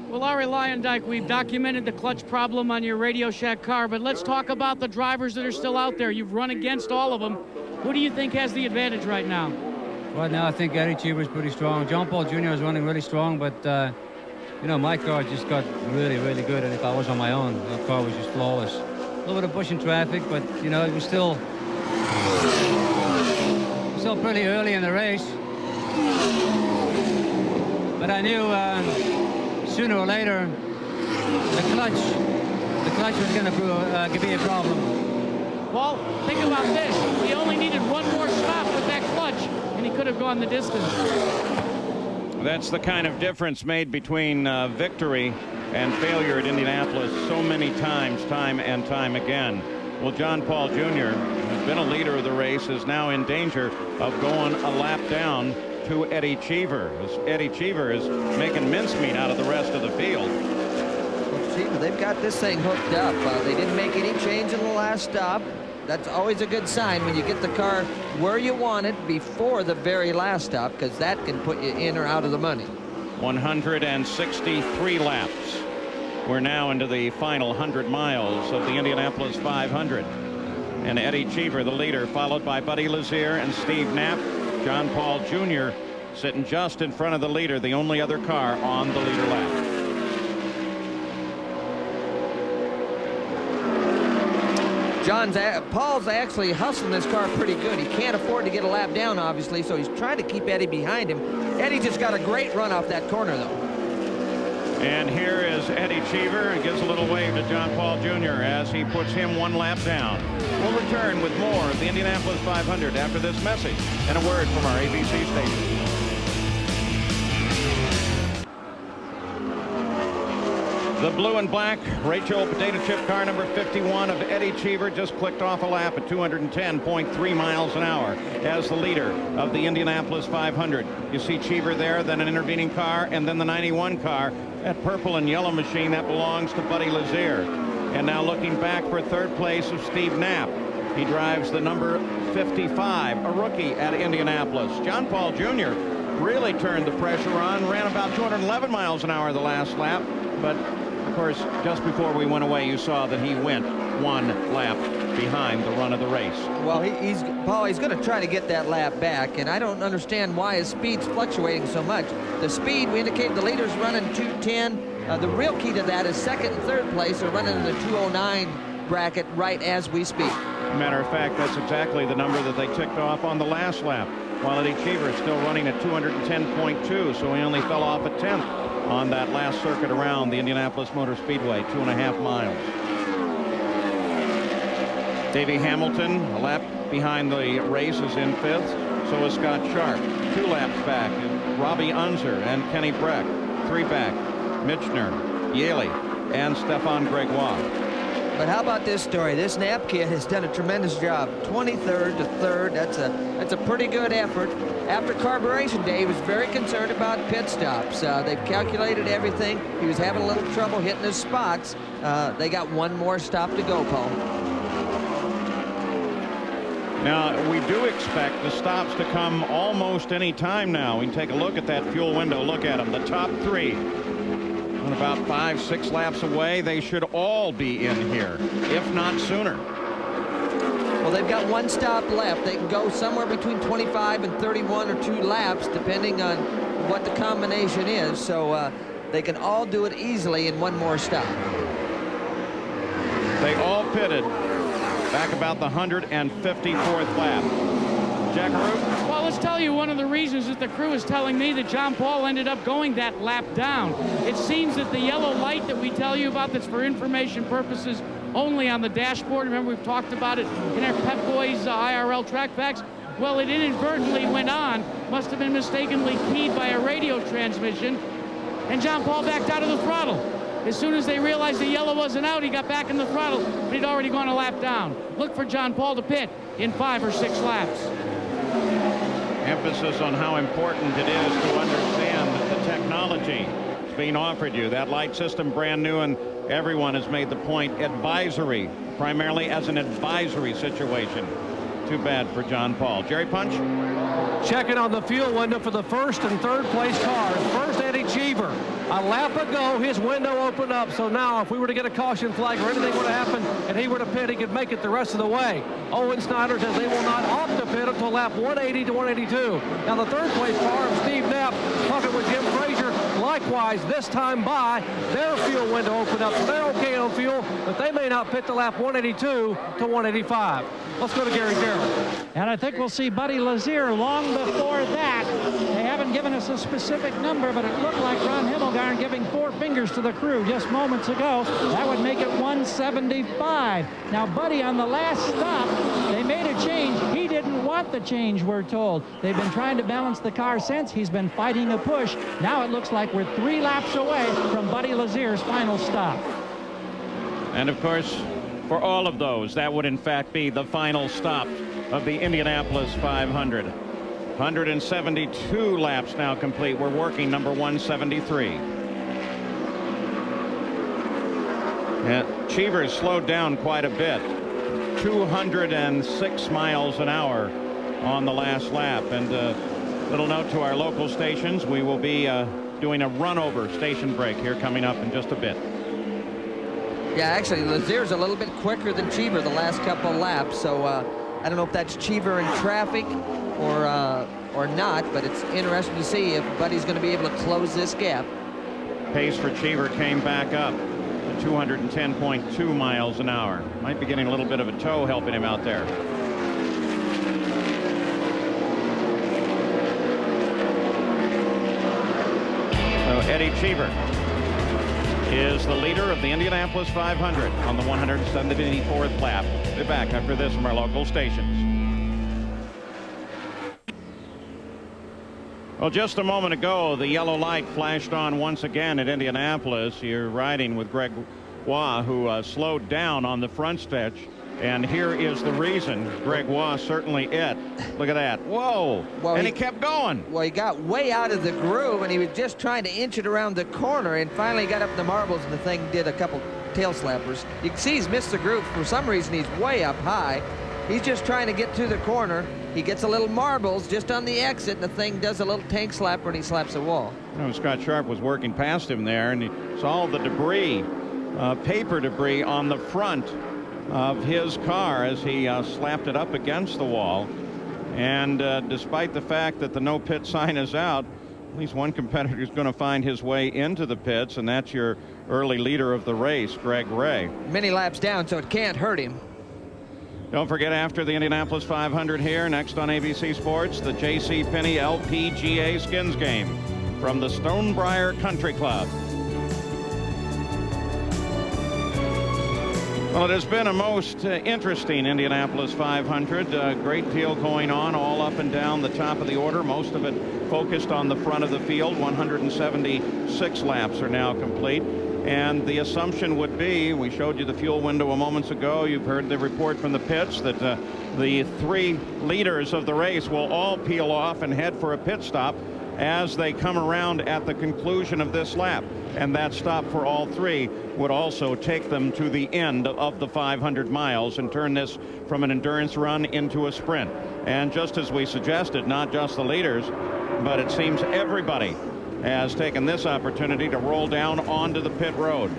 Well, Larry Lyondike, we've documented the clutch problem on your Radio Shack car, but let's talk about the drivers that are still out there. You've run against all of them. Who do you think has the advantage right now? Right now, I think Eddie Cheever is pretty strong. John Paul Jr. is running really strong, but, you know, my car just got really, really good, and if I was on my own, the car was just flawless. A little bit of pushing traffic, but, you know, it was still pretty early in the race. But I knew sooner or later the clutch was going to be a problem. Paul, think about this. He only needed one more stop with that clutch, and he could have gone the distance. That's the kind of difference made between victory and failure at Indianapolis so many times, time and time again. Well, John Paul Jr., who's been a leader of the race, is now in danger of going a lap down to Eddie Cheever. As Eddie Cheever is making mincemeat out of the rest of the field. Well, Cheever, they've got this thing hooked up. They didn't make any change in the last stop. That's always a good sign when you get the car where you want it before the very last stop, because that can put you in or out of the money. 163 laps. We're now into the final 100 miles of the Indianapolis 500. And Eddie Cheever, the leader, followed by Buddy Lazier and Steve Knapp. John Paul Jr. sitting just in front of the leader, the only other car on the leader lap. Paul's actually hustling this car pretty good. He can't afford to get a lap down, obviously, so he's trying to keep Eddie behind him. Eddie just got a great run off that corner, though. And here is Eddie Cheever and gives a little wave to John Paul Jr. as he puts him one lap down. We'll return with more of the Indianapolis 500 after this message and a word from our ABC station. The blue and black Rachel potato chip car number 51 of Eddie Cheever just clicked off a lap at 210.3 miles an hour as the leader of the Indianapolis 500. You see Cheever there, then an intervening car, and then the 91 car. That purple and yellow machine, that belongs to Buddy Lazier. And now looking back for third place of Steve Knapp. He drives the number 55, a rookie at Indianapolis. John Paul Jr. really turned the pressure on, ran about 211 miles an hour the last lap, but of course, just before we went away, you saw that he went one lap behind the run of the race. Well, he's going to try to get that lap back, and I don't understand why his speed's fluctuating so much. The speed, we indicated the leader's running 210. The real key to that is second and third place are running in the 209 bracket right as we speak. Matter of fact, that's exactly the number that they ticked off on the last lap, while Eddie Cheever is still running at 210.2, so he only fell off a tenth on that last circuit around the Indianapolis Motor Speedway, 2.5 miles. Davey Hamilton, a lap behind the race, is in fifth. So is Scott Sharp. 2 laps back, and Robbie Unser and Kenny Breck. 3 back, Michener, Yaley, and Stefan Gregoire. But how about this story? This Knapp kid has done a tremendous job. 23rd to 3rd. That's a pretty good effort. After carburation day, he was very concerned about pit stops. They've calculated everything. He was having a little trouble hitting his spots. They got one more stop to go, Paul. Now, we do expect the stops to come almost any time now. We can take a look at that fuel window. Look at them. The top 3. And about 5-6 laps away, they should all be in here, if not sooner. Well, they've got one stop left. They can go somewhere between 25 and 31 or 2 laps, depending on what the combination is. So they can all do it easily in one more stop. They all pitted back about the 154th lap. Jackaroo? Well, let's tell you one of the reasons that the crew is telling me that John Paul ended up going that lap down. It seems that the yellow light that we tell you about that's for information purposes only on the dashboard, remember we've talked about it in our Pep Boys IRL track facts, well, it inadvertently went on, must have been mistakenly keyed by a radio transmission, and John Paul backed out of the throttle. As soon as they realized the yellow wasn't out, he got back in the throttle, but he'd already gone a lap down. Look for John Paul to pit in 5 or 6 laps. Emphasis on how important it is to understand the technology that's being offered you. That light system brand new, and everyone has made the point, advisory, primarily as an advisory situation. Too bad for John Paul. Jerry Punch? Checking on the fuel window for the first and third place cars. First, Eddie Cheever. A lap ago, his window opened up, so now if we were to get a caution flag or anything would have happened and he were to pit, he could make it the rest of the way. Owen Snyder says they will not opt to pit until lap 180 to 182. Now the third place car of Steve Knapp talking with Jim Frazier. Likewise, this time by, their fuel window opened up, so they're okay on fuel, but they may not pit to lap 182 to 185. Let's go to Gary Gerald. And I think we'll see Buddy Lazier long before that. They haven't given us a specific number, but it looked like Ron Himmelgarn giving 4 fingers to the crew just moments ago. That would make it 175. Now, Buddy, on the last stop, they made a change. He didn't want the change, we're told. They've been trying to balance the car since. He's been fighting a push. Now it looks like we're 3 laps away from Buddy Lazier's final stop. And of course, for all of those, that would in fact be the final stop of the Indianapolis 500. 172 laps now complete. We're working number 173. And Cheever slowed down quite a bit. 206 miles an hour on the last lap. And little note to our local stations, we will be doing a run-over station break here coming up in just a bit. Yeah, actually, Lazier's a little bit quicker than Cheever the last couple laps, so I don't know if that's Cheever in traffic or not, but it's interesting to see if Buddy's going to be able to close this gap. Pace for Cheever came back up to 210.2 miles an hour. Might be getting a little bit of a tow helping him out there. So Eddie Cheever is the leader of the Indianapolis 500 on the 174th lap. We'll be back after this from our local stations. Well, just a moment ago, the yellow light flashed on once again at Indianapolis. You're riding with Greg Waugh, who slowed down on the front stretch. And here is the reason. Greg Waugh certainly it. Look at that. Whoa. Well, and he kept going. Well, he got way out of the groove, and he was just trying to inch it around the corner, and finally got up the marbles, and the thing did a couple tail slappers. You can see he's missed the groove. For some reason, he's way up high. He's just trying to get to the corner. He gets a little marbles just on the exit, and the thing does a little tank slapper, and he slaps the wall. You know, Scott Sharp was working past him there, and he saw the debris, paper debris on the front of his car as he slapped it up against the wall. And despite the fact that the no pit sign is out, at least one competitor is going to find his way into the pits, and that's your early leader of the race, Greg Ray. Many laps down, so it can't hurt him. Don't forget, after the Indianapolis 500 here, next on ABC Sports, the J.C. Penney LPGA Skins Game from the Stonebriar Country Club. Well, it has been a most interesting Indianapolis 500. A great deal going on all up and down the top of the order. Most of it focused on the front of the field. 176 laps are now complete. And the assumption would be, we showed you the fuel window a moment ago. You've heard the report from the pits that the 3 leaders of the race will all peel off and head for a pit stop as they come around at the conclusion of this lap. And that stop for all 3 would also take them to the end of the 500 miles and turn this from an endurance run into a sprint. And just as we suggested, not just the leaders, but it seems everybody has taken this opportunity to roll down onto the pit road.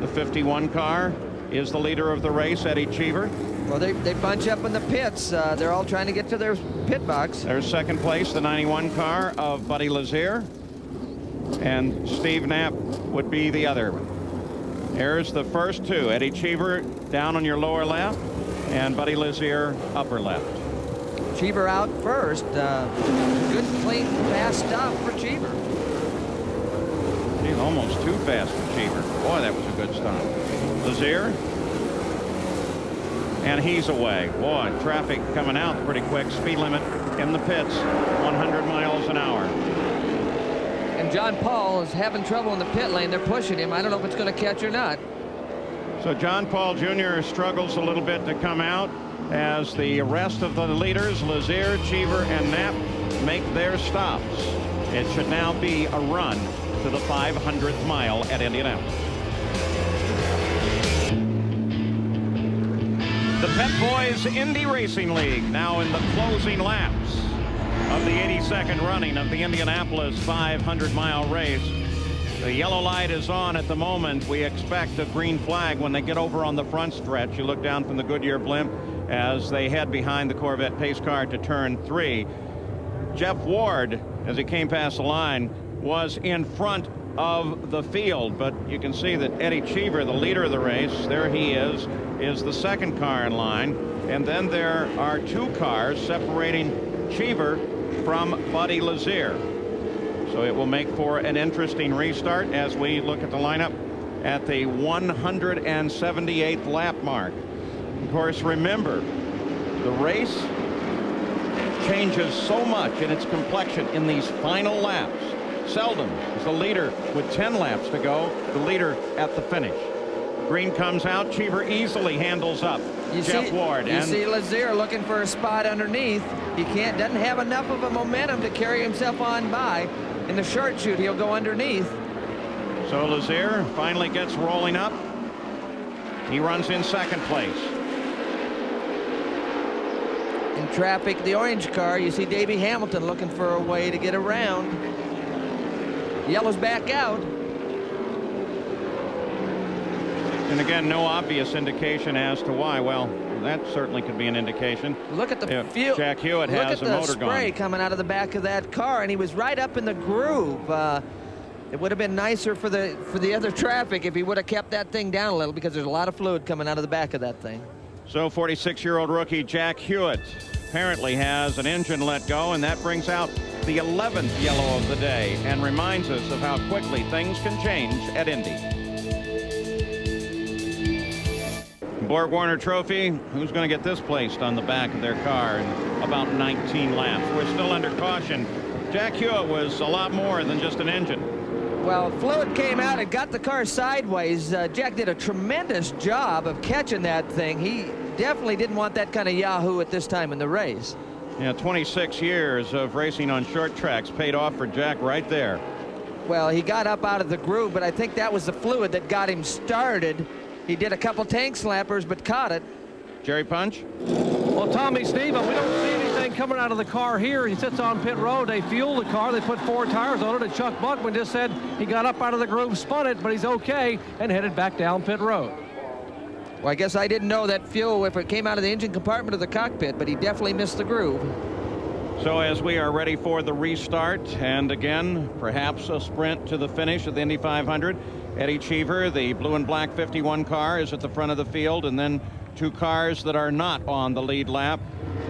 The 51 car is the leader of the race, Eddie Cheever. Well, they bunch up in the pits. They're all trying to get to their pit box. There's second place, the 91 car of Buddy Lazier. And Steve Knapp would be the other. Here's the first 2. Eddie Cheever down on your lower left, and Buddy Lazier upper left. Cheever out first. Good, clean, fast stop for Cheever. He's almost too fast for Cheever. Boy, that was a good stop. Lazier. And he's away. Boy, traffic coming out pretty quick. Speed limit in the pits, 100 miles an hour. And John Paul is having trouble in the pit lane. They're pushing him. I don't know if it's going to catch or not. So John Paul Jr. struggles a little bit to come out as the rest of the leaders, Lazier, Cheever, and Knapp, make their stops. It should now be a run to the 500th mile at Indianapolis. The Pet Boys Indy Racing League now in the closing laps of the 82nd running of the Indianapolis 500-mile race. The yellow light is on at the moment. We expect a green flag when they get over on the front stretch. You look down from the Goodyear blimp as they head behind the Corvette pace car to turn 3. Jeff Ward, as he came past the line, was in front of the field, but you can see that Eddie Cheever, the leader of the race, there he is the second car in line. And then there are 2 cars separating Cheever from Buddy Lazier. So it will make for an interesting restart as we look at the lineup at the 178th lap mark. Of course, remember, the race changes so much in its complexion in these final laps. Seldom is the leader with 10 laps to go, the leader at the finish. Green comes out. Cheever easily handles up Jeff Ward. You see Lazier looking for a spot underneath. He doesn't have enough of a momentum to carry himself on by. In the short chute, he'll go underneath. So Lazier finally gets rolling up. He runs in second place. In traffic, the orange car, you see Davey Hamilton looking for a way to get around. Yellow's back out. And again, no obvious indication as to why. Well, that certainly could be an indication. Look at the fuel. Jack Hewitt has a motor gone. Look at the spray coming out of the back of that car, and he was right up in the groove. It would have been nicer for the other traffic if he would have kept that thing down a little, because there's a lot of fluid coming out of the back of that thing. So 46-year-old rookie Jack Hewitt apparently has an engine let go, and that brings out the 11th yellow of the day and reminds us of how quickly things can change at Indy. Borg Warner Trophy, who's going to get this placed on the back of their car in about 19 laps? We're still under caution. Jack Hewitt was a lot more than just an engine. Well, fluid came out and got the car sideways. Jack did a tremendous job of catching that thing. He definitely didn't want that kind of yahoo at this time in the race. Yeah, 26 years of racing on short tracks paid off for Jack right there. Well, he got up out of the groove, but I think that was the fluid that got him started. He did a couple tank slappers, but caught it. Jerry Punch? Well, Tommy, Steve, we don't see anything coming out of the car here. He sits on pit road. They fuel the car. They put 4 tires on it. And Chuck Buckman just said he got up out of the groove, spun it, but he's okay, and headed back down pit road. Well, I guess I didn't know that fuel, if it came out of the engine compartment or the cockpit, but he definitely missed the groove. So as we are ready for the restart, and again, perhaps a sprint to the finish of the Indy 500, Eddie Cheever, the blue and black 51 car, is at the front of the field, and then 2 cars that are not on the lead lap.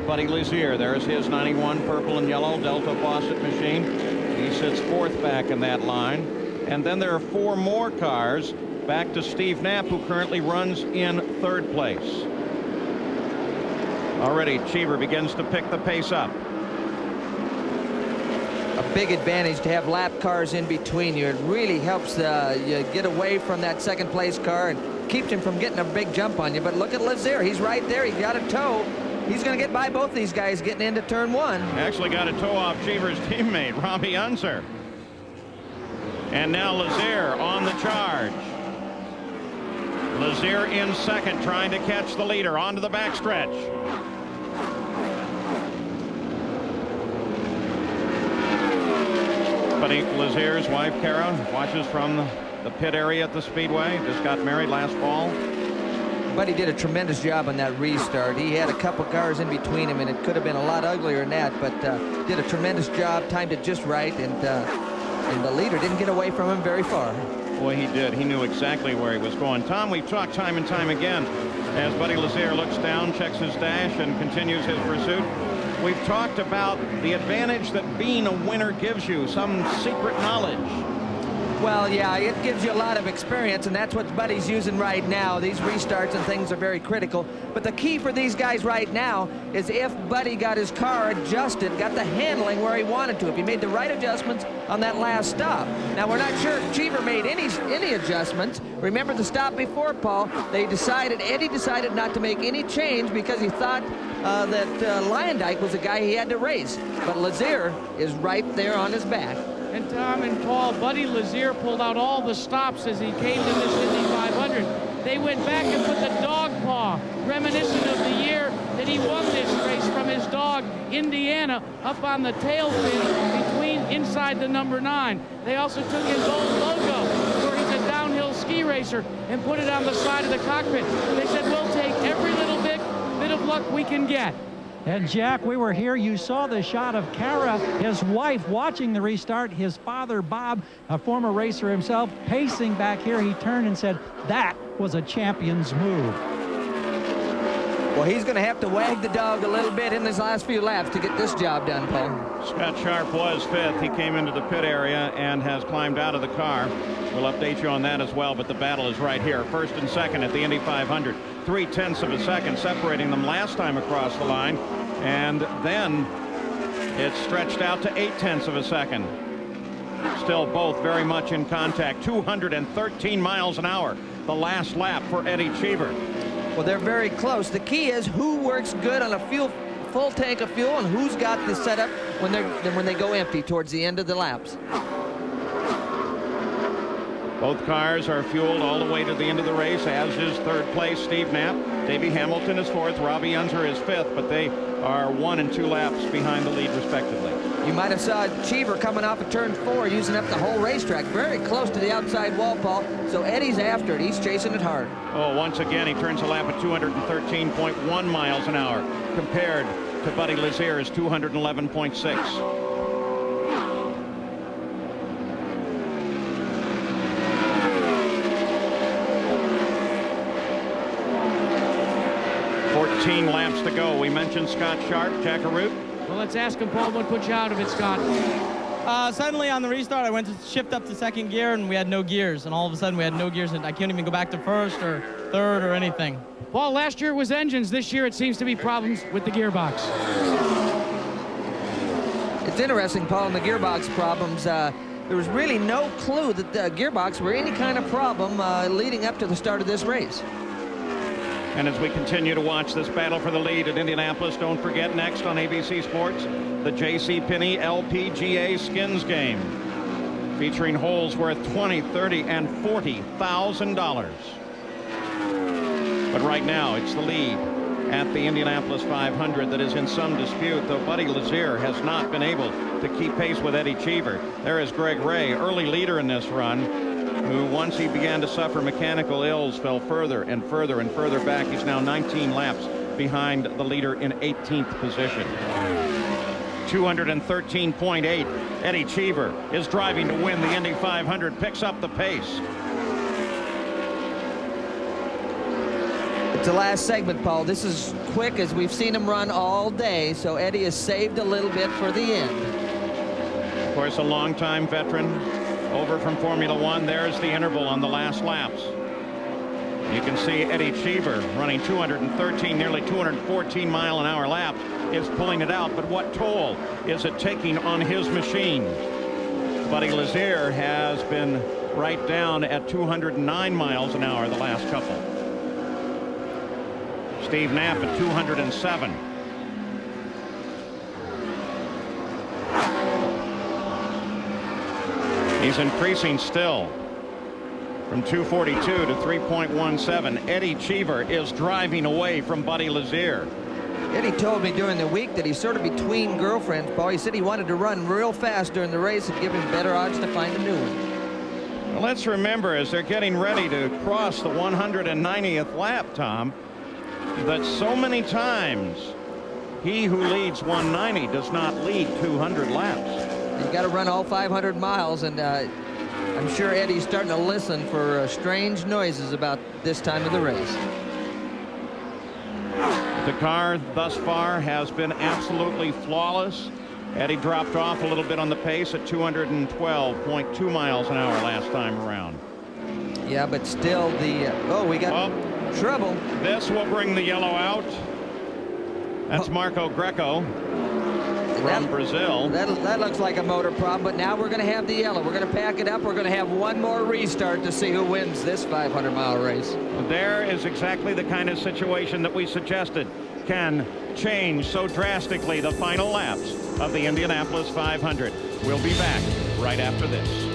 Buddy Lazier, there's his 91 purple and yellow Delta Faucet machine. He sits 4th back in that line. And then there are 4 more cars back to Steve Knapp, who currently runs in 3rd place. Already Cheever begins to pick the pace up. A big advantage to have lap cars in between you. It really helps you get away from that 2nd place car and keeps him from getting a big jump on you. But look at Lazier. He's right there. He got a toe. He's going to get by both these guys getting into turn 1. Actually got a toe off Cheever's teammate, Robbie Unser. And now Lazier on the charge. Lazier in 2nd, trying to catch the leader onto the backstretch. Buddy Lazier's wife, Kara, watches from the pit area at the Speedway. Just got married last fall. Buddy did a tremendous job on that restart. He had a couple cars in between him, and it could have been a lot uglier than that, but did a tremendous job, timed it just right, and the leader didn't get away from him very far. Boy, he did. He knew exactly where he was going. Tom, we've talked time and time again as Buddy Lazier looks down, checks his dash, and continues his pursuit. We've talked about the advantage that being a winner gives you, some secret knowledge. Well, yeah, it gives you a lot of experience, and that's what Buddy's using right now. These restarts and things are very critical. But the key for these guys right now is if Buddy got his car adjusted, got the handling where he wanted to, if he made the right adjustments on that last stop. Now, we're not sure if Cheever made any adjustments. Remember the stop before, Paul? Eddie decided not to make any change because he thought that Lyondike was the guy he had to race. But Lazier is right there on his back. And Tom and Paul, Buddy Lazier pulled out all the stops as he came to this Indy 500. They went back and put the dog paw, reminiscent of the year that he won this race from his dog, Indiana, up on the tail fin inside the number 9. They also took his old logo, where he's a downhill ski racer, and put it on the side of the cockpit. They said, we'll take every little bit of luck we can get. And Jack, we were here. You saw the shot of Kara, his wife, watching the restart. His father, Bob, a former racer himself, pacing back here. He turned and said, that was a champion's move. Well, he's going to have to wag the dog a little bit in his last few laps to get this job done, Paul. Scott Sharp was 5th. He came into the pit area and has climbed out of the car. We'll update you on that as well, but the battle is right here. 1st and 2nd at the Indy 500. 0.3 of a second separating them last time across the line. And then it's stretched out to 0.8 of a second. Still both very much in contact. 213 miles an hour. The last lap for Eddie Cheever. Well, they're very close. The key is who works good on a full tank of fuel and who's got the setup when they go empty towards the end of the laps. Both cars are fueled all the way to the end of the race, as is 3rd place Steve Knapp. Davey Hamilton is 4th. Robbie Unser is 5th, but they are 1 and 2 laps behind the lead, respectively. You might have saw Cheever coming off of turn 4, using up the whole racetrack, very close to the outside wall, Paul. So Eddie's after it. He's chasing it hard. Oh, once again, he turns a lap at 213.1 miles an hour, compared to Buddy Lazier's 211.6. 14 laps to go. We mentioned Scott Sharp, Jack Arute. Well, let's ask him, Paul, what put you out of it, Scott? Suddenly on the restart, I went to shift up to 2nd gear, and we had no gears. And all of a sudden, we had no gears, and I can't even go back to 1st or 3rd or anything. Paul, last year it was engines. This year it seems to be problems with the gearbox. It's interesting, Paul, in the gearbox problems. There was really no clue that the gearbox were any kind of problem leading up to the start of this race. And as we continue to watch this battle for the lead at Indianapolis, don't forget next on ABC Sports, the J.C. Penney LPGA Skins Game, featuring holes worth $20,000, $30,000, and $40,000. But right now, it's the lead at the Indianapolis 500 that is in some dispute, though Buddy Lazier has not been able to keep pace with Eddie Cheever. There is Greg Ray, early leader in this run, who once he began to suffer mechanical ills fell further and further and further back. He's now 19 laps behind the leader in 18th position. 213.8. Eddie Cheever is driving to win the Indy 500, picks up the pace. It's the last segment, Paul. This is quick as we've seen him run all day, so Eddie is saved a little bit for the end. Of course, a longtime veteran over from Formula One. There's the interval on the last laps. You can see Eddie Cheever running 213, nearly 214 mile an hour laps, is pulling it out. But what toll is it taking on his machine? Buddy Lazier has been right down at 209 miles an hour the last couple. Steve Knapp at 207. He's increasing still from 242 to 3.17. Eddie Cheever is driving away from Buddy Lazier. Eddie told me during the week that he's sort of between girlfriends, Paul. He said he wanted to run real fast during the race and give him better odds to find a new one. Well, let's remember, as they're getting ready to cross the 190th lap, Tom, that so many times he who leads 190 does not lead 200 laps. You got to run all 500 miles, and I'm sure Eddie's starting to listen for strange noises about this time of the race. The car thus far has been absolutely flawless. Eddie dropped off a little bit on the pace at 212.2 miles an hour last time around. Yeah, but still we got trouble. This will bring the yellow out. That's Marco Greco from Brazil. That looks like a motor problem, but now we're going to have the yellow. We're going to pack it up. We're going to have one more restart to see who wins this 500-mile race. There is exactly the kind of situation that we suggested can change so drastically the final laps of the Indianapolis 500. We'll be back right after this.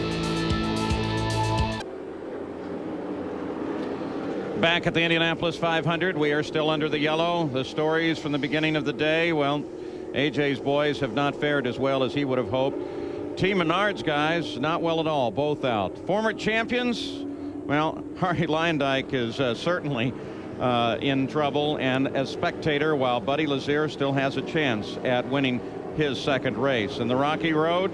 Back at the Indianapolis 500, we are still under the yellow. The stories from the beginning of the day, well, AJ's boys have not fared as well as he would have hoped. Team Menard's guys, not well at all, both out. Former champions, well, Harry Leyendyke is certainly in trouble and as spectator, while Buddy Lazier still has a chance at winning his second race. In the Rocky Road,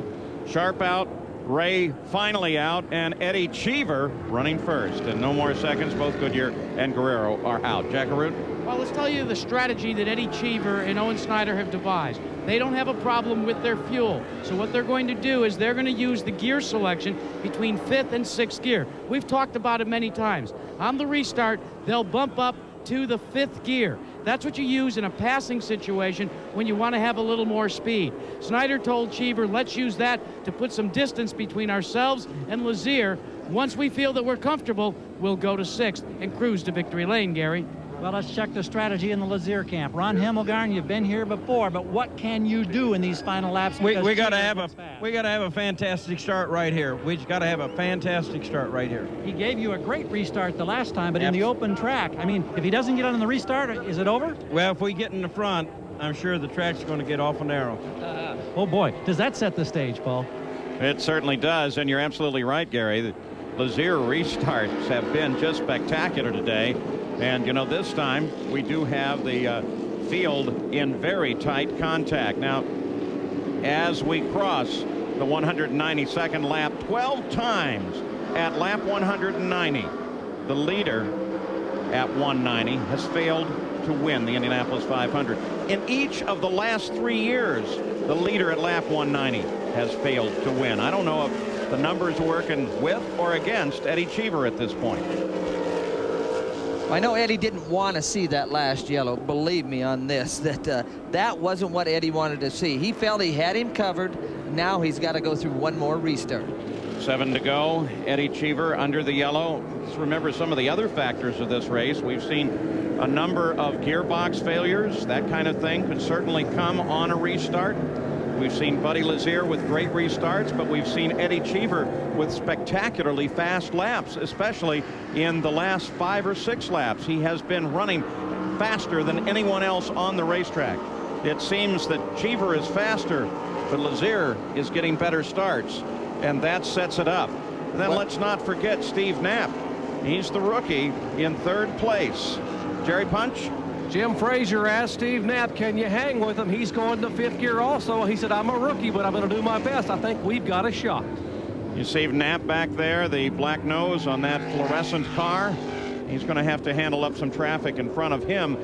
Sharp out, Ray finally out, and Eddie Cheever running first. And no more seconds. Both Goodyear and Guerrero are out. Jackaroo? Well, let's tell you the strategy that Eddie Cheever and Owen Snyder have devised. They don't have a problem with their fuel. So what they're going to do is they're going to use the gear selection between 5th and 6th gear. We've talked about it many times. On the restart, they'll bump up to the 5th gear. That's what you use in a passing situation when you want to have a little more speed. Snyder told Cheever, let's use that to put some distance between ourselves and Lazier. Once we feel that we're comfortable, we'll go to 6th and cruise to victory lane, Gary. Well, let's check the strategy in the Lazier camp. Ron Himmelgarn, you've been here before, but what can you do in these final laps? We got to have a fantastic start right here. We just got to have a fantastic start right here. He gave you a great restart the last time, but in the open track, I mean, if he doesn't get on the restart, is it over? Well, if we get in the front, I'm sure the track's going to get awful narrow. Oh boy, does that set the stage, Paul? It certainly does, and you're absolutely right, Gary. The Lazier restarts have been just spectacular today. And, you know, this time we do have the field in very tight contact. Now, as we cross the 192nd lap 12 times at lap 190, the leader at 190 has failed to win the Indianapolis 500. In each of the last 3 years, the leader at lap 190 has failed to win. I don't know if the numbers are working with or against Eddie Cheever at this point. I know Eddie didn't want to see that last yellow. Believe me on this, that wasn't what Eddie wanted to see. He felt he had him covered. Now he's got to go through one more restart. 7 to go. Eddie Cheever under the yellow. Let's remember some of the other factors of this race. We've seen a number of gearbox failures. That kind of thing could certainly come on a restart. We've seen Buddy Lazier with great restarts, but we've seen Eddie Cheever with spectacularly fast laps, especially in the last 5 or 6 laps. He has been running faster than anyone else on the racetrack. It seems that Cheever is faster, but Lazier is getting better starts, and that sets it up. Then let's not forget Steve Knapp. He's the rookie in 3rd place. Jerry Punch? Jim Frazier asked Steve Knapp, can you hang with him? He's going to 5th gear also. He said, I'm a rookie, but I'm going to do my best. I think we've got a shot. You see Knapp back there, the black nose on that fluorescent car. He's going to have to handle up some traffic in front of him.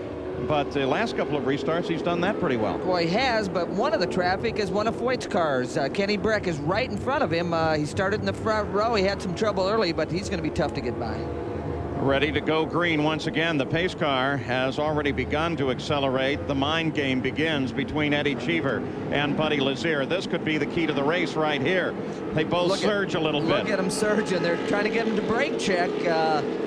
But the last couple of restarts, he's done that pretty well. Well, he has, but one of the traffic is one of Foyt's cars. Kenny Breck is right in front of him. He started in the front row. He had some trouble early, but he's going to be tough to get by. Ready to go green once again. The pace car has already begun to accelerate. The mind game begins between Eddie Cheever and Buddy Lazier. This could be the key to the race right here. They both surge a little bit. Look at them surging. They're trying to get him to brake check.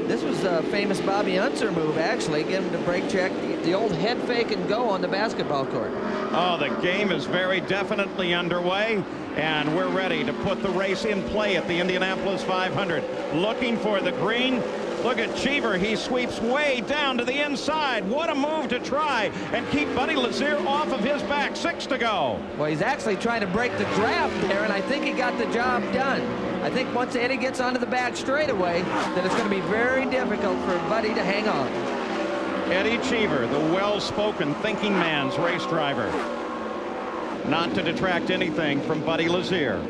This was a famous Bobby Unser move, actually. Get him to brake check. The old head fake and go on the basketball court. Oh, the game is very definitely underway, and we're ready to put the race in play at the Indianapolis 500. Looking for the green. Look at Cheever. He sweeps way down to the inside. What a move to try and keep Buddy Lazier off of his back. 6 to go. Well, he's actually trying to break the draft there, and I think he got the job done. I think once Eddie gets onto the back straightaway, that it's going to be very difficult for Buddy to hang on. Eddie Cheever, the well-spoken thinking man's race driver. Not to detract anything from Buddy Lazier.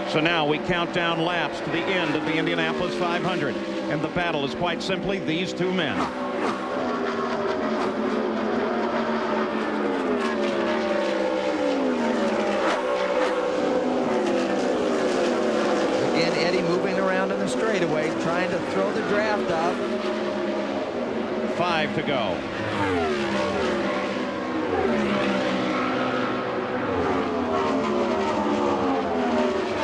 So now we count down laps to the end of the Indianapolis 500. And the battle is quite simply these two men. Again, Eddie moving around in the straightaway, trying to throw the draft off. 5 to go.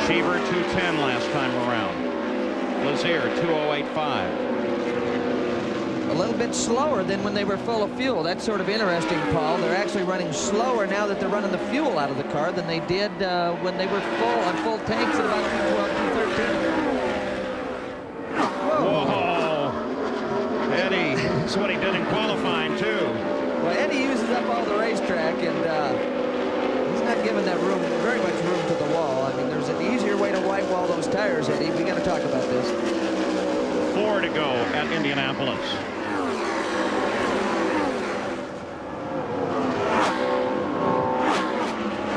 Cheever 210 last time around. Lazier 208.5. A little bit slower than when they were full of fuel. That's sort of interesting, Paul. They're actually running slower now that they're running the fuel out of the car than they did when they were on full tanks at about 212, 213. Whoa. Eddie, that's what he did in qualifying, too. Well, Eddie uses up all the racetrack, and he's not giving that room, very much room to the wall. I mean, there's an easier way to white wall those tires, Eddie. We got to talk about this. 4 to go at Indianapolis.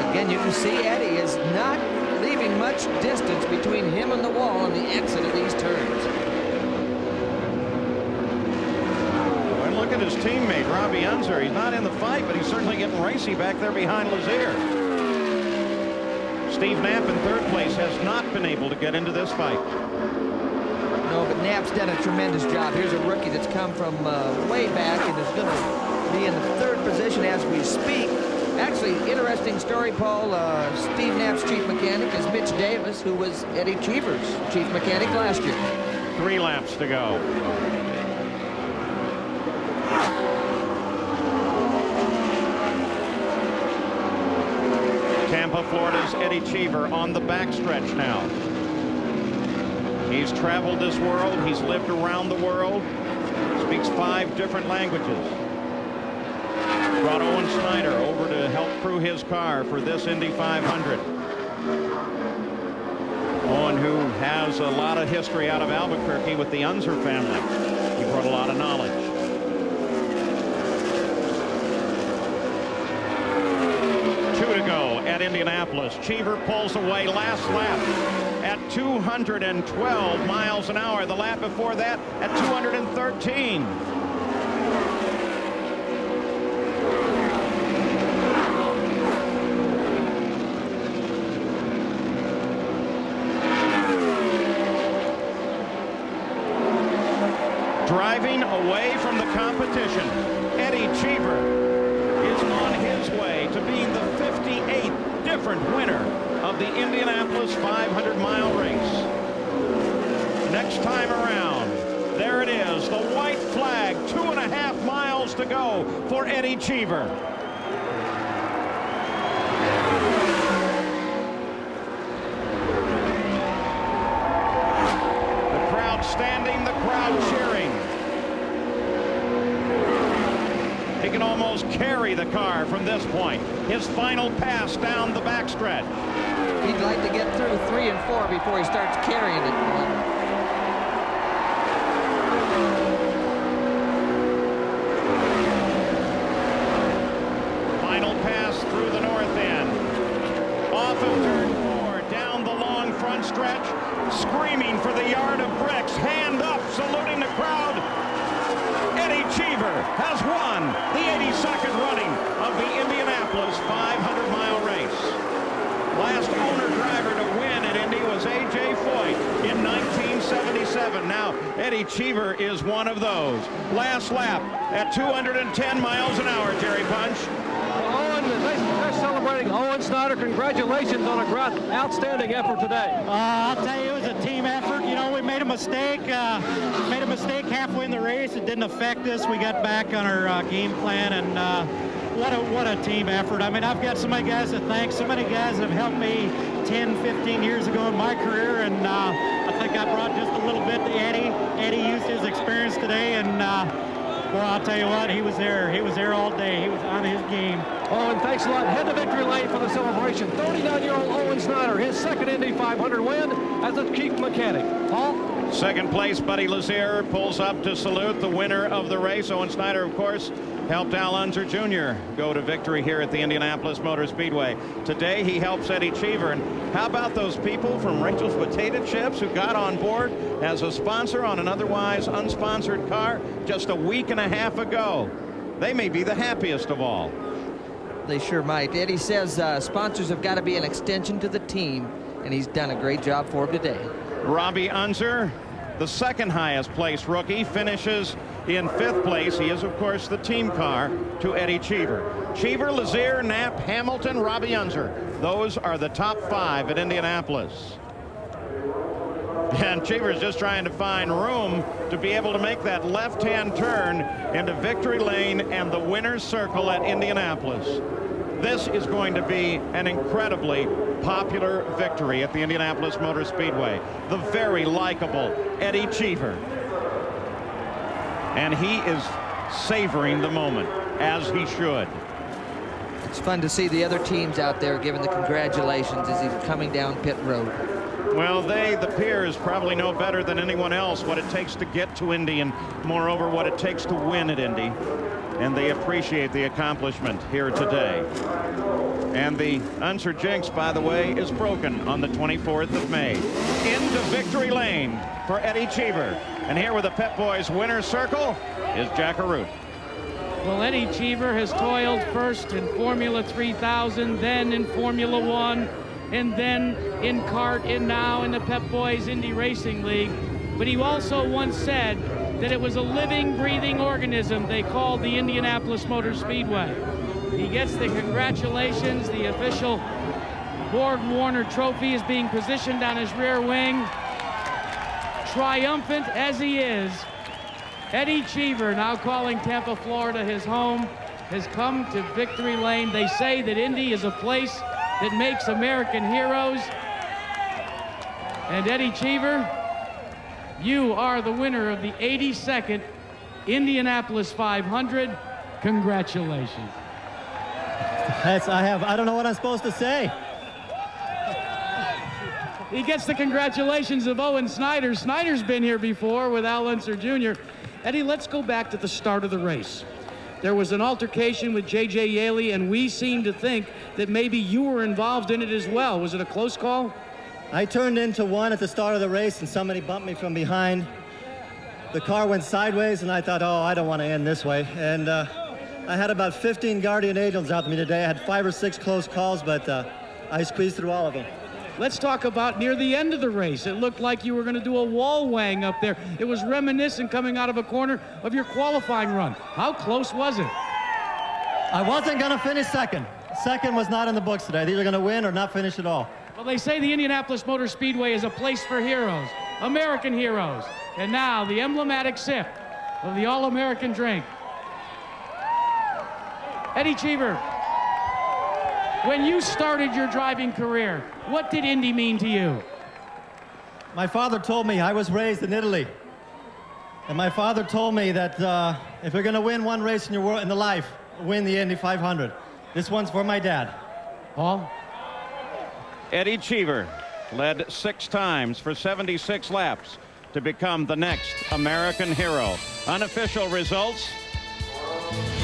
Again, you not leaving much distance between him and the wall on the exit of these turns. And look at his teammate, Robbie Unser. He's not in the fight, but he's certainly getting racy back there behind Lazier. Steve Knapp in third place has not been able to get into this fight. No, but Knapp's done a tremendous job. Here's a rookie that's come from way back and is going to be in the third position as we speak. Actually, interesting story, Paul. Steve Knapp's chief mechanic is Mitch Davis, who was Eddie Cheever's chief mechanic last year. 3 laps to go. Tampa, Florida's Eddie Cheever on the backstretch now. He's traveled this world. He's lived around the world. Speaks 5 different languages. Brought Owen Snyder over to help crew his car for this Indy 500. Owen, who has a lot of history out of Albuquerque with the Unser family. He brought a lot of knowledge. Two to go at Indianapolis. Cheever pulls away last lap at 212 miles an hour. The lap before that at 213. Driving away from the competition, Eddie Cheever is on his way to being the 58th different winner of the Indianapolis 500-mile race. Next time around, there it is, the white flag, 2.5 miles to go for Eddie Cheever. The crowd standing, the crowd cheering. He can almost carry the car from this point. His final pass down the backstretch. He'd like to get through 3 and 4 before he starts carrying it. Final pass through the north end. Off of turn 4, down the long front stretch, screaming for the yard of bricks. Hand up, saluting the crowd. Eddie Cheever has won the 82nd running of the Indianapolis 500-mile race. Last owner-driver to win at Indy was A.J. Foyt in 1977. Now, Eddie Cheever is one of those. Last lap at 210 miles an hour, Jerry Punch. Owen, they're celebrating Owen Snyder. Congratulations on a outstanding effort today. I'll tell you, it was a team effort. You know, we made a mistake halfway in the race. It didn't affect us. We got back on our game plan, and what a team effort. I mean, I've got so many guys to thank. So many guys have helped me 10, 15 years ago in my career, and I think I brought just a little bit to Eddie. Eddie used his experience today, and well, I'll tell you what, he was there. He was there all day. He was on his game. Owen, thanks a lot. Head to victory lane for the celebration. 39-year-old Owen Snyder, his second Indy 500 win as a chief mechanic. Paul? Second place, Buddy Lazier pulls up to salute the winner of the race. Owen Snyder, of course, helped Al Unser Jr. go to victory here at the Indianapolis Motor Speedway. Today, he helps Eddie Cheever. And how about those people from Rachel's Potato Chips who got on board as a sponsor on an otherwise unsponsored car just a week and a half ago? They may be the happiest of all. They sure might. Eddie says sponsors have got to be an extension to the team, and he's done a great job for him today. Robbie Unser, the second highest placed rookie, finishes in 5th place. He is, of course, the team car to Eddie Cheever. Cheever, Lazier, Knapp, Hamilton, Robbie Unser. Those are the top 5 at Indianapolis. And Cheever's just trying to find room to be able to make that left-hand turn into victory lane and the winner's circle at Indianapolis. This is going to be an incredibly popular victory at the Indianapolis Motor Speedway. The very likable Eddie Cheever. And he is savoring the moment, as he should. It's fun to see the other teams out there giving the congratulations as he's coming down pit road. Well, they, the peers, probably know better than anyone else what it takes to get to Indy, and moreover, what it takes to win at Indy. And they appreciate the accomplishment here today. And the Unser jinx, by the way, is broken on the 24th of May. Into victory lane for Eddie Cheever. And here with the Pep Boys winner's circle is Jack Arute. Well, Eddie Cheever has toiled first in Formula 3000, then in Formula One, and then in kart, and now in the Pep Boys Indy Racing League. But he also once said that it was a living, breathing organism they called the Indianapolis Motor Speedway. He gets the congratulations. The official Borg-Warner trophy is being positioned on his rear wing. Triumphant as he is, Eddie Cheever, now calling Tampa, Florida his home, has come to victory lane. They say that Indy is a place that makes American heroes. And Eddie Cheever, you are the winner of the 82nd Indianapolis 500. Congratulations. I don't know what I'm supposed to say. He gets the congratulations of Owen Snyder. Snyder's been here before with Al Unser Jr. Eddie, let's go back to the start of the race. There was an altercation with J.J. Yaley, and we seem to think that maybe you were involved in it as well. Was it a close call? I turned into one at the start of the race, and somebody bumped me from behind. The car went sideways, and I thought, oh, I don't want to end this way. And I had about 15 guardian angels out to me today. I had 5 or 6 close calls, but I squeezed through all of them. Let's talk about near the end of the race. It looked like you were going to do a wall wang up there. It was reminiscent coming out of a corner of your qualifying run. How close was it? I wasn't going to finish second. Second was not in the books today. They're either going to win or not finish at all. Well, they say the Indianapolis Motor Speedway is a place for heroes, American heroes. And now the emblematic sip of the All-American drink. Eddie Cheever, when you started your driving career, what did Indy mean to you? My father told me I was raised in Italy. And my father told me that if you're going to win one race in your life, win the Indy 500. This one's for my dad. Paul? Eddie Cheever led 6 times for 76 laps to become the next American hero. Unofficial results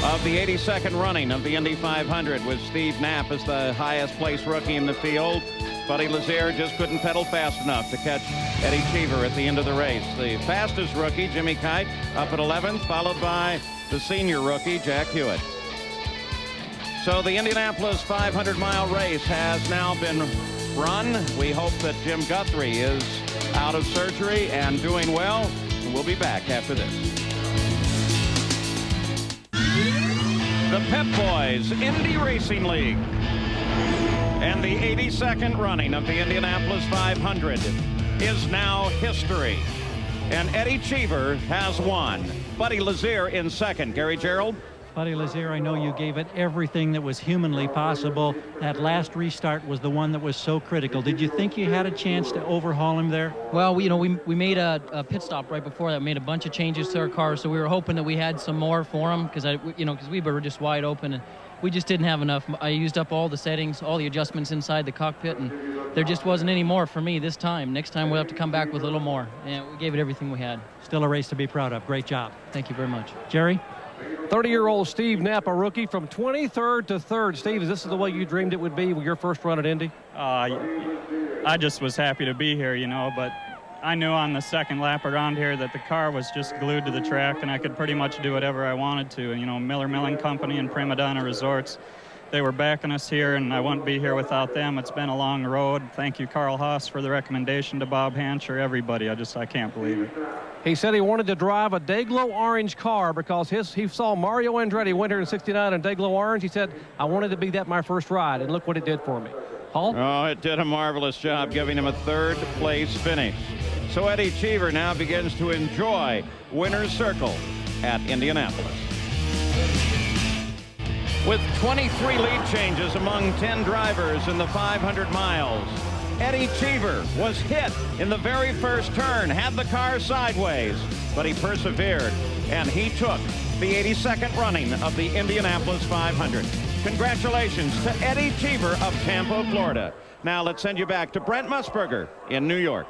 of the 82nd running of the Indy 500 with Steve Knapp as the highest placed rookie in the field. Buddy Lazier just couldn't pedal fast enough to catch Eddie Cheever at the end of the race. The fastest rookie, Jimmy Kite, up at 11th, followed by the senior rookie, Jack Hewitt. So the Indianapolis 500-mile race has now been run. We hope that Jim Guthrie is out of surgery and doing well. And we'll be back after this. The Pep Boys Indy Racing League and the 82nd running of the Indianapolis 500 is now history. And Eddie Cheever has won. Buddy Lazier in second. Gary Gerald? Buddy Lazier, I know you gave it everything that was humanly possible. That last restart was the one that was so critical. Did you think you had a chance to overhaul him there? Well, we made a pit stop right before that. We made a bunch of changes to our car, so we were hoping that we had some more for him because we were just wide open and we just didn't have enough. I used up all the settings, all the adjustments inside the cockpit, and there just wasn't any more for me this time. Next time we'll have to come back with a little more. And we gave it everything we had. Still a race to be proud of. Great job. Thank you very much. Jerry? 30-year-old Steve Knapp, a rookie from 23rd to 3rd. Steve, is this the way you dreamed it would be with your first run at Indy? I just was happy to be here, but I knew on the second lap around here that the car was just glued to the track and I could pretty much do whatever I wanted to. And, Miller Milling Company and Prima Donna Resorts, they were backing us here, and I wouldn't be here without them. It's been a long road. Thank you, Carl Haas, for the recommendation to Bob Hancher, everybody. I can't believe it. He said he wanted to drive a Dayglow orange car because he saw Mario Andretti win here in '69 in Dayglow orange. He said, I wanted to be that my first ride, and look what it did for me. Paul? Oh, it did a marvelous job, giving him a 3rd place finish. So Eddie Cheever now begins to enjoy winner's circle at Indianapolis. With 23 lead changes among 10 drivers in the 500 miles, Eddie Cheever was hit in the very first turn, had the car sideways, but he persevered, and he took the 82nd running of the Indianapolis 500. Congratulations to Eddie Cheever of Tampa, Florida. Now let's send you back to Brent Musburger in New York.